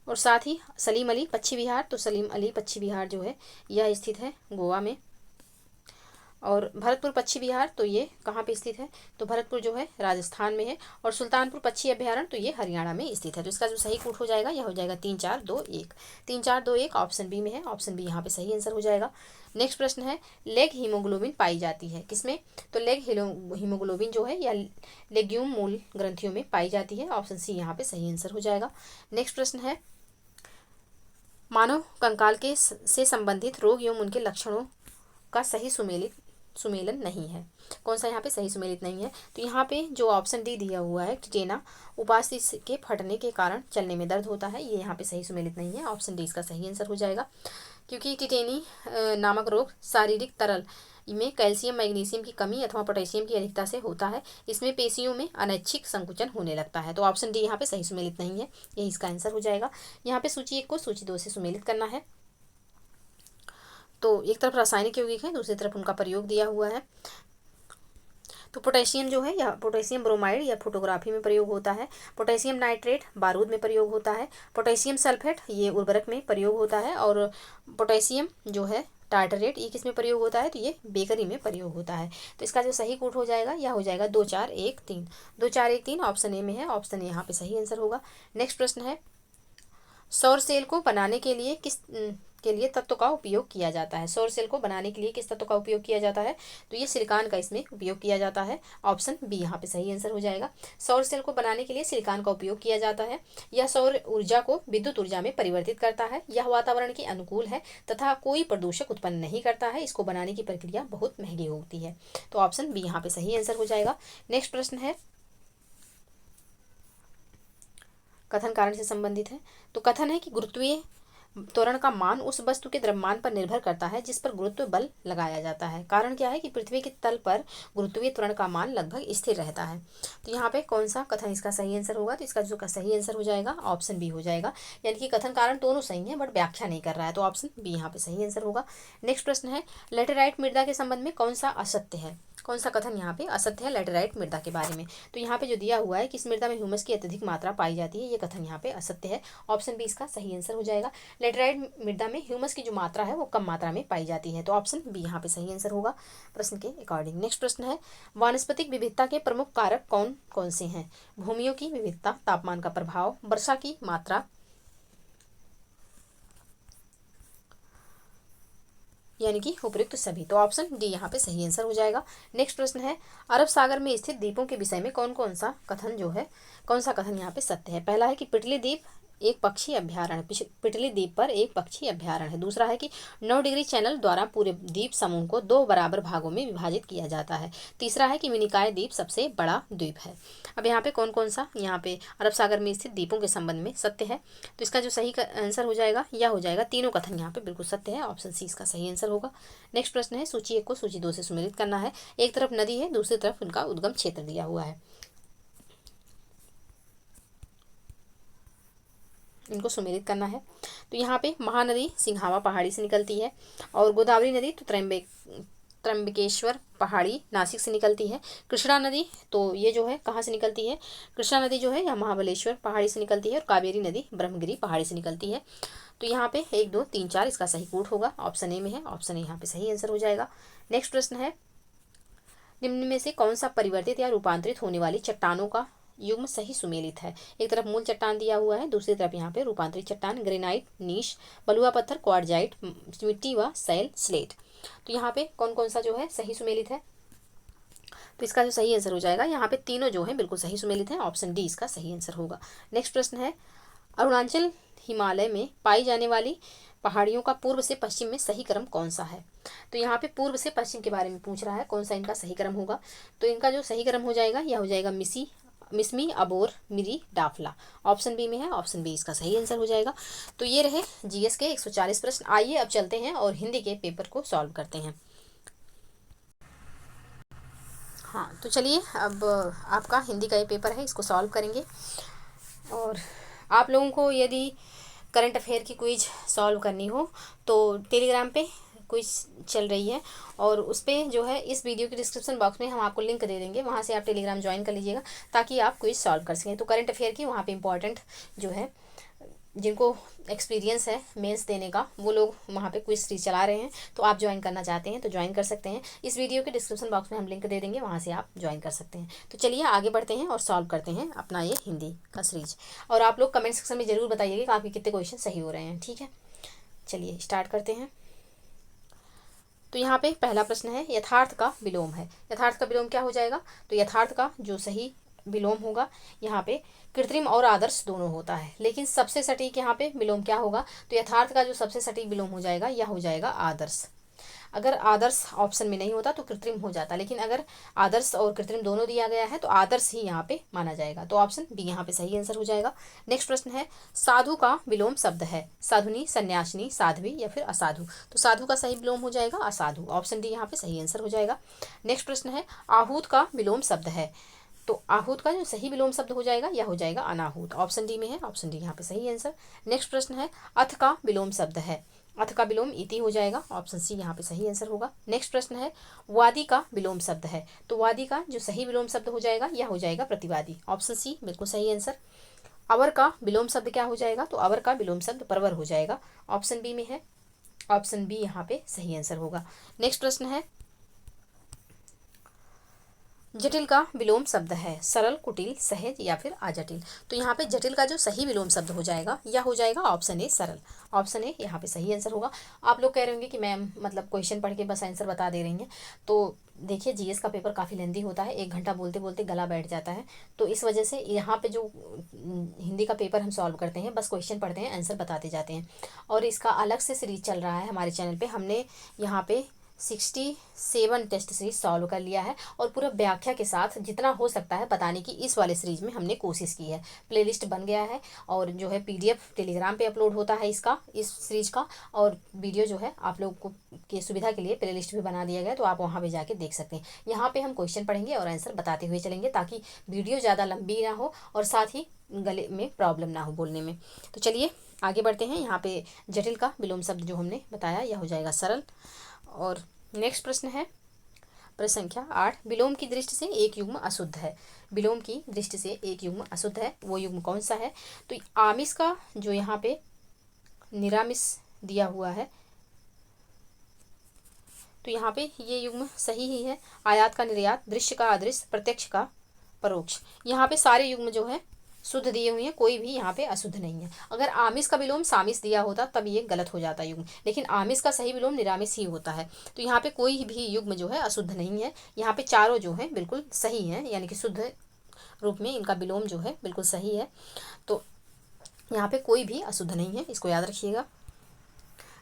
A: और साथ ही सलीम अली पश्चिम बिहार, तो सलीम अली पश्चिम बिहार जो है यह स्थित है गोवा में। और भरतपुर पश्चिम बिहार, तो ये कहाँ पे स्थित है? तो भरतपुर जो है राजस्थान में है। और सुल्तानपुर पश्चिम अभ्यारण्य, तो ये हरियाणा में स्थित है। तो इसका जो सही कोड हो जाएगा यह हो जाएगा 3 4 2 1। 3 4 2 1 ऑप्शन बी में है। ऑप्शन बी यहाँ पे सही आंसर हो जाएगा। नेक्स्ट प्रश्न है, लेग हीमोग्लोबिन पाई जाती है किसमें? तो लेग हीमोग्लोबिन जो है या लेग्यूम मूल ग्रंथियों में पाई जाती है। ऑप्शन सी यहाँ पे सही आंसर हो जाएगा। नेक्स्ट प्रश्न है, मानव कंकाल के से संबंधित रोग एवं उनके लक्षणों का सही सुमेलित सुमेलन नहीं है। कौन सा यहाँ पे सही सुमेलित नहीं है? तो यहाँ पे जो ऑप्शन डी दिया हुआ है टिटेना उपास्थि के फटने के कारण चलने में दर्द होता है, ये यहाँ पे सही सुमेलित नहीं है। ऑप्शन डी इसका सही आंसर हो जाएगा। क्योंकि टिटेनी नामक रोग शारीरिक तरल में कैल्शियम मैग्नीशियम की कमी अथवा पोटेशियम की अधिकता से होता है। इसमें पेशियों में अनैच्छिक संकुचन होने लगता है। तो ऑप्शन डी यहाँ पे सही सुमेलित नहीं है, यही इसका आंसर हो जाएगा। यहाँ पे सूची 1 को सूची 2 से सुमेलित करना है। तो एक तरफ रासायनिक यौगिक है, दूसरी तरफ उनका प्रयोग दिया हुआ है। तो पोटेशियम जो है या पोटेशियम ब्रोमाइड या फोटोग्राफी में प्रयोग होता है। पोटेशियम नाइट्रेट बारूद में प्रयोग होता है। पोटेशियम सल्फेट ये उर्वरक में प्रयोग होता है। और पोटेशियम जो है टार्टरेट ये किस में प्रयोग होता है? तो ये बेकरी में प्रयोग होता है। तो इसका जो सही कोड हो जाएगा यह हो जाएगा 2 4 1 3। 2 4 1 3 ऑप्शन ए में है। ऑप्शन ए यहाँ पे सही आंसर होगा। नेक्स्ट प्रश्न है, सौर सेल को बनाने के लिए तत्व का उपयोग किया जाता है। सौर सेल को बनाने के लिए किस तत्व का उपयोग किया जाता है? तो ये सिलिकॉन का इसमें उपयोग किया जाता है। ऑप्शन बी यहाँ पे सही आंसर हो जाएगा। सौर सेल को बनाने के लिए सिलिकॉन का उपयोग किया जाता है। यह सौर ऊर्जा को विद्युत ऊर्जा में परिवर्तित करता है। यह वातावरण के अनुकूल है तथा कोई प्रदूषक उत्पन्न नहीं करता है। इसको बनाने की प्रक्रिया बहुत महंगी होती है। तो ऑप्शन बी यहाँ पे सही आंसर हो जाएगा। नेक्स्ट प्रश्न है, कथन कारण से संबंधित है। तो कथन है कि गुरुत्वीय त्वरण का मान उस वस्तु के द्रव्यमान पर निर्भर करता है जिस पर गुरुत्व बल लगाया जाता है। कारण क्या है कि पृथ्वी के तल पर गुरुत्वीय त्वरण का मान लगभग स्थिर रहता है। तो यहाँ पे कौन सा कथन इसका सही आंसर होगा? तो इसका जो सही आंसर हो जाएगा ऑप्शन बी हो जाएगा। यानी कि कथन कारण दोनों सही है बट व्याख्या नहीं कर रहा है। तो ऑप्शन बी यहाँ पे सही आंसर होगा। नेक्स्ट प्रश्न है, लेटेराइट मृदा के संबंध में कौन सा असत्य है? कौन सा कथन यहाँ पे असत्य है लेटेराइट मृदा के बारे में? तो यहाँ पे जो दिया हुआ है कि इस मृदा में ह्यूमस की अत्यधिक मात्रा पाई जाती है, ये कथन यहाँ पे असत्य है। ऑप्शन बी इसका सही आंसर हो जाएगा। लेटेराइट मृदा में ह्यूमस की जो मात्रा है वो कम मात्रा में पाई जाती है। तो ऑप्शन बी यहाँ पे सही आंसर होगा प्रश्न के अकॉर्डिंग। नेक्स्ट प्रश्न है, वानस्पतिक विविधता के प्रमुख कारक कौन कौन से हैं? भूमियों की विविधता, तापमान का प्रभाव, वर्षा की मात्रा, यानी कि उपयुक्त सभी। तो ऑप्शन डी यहाँ पे सही आंसर हो जाएगा। नेक्स्ट प्रश्न है, अरब सागर में स्थित द्वीपों के विषय में कौन कौन सा कथन यहाँ पे सत्य है? पहला है कि पिटली द्वीप एक पक्षी अभ्यारण्य, पिटली द्वीप पर एक पक्षी अभ्यारण्य है। दूसरा है कि 9 डिग्री चैनल द्वारा पूरे द्वीप समूह को 2 बराबर भागों में विभाजित किया जाता है। तीसरा है कि मिनिकॉय द्वीप सबसे बड़ा द्वीप है। अब यहाँ पे कौन कौन सा यहाँ पे अरब सागर में स्थित द्वीपों के संबंध में सत्य है? तो इसका जो सही आंसर हो जाएगा यह हो जाएगा, तीनों कथन यहाँ पे बिल्कुल सत्य है। ऑप्शन सी इसका सही आंसर होगा। नेक्स्ट प्रश्न है, सूची 1 को सूची 2 से सुमेलित करना है। एक तरफ नदी है, दूसरी तरफ उनका उद्गम क्षेत्र दिया हुआ है, इनको सुमेलित करना है। तो यहाँ पे महानदी सिंघावा पहाड़ी से निकलती है और गोदावरी नदी तो त्र्यंबकेश्वर पहाड़ी नासिक से निकलती है। कृष्णा नदी तो ये जो है कहाँ से निकलती है? कृष्णा नदी जो है यह महाबलेश्वर पहाड़ी से निकलती है और कावेरी नदी ब्रह्मगिरी पहाड़ी से निकलती है। तो यहाँ पे 1 2 3 4 इसका सही कोड होगा। ऑप्शन ए में है। ऑप्शन ए यहाँ पे सही आंसर हो जाएगा। नेक्स्ट प्रश्न है, निम्न में से कौन सा परिवर्तित या रूपांतरित होने वाली चट्टानों का युग्म सही सुमेलित है? एक तरफ मूल चट्टान दिया हुआ है, दूसरी तरफ यहाँ पे रूपांतरित चट्टान, ग्रेनाइट, नीश, बलुआ पत्थर, क्वार्टजाइट, मिट्टी व सैल स्लेट। तो यहाँ पे कौन कौन सा जो है सही सुमेलित है? तो इसका जो सही आंसर हो जाएगा यहाँ पे तीनों जो है बिल्कुल सही सुमेलित है। ऑप्शन डी इसका सही आंसर होगा। नेक्स्ट प्रश्न है, अरुणाचल हिमालय में पाई जाने वाली पहाड़ियों का पूर्व से पश्चिम में सही क्रम कौन सा है? तो यहाँ पे पूर्व से पश्चिम के बारे में पूछ रहा है, कौन सा इनका सही क्रम होगा? तो इनका जो सही क्रम हो जाएगा यह हो जाएगा मिसमी, अबोर, मिरी, डाफला। ऑप्शन बी में है। ऑप्शन बी इसका सही आंसर हो जाएगा। तो ये रहे जीएस के 140 प्रश्न। आइए अब चलते हैं और हिंदी के पेपर को सॉल्व करते हैं। हाँ तो चलिए अब आपका हिंदी का ये पेपर है, इसको सॉल्व करेंगे। और आप लोगों को यदि करंट अफेयर की क्विज सॉल्व करनी हो तो टेलीग्राम पे क्विज चल रही है और उस पर जो है इस वीडियो के डिस्क्रिप्शन बॉक्स में हम आपको लिंक दे देंगे, वहाँ से आप टेलीग्राम ज्वाइन कर लीजिएगा ताकि आप क्विज सॉल्व कर सकें। तो करंट अफेयर की वहाँ पे इंपॉर्टेंट जो है जिनको एक्सपीरियंस है मेंस देने का वो लोग वहाँ पे क्विज सीरीज चला रहे हैं। तो आप ज्वाइन करना चाहते हैं तो ज्वाइन कर सकते हैं। इस वीडियो के डिस्क्रिप्शन बॉक्स में हम लिंक दे देंगे, वहाँ से आप ज्वाइन कर सकते हैं। तो चलिए आगे बढ़ते हैं और सॉल्व करते हैं अपना ये हिंदी का सीरीज। और आप लोग कमेंट सेक्शन में ज़रूर बताइएगा कि आपके कितने क्वेश्चन सही हो रहे हैं। ठीक है, चलिए स्टार्ट करते हैं। तो यहाँ पे पहला प्रश्न है, यथार्थ का विलोम है। यथार्थ का विलोम क्या हो जाएगा? तो यथार्थ का जो सही विलोम होगा यहाँ पे कृत्रिम और आदर्श दोनों होता है, लेकिन सबसे सटीक यहाँ पे विलोम क्या होगा? तो यथार्थ का जो सबसे सटीक विलोम हो जाएगा यह हो जाएगा आदर्श। अगर आदर्श ऑप्शन में नहीं होता तो कृत्रिम हो जाता, लेकिन अगर आदर्श और कृत्रिम दोनों दिया गया है तो आदर्श ही यहाँ पे माना जाएगा, तो ऑप्शन बी यहाँ पे सही आंसर हो जाएगा। नेक्स्ट प्रश्न है, साधु का विलोम शब्द है साधुनी, सन्यासिनी, साध्वी या फिर असाधु। तो साधु का सही विलोम हो जाएगा असाधु, ऑप्शन डी यहाँ पे सही आंसर हो जाएगा। नेक्स्ट प्रश्न है, आहूत का विलोम शब्द है, तो आहूत का जो सही विलोम शब्द हो जाएगा यह हो जाएगा अनाहूत, ऑप्शन डी में है, ऑप्शन डी यहाँ पे सही आंसर। नेक्स्ट प्रश्न है, अथ का विलोम शब्द है, अथ का विलोम इति हो जाएगा, ऑप्शन सी यहाँ पे सही आंसर होगा। नेक्स्ट प्रश्न है, वादी का विलोम शब्द है, तो वादी का जो सही विलोम शब्द हो जाएगा यह हो जाएगा प्रतिवादी, ऑप्शन सी बिल्कुल सही आंसर। अवर का विलोम शब्द क्या हो जाएगा, तो अवर का विलोम शब्द परवर हो जाएगा, ऑप्शन बी में है, ऑप्शन बी यहाँ पे सही आंसर होगा। नेक्स्ट प्रश्न है, जटिल का विलोम शब्द है सरल, कुटिल, सहज या फिर अजटिल। तो यहाँ पे जटिल का जो सही विलोम शब्द हो जाएगा यह हो जाएगा ऑप्शन ए सरल, ऑप्शन ए यहाँ पे सही आंसर होगा। आप लोग कह रहे होंगे कि मैम मतलब क्वेश्चन पढ़ के बस आंसर बता दे रही हैं, तो देखिए जीएस का पेपर काफ़ी लेंदी होता है, 1 घंटा बोलते बोलते गला बैठ जाता है, तो इस वजह से यहाँ पे जो हिंदी का पेपर हम सॉल्व करते हैं बस क्वेश्चन पढ़ते हैं, आंसर बताते जाते हैं। और इसका अलग से सीरीज चल रहा है हमारे चैनल पे, हमने यहाँ पे 67 टेस्ट सीरीज सॉल्व कर लिया है और पूरा व्याख्या के साथ जितना हो सकता है बताने की इस वाले सीरीज में हमने कोशिश की है। प्लेलिस्ट बन गया है और जो है पीडीएफ टेलीग्राम पे अपलोड होता है इसका, इस सीरीज का, और वीडियो जो है आप लोग को की सुविधा के लिए प्लेलिस्ट भी बना दिया गया, तो आप वहाँ पे जाके देख सकते हैं। यहाँ पे हम क्वेश्चन पढ़ेंगे और आंसर बताते हुए चलेंगे ताकि वीडियो ज़्यादा लंबी ना हो और साथ ही गले में प्रॉब्लम ना हो बोलने में। तो चलिए आगे बढ़ते हैं। यहाँ पे जटिल का विलोम शब्द जो हमने बताया यह हो जाएगा सरल। और नेक्स्ट प्रश्न है प्रश्न संख्या 8, विलोम की दृष्टि से एक युग्म अशुद्ध है। विलोम की दृष्टि से एक युग्म अशुद्ध है, वो युग्म कौन सा है, तो आमिष का जो यहाँ पे निरामिष दिया हुआ है तो यहाँ पे ये युग्म सही ही है। आयात का निर्यात, दृश्य का अदृश्य, प्रत्यक्ष का परोक्ष, यहाँ पे सारे युग्म जो है शुद्ध दिए हुए हैं, कोई भी यहाँ पे अशुद्ध नहीं है। अगर आमिष का विलोम सामिष दिया होता तब ये गलत हो जाता युग्म, लेकिन आमिष का सही विलोम निरामिष ही होता है, तो यहाँ पे कोई भी युग्म जो है अशुद्ध नहीं है। यहाँ पे चारों जो है बिल्कुल सही हैं, यानी कि शुद्ध रूप में इनका विलोम जो है बिल्कुल सही है, तो यहाँ पे कोई भी अशुद्ध नहीं है, इसको याद रखिएगा।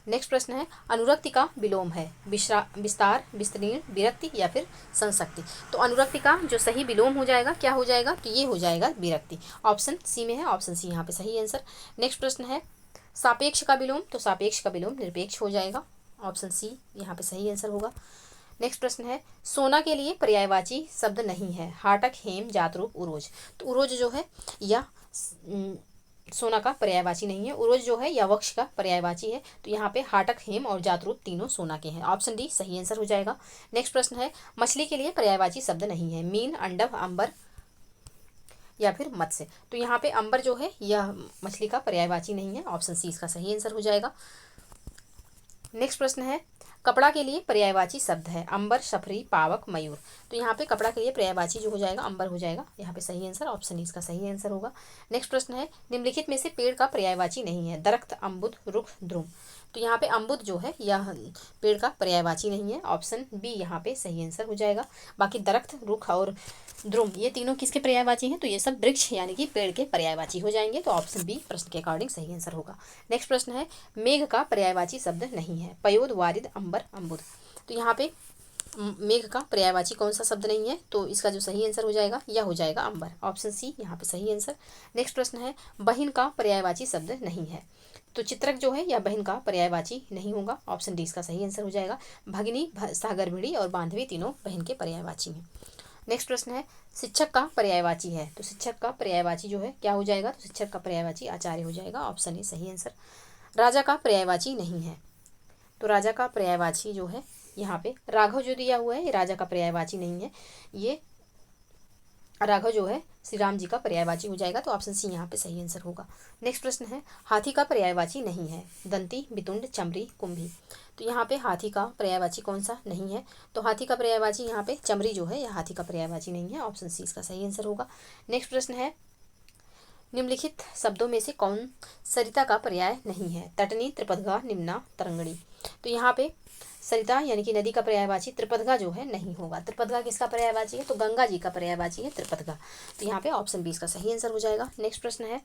A: नेक्स्ट प्रश्न है, अनुरक्ति का विलोम है विस्तार, विस्तीर्ण, विरक्ति या फिर संशक्ति। तो अनुरक्ति का जो सही विलोम हो जाएगा क्या हो जाएगा, तो ये हो जाएगा विरक्ति, ऑप्शन सी में है, ऑप्शन सी यहाँ पे सही आंसर। नेक्स्ट प्रश्न है, सापेक्ष का विलोम, तो सापेक्ष का विलोम निरपेक्ष हो जाएगा, ऑप्शन सी यहाँ पे सही आंसर होगा। नेक्स्ट प्रश्न है, सोना के लिए पर्यायवाची शब्द नहीं है हाटक, हेम, जातरूप, उरोज। तो उरोज जो है यह सोना का पर्यायवाची नहीं है, उरोज जो है या वक्ष का पर्यायवाची है, तो यहाँ पे हाटक, हेम और जातरूप तीनों सोना के हैं, ऑप्शन डी सही आंसर हो जाएगा। नेक्स्ट प्रश्न है, मछली के लिए पर्यायवाची शब्द नहीं है मीन, अंडव, अंबर या फिर मत्स्य। तो यहाँ पे अंबर जो है यह मछली का पर्यायवाची नहीं है, ऑप्शन सी इसका सही आंसर हो जाएगा। नेक्स्ट प्रश्न है, कपड़ा के लिए पर्यायवाची शब्द है अंबर, सफरी, पावक, मयूर। तो यहाँ पे कपड़ा के लिए पर्यायवाची जो हो जाएगा अंबर हो जाएगा, यहाँ पे सही आंसर, ऑप्शन इसका सही आंसर होगा। नेक्स्ट प्रश्न है, निम्नलिखित में से पेड़ का पर्यायवाची नहीं है दरख्त, अम्बुद, रुख, ध्रुम। तो यहाँ पे अम्बुद जो है यह पेड़ का पर्यायवाची नहीं है, ऑप्शन बी यहाँ पे सही आंसर हो जाएगा। बाकी दरख्त, रुख और ध्रुम ये तीनों किसके पर्यायवाची हैं, तो ये सब वृक्ष यानी कि पेड़ के पर्यायवाची हो जाएंगे, तो ऑप्शन बी प्रश्न के अकॉर्डिंग सही आंसर होगा। नेक्स्ट प्रश्न है, मेघ का पर्यायवाची शब्द नहीं है पयोद, वारिद, अंबर, अम्बुद। तो यहाँ पे मेघ का पर्यायवाची कौन सा शब्द नहीं है, तो इसका जो सही आंसर हो जाएगा यह हो जाएगा अंबर, ऑप्शन सी यहाँ पे सही आंसर। नेक्स्ट प्रश्न है, बहिन का पर्यायवाची शब्द नहीं है, तो चित्रक जो है यह बहन का पर्यायवाची नहीं होगा, ऑप्शन डी इसका सही आंसर हो जाएगा। भगिनी, सहगर्भिणी और बांधवी तीनों बहन के पर्यायवाची हैं। नेक्स्ट प्रश्न है, शिक्षक का पर्यायवाची है, तो शिक्षक का पर्यायवाची जो है क्या हो जाएगा, तो शिक्षक का पर्यायवाची आचार्य हो जाएगा, ऑप्शन ए सही आंसर। राजा का पर्यायवाची नहीं है, तो राजा का पर्यायवाची जो है यहाँ पे राघव जो दिया हुआ है ये राजा का पर्यायवाची नहीं है, ये राघव जो है श्री राम जी का पर्यायवाची हो जाएगा, तो ऑप्शन सी यहाँ पे सही आंसर होगा। नेक्स्ट प्रश्न है, हाथी का पर्यायवाची नहीं है दंती, बितुंड, चमरी, कुंभी। तो यहाँ पे हाथी का पर्यायवाची कौन सा नहीं है, तो हाथी का पर्यायवाची यहाँ पे चमरी जो है यह हाथी का पर्यायवाची नहीं है, ऑप्शन सी इसका सही आंसर होगा। नेक्स्ट प्रश्न है, निम्नलिखित शब्दों में से कौन सरिता का पर्याय नहीं है तटनी, त्रिपदगा, निम्ना, तरंगणी। तो यहाँ पे सरिता यानी कि नदी का पर्यायवाची त्रिपदगा जो है नहीं होगा, त्रिपदगा किसका पर्यायवाची है, तो गंगा जी का पर्यायवाची है त्रिपदगा, तो यहाँ पे ऑप्शन बी इसका सही आंसर हो जाएगा। नेक्स्ट प्रश्न है,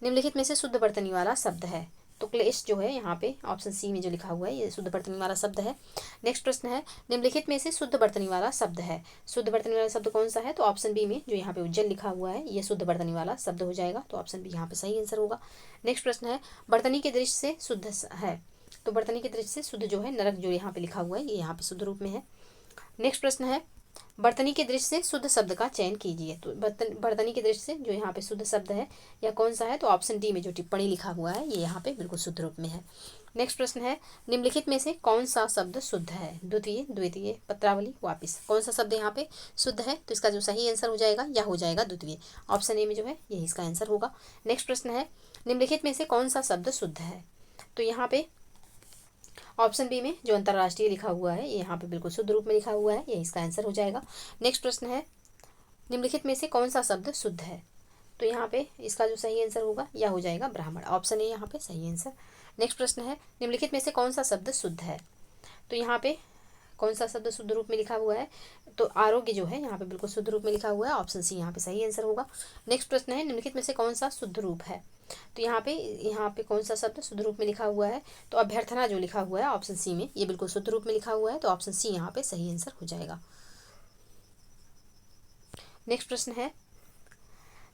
A: निम्नलिखित में से शुद्ध बर्तनी वाला शब्द है तो क्लेश जो है यहाँ पे ऑप्शन सी में जो लिखा हुआ है ये शुद्ध वर्तनी वाला शब्द है। नेक्स्ट प्रश्न है, निम्नलिखित में से शुद्ध वर्तनी वाला शब्द है। शुद्ध वर्तनी वाला शब्द कौन सा है? तो ऑप्शन बी में जो यहाँ पे उज्जवल लिखा हुआ है ये शुद्ध वर्तनी वाला शब्द हो जाएगा, तो ऑप्शन बी यहाँ पे सही आंसर होगा। नेक्स्ट प्रश्न है, वर्तनी के दृष्टि से शुद्ध है। तो वर्तनी के दृष्टि से शुद्ध जो है नरक जो यहाँ पे लिखा हुआ है ये यहाँ पे शुद्ध रूप में है। नेक्स्ट प्रश्न है, वर्तनी के दृष्टि से शुद्ध शब्द का चयन कीजिए। तो वर्तनी के दृष्टि से जो यहाँ पे शुद्ध शब्द है या कौन सा है? तो ऑप्शन डी में जो टिप्पणी लिखा हुआ है ये यहाँ पे बिल्कुल शुद्ध रूप में है। नेक्स्ट प्रश्न है, निम्नलिखित में से कौन सा शब्द शुद्ध है? द्वितीय, द्वितीय, पत्रावली, वापिस, कौन सा शब्द यहाँ पे शुद्ध है? तो इसका जो सही आंसर हो जाएगा या हो जाएगा द्वितीय, ऑप्शन ए में जो है यही इसका आंसर होगा। नेक्स्ट प्रश्न है, निम्नलिखित में से कौन सा शब्द शुद्ध है? तो यहाँ पे ऑप्शन बी में जो अंतर्राष्ट्रीय लिखा हुआ है ये यहाँ पे बिल्कुल शुद्ध रूप में लिखा हुआ है, यही इसका आंसर हो जाएगा। नेक्स्ट प्रश्न है, निम्नलिखित में से कौन सा शब्द शुद्ध है? तो यहाँ पे इसका जो सही आंसर होगा या हो जाएगा ब्राह्मण, ऑप्शन ए यहाँ पे सही आंसर। नेक्स्ट प्रश्न है, निम्नलिखित में से कौन सा शब्द शुद्ध है? तो यहाँ पे कौन सा शब्द शुद्ध रूप में लिखा हुआ है? तो आरोग्य जो है यहाँ पे बिल्कुल शुद्ध रूप में लिखा हुआ है, ऑप्शन सी यहाँ पे सही आंसर होगा। नेक्स्ट प्रश्न है, निम्नलिखित में से कौन सा शुद्ध रूप है? तो यहाँ पे कौन सा शब्द शुद्ध रूप में लिखा हुआ है? तो अभ्यर्थना जो लिखा हुआ है ऑप्शन सी में ये बिल्कुल शुद्ध रूप में लिखा हुआ है, तो ऑप्शन सी यहाँ पे सही आंसर हो जाएगा। नेक्स्ट प्रश्न है,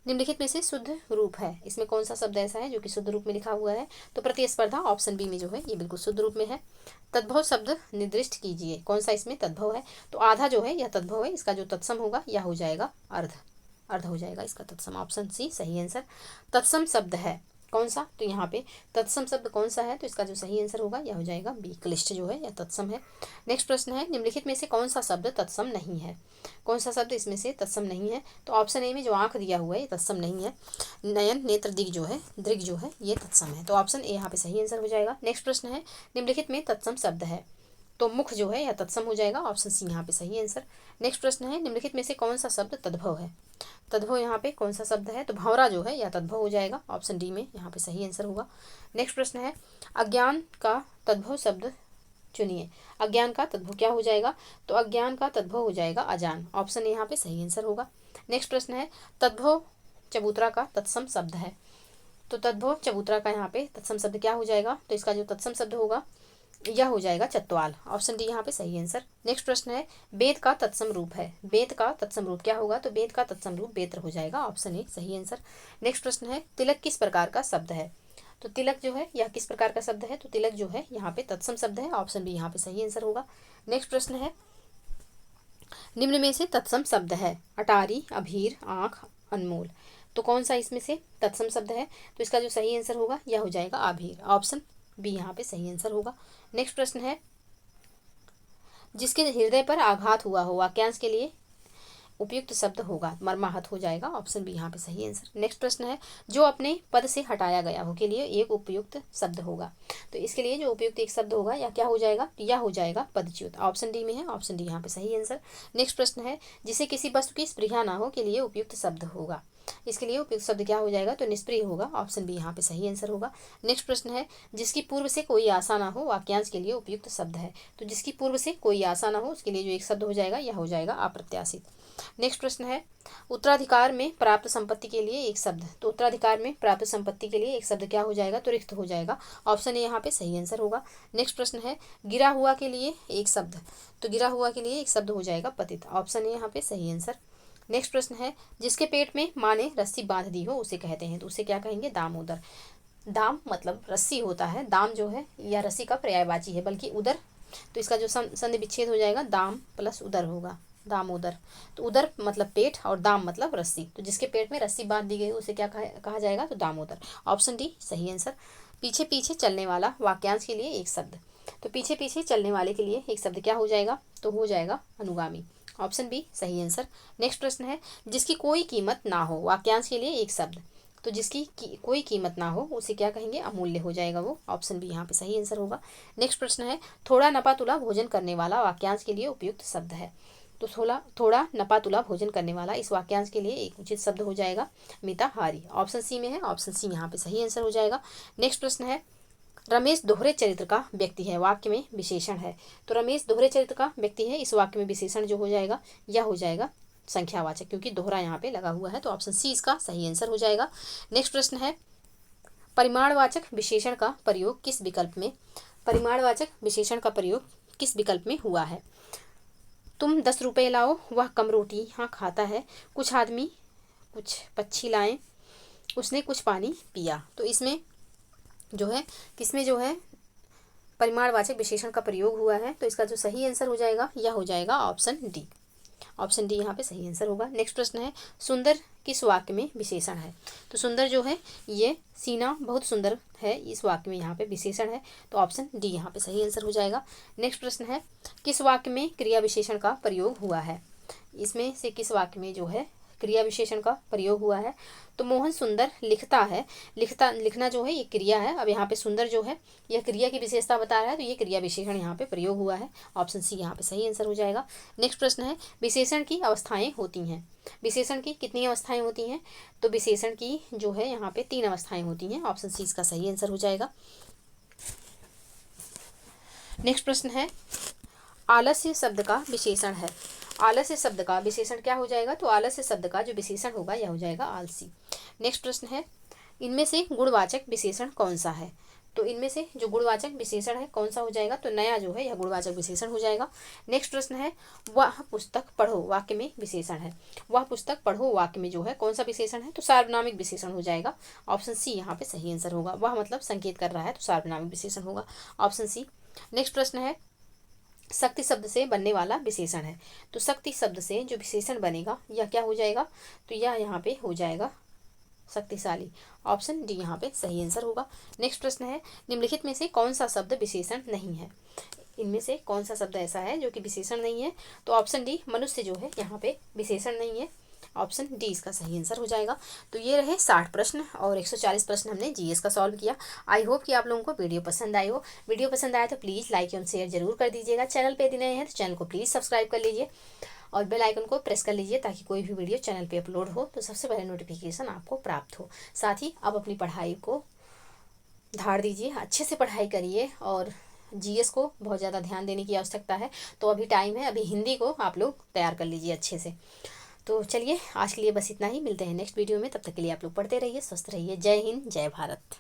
A: निम्नलिखित में से शुद्ध रूप है, इसमें कौन सा शब्द ऐसा है जो कि शुद्ध रूप में लिखा हुआ है? तो प्रतिस्पर्धा, ऑप्शन बी में जो है ये बिल्कुल शुद्ध रूप में है। तद्भव शब्द निर्दिष्ट कीजिए, कौन सा इसमें तद्भव है? तो आधा जो है यह तद्भव है, इसका जो तत्सम होगा यह हो जाएगा अर्ध, अर्ध हो जाएगा इसका तत्सम, ऑप्शन सी सही आंसर। तत्सम शब्द है कौन सा? तो यहाँ पे तत्सम शब्द कौन सा है? तो इसका जो सही आंसर होगा यह हो जाएगा बी, क्लिष्ट जो है यह तत्सम है। नेक्स्ट प्रश्न है, निम्नलिखित में से कौन सा शब्द तत्सम नहीं है? कौन सा शब्द इसमें से तत्सम नहीं है? तो ऑप्शन ए में जो आंख दिया हुआ है ये तत्सम नहीं है। नयन, नेत्र, दिग जो है, दृग जो है ये तत्सम है, तो ऑप्शन ए यहाँ पे सही आंसर हो जाएगा। नेक्स्ट प्रश्न है, निम्नलिखित में तत्सम शब्द है। तो मुख जो है यह तत्सम हो जाएगा, ऑप्शन सी यहाँ पे सही आंसर। नेक्स्ट प्रश्न है, निम्नलिखित में से कौन सा शब्द तद्भव है? तद्भव यहाँ पे कौन सा शब्द है? तो भंवरा जो है यह तद्भव हो जाएगा, ऑप्शन डी में यहाँ पे सही आंसर होगा। नेक्स्ट प्रश्न है, अज्ञान का तद्भव शब्द चुनिए। अज्ञान का तद्भव क्या हो जाएगा? तो अज्ञान का तद्भव हो जाएगा अजान, ऑप्शन यहाँ पे सही आंसर होगा। नेक्स्ट प्रश्न है, तद्भव चबूतरा का तत्सम शब्द है। तो तद्भव चबूतरा का यहाँ पे तत्सम शब्द क्या हो जाएगा? तो इसका जो तत्सम शब्द होगा यह हो जाएगा चत्वाल, ऑप्शन डी यहाँ पे सही आंसर। नेक्स्ट प्रश्न है, वेद का तत्सम रूप है। वेद का तत्सम रूप क्या होगा? तो वेद का तत्सम रूप वेत्र हो जाएगा, ऑप्शन ए सही आंसर। नेक्स्ट प्रश्न है, तिलक किस प्रकार का शब्द है? तो तिलक जो है यह किस प्रकार का शब्द है? तो तिलक जो है यहाँ पे तत्सम शब्द है, ऑप्शन बी यहाँ पे सही आंसर होगा। नेक्स्ट प्रश्न है, निम्न में से तत्सम शब्द है। अटारी, अभीर, आँख, अनमोल, तो कौन सा इसमें से तत्सम शब्द है? तो इसका जो सही आंसर होगा यह हो जाएगा आभीर, ऑप्शन बी यहाँ पे सही आंसर होगा। नेक्स्ट प्रश्न है, जिसके हृदय पर आघात हुआ हो वाक्यांश के लिए उपयुक्त शब्द होगा। मर्माहत हो जाएगा, ऑप्शन बी यहाँ पे सही आंसर। नेक्स्ट प्रश्न है, जो अपने पद से हटाया गया हो के लिए एक उपयुक्त शब्द होगा। तो इसके लिए जो उपयुक्त एक शब्द होगा या क्या हो जाएगा? यह हो जाएगा पदच्युत, ऑप्शन डी में है, ऑप्शन डी यहाँ पे सही आंसर। नेक्स्ट प्रश्न है, जिसे किसी वस्तु की स्पृहा ना हो के लिए उपयुक्त शब्द होगा। इसके लिए उपयुक्त शब्द क्या हो जाएगा? तो निष्प्रिय होगा, ऑप्शन बी यहाँ पे सही आंसर होगा। नेक्स्ट प्रश्न है, जिसकी पूर्व से कोई आशा ना हो वाक्यांश के लिए उपयुक्त शब्द है। तो जिसकी पूर्व से कोई आशा ना हो उसके लिए जो एक शब्द हो जाएगा यह हो जाएगा अप्रत्याशित। नेक्स्ट प्रश्न है, उत्तराधिकार में प्राप्त संपत्ति के लिए एक शब्द। तो उत्तराधिकार में प्राप्त संपत्ति के लिए एक शब्द क्या हो जाएगा? तो रिक्त हो जाएगा, ऑप्शन ए यहाँ पे सही आंसर होगा। नेक्स्ट प्रश्न है, गिरा हुआ के लिए एक शब्द। तो गिरा हुआ के लिए एक शब्द हो जाएगा पतित, ऑप्शन ए यहाँ पे सही आंसर। नेक्स्ट प्रश्न है, जिसके पेट में माँ ने रस्सी बांध दी हो उसे कहते हैं। तो उसे क्या कहेंगे? दामोदर। दाम मतलब रस्सी होता है, दाम जो है यह रस्सी का पर्यायवाची है, बल्कि उदर, तो इसका जो संधि विच्छेद हो जाएगा दाम प्लस उदर होगा, दामोदर। तो उदर मतलब पेट और दाम मतलब रस्सी, तो जिसके पेट में रस्सी बांध दी गई उसे क्या कहा जाएगा? तो दामोदर, ऑप्शन डी सही आंसर। पीछे पीछे चलने वाला वाक्यांश के लिए एक शब्द। तो पीछे पीछे चलने वाले के लिए एक शब्द क्या हो जाएगा? तो हो जाएगा अनुगामी, ऑप्शन बी सही आंसर। नेक्स्ट प्रश्न है, जिसकी कोई कीमत ना हो वाक्यांश के लिए एक शब्द। तो जिसकी कोई कीमत ना हो उसे क्या कहेंगे? अमूल्य हो जाएगा वो, ऑप्शन बी यहाँ पे सही आंसर होगा। नेक्स्ट प्रश्न है, थोड़ा नपा तुला भोजन करने वाला वाक्यांश के लिए उपयुक्त शब्द है। तो थोड़ा नपा तुला भोजन करने वाला इस वाक्यांश के लिए एक उचित शब्द हो जाएगा मिताहारी, ऑप्शन सी में है, ऑप्शन सी यहाँ पे सही आंसर हो जाएगा। नेक्स्ट प्रश्न है, रमेश दोहरे चरित्र का व्यक्ति है वाक्य में विशेषण है। तो रमेश दोहरे चरित्र का व्यक्ति है, इस वाक्य में विशेषण जो हो जाएगा यह हो जाएगा संख्यावाचक, क्योंकि दोहरा यहाँ पे लगा हुआ है, तो ऑप्शन सी इसका सही आंसर हो जाएगा। नेक्स्ट प्रश्न है, परिमाणवाचक विशेषण का प्रयोग किस विकल्प में, परिमाणवाचक विशेषण का प्रयोग किस विकल्प में हुआ है। तुम 10 रुपये लाओ, वह कम रोटी यहाँ खाता है, कुछ आदमी कुछ पक्षी लाए, उसने कुछ पानी पिया। तो इसमें जो है किसमें जो है परिमाणवाचक विशेषण का प्रयोग हुआ है। तो इसका जो सही आंसर हो जाएगा यह हो जाएगा ऑप्शन डी। ऑप्शन डी यहाँ पे सही आंसर होगा। नेक्स्ट प्रश्न है, सुंदर किस वाक्य में विशेषण है। तो सुंदर जो है ये सीना बहुत सुंदर है, इस वाक्य में यहाँ पे विशेषण है। तो ऑप्शन डी यहाँ पे सही आंसर हो जाएगा। नेक्स्ट प्रश्न है, किस वाक्य में क्रिया विशेषण का प्रयोग हुआ है। इसमें से किस वाक्य में जो है क्रिया विशेषण का प्रयोग हुआ है। तो मोहन सुंदर लिखता है, लिखना जो है ये क्रिया है। अब यहाँ पे सुंदर जो है यह क्रिया की विशेषता बता रहा है, तो ये क्रिया विशेषण यहाँ पे प्रयोग हुआ है। ऑप्शन सी यहाँ पे सही आंसर हो जाएगा। नेक्स्ट प्रश्न है, विशेषण की अवस्थाएं होती हैं। विशेषण की कितनी अवस्थाएं होती हैं। तो विशेषण की जो है यहाँ पे 3 अवस्थाएं होती हैं। ऑप्शन सी इसका सही आंसर हो जाएगा। नेक्स्ट प्रश्न है, आलस्य शब्द का विशेषण है। आलस्य शब्द का विशेषण क्या हो जाएगा। तो आलस्य शब्द का जो विशेषण होगा यह हो जाएगा आलसी। नेक्स्ट प्रश्न है, इनमें से गुणवाचक विशेषण कौन सा है। तो इनमें से जो गुणवाचक विशेषण है कौन सा हो जाएगा। तो नया जो है यह गुणवाचक विशेषण हो जाएगा। नेक्स्ट प्रश्न है, वह पुस्तक पढ़ो वाक्य में विशेषण है। वह पुस्तक पढ़ो वाक्य में जो है कौन सा विशेषण है। तो सार्वनामिक विशेषण हो जाएगा। ऑप्शन सी यहाँ पे सही आंसर होगा। वह मतलब संकेत कर रहा है, तो सार्वनामिक विशेषण होगा। Option C. नेक्स्ट प्रश्न है, शक्ति शब्द से बनने वाला विशेषण है। तो शक्ति शब्द से जो विशेषण बनेगा यह क्या हो जाएगा। तो यह यहाँ पे हो जाएगा शक्तिशाली। ऑप्शन डी यहाँ पे सही आंसर होगा। नेक्स्ट प्रश्न है, निम्नलिखित में से कौन सा शब्द विशेषण नहीं है। इनमें से कौन सा शब्द ऐसा है जो कि विशेषण नहीं है। तो ऑप्शन डी मनुष्य जो है यहाँ पे विशेषण नहीं है। ऑप्शन डी इसका सही आंसर हो जाएगा। तो ये रहे 60 प्रश्न और 140 प्रश्न हमने जीएस का सॉल्व किया। आई होप कि आप लोगों को वीडियो पसंद आई हो। वीडियो पसंद आया तो प्लीज़ लाइक एवं शेयर जरूर कर दीजिएगा। चैनल पे यदि नए हैं तो चैनल को प्लीज़ सब्सक्राइब कर लीजिए और बेल आइकन को प्रेस कर लीजिए ताकि कोई भी वीडियो चैनल पे अपलोड हो तो सबसे पहले नोटिफिकेशन आपको प्राप्त हो। साथ ही आप अपनी पढ़ाई को धार दीजिए, अच्छे से पढ़ाई करिए और जीएस को बहुत ज़्यादा ध्यान देने की आवश्यकता है। तो अभी टाइम है, अभी हिंदी को आप लोग तैयार कर लीजिए अच्छे से। तो चलिए आज के लिए बस इतना ही, मिलते हैं नेक्स्ट वीडियो में। तब तक के लिए आप लोग पढ़ते रहिए, स्वस्थ रहिए। जय हिंद, जय भारत।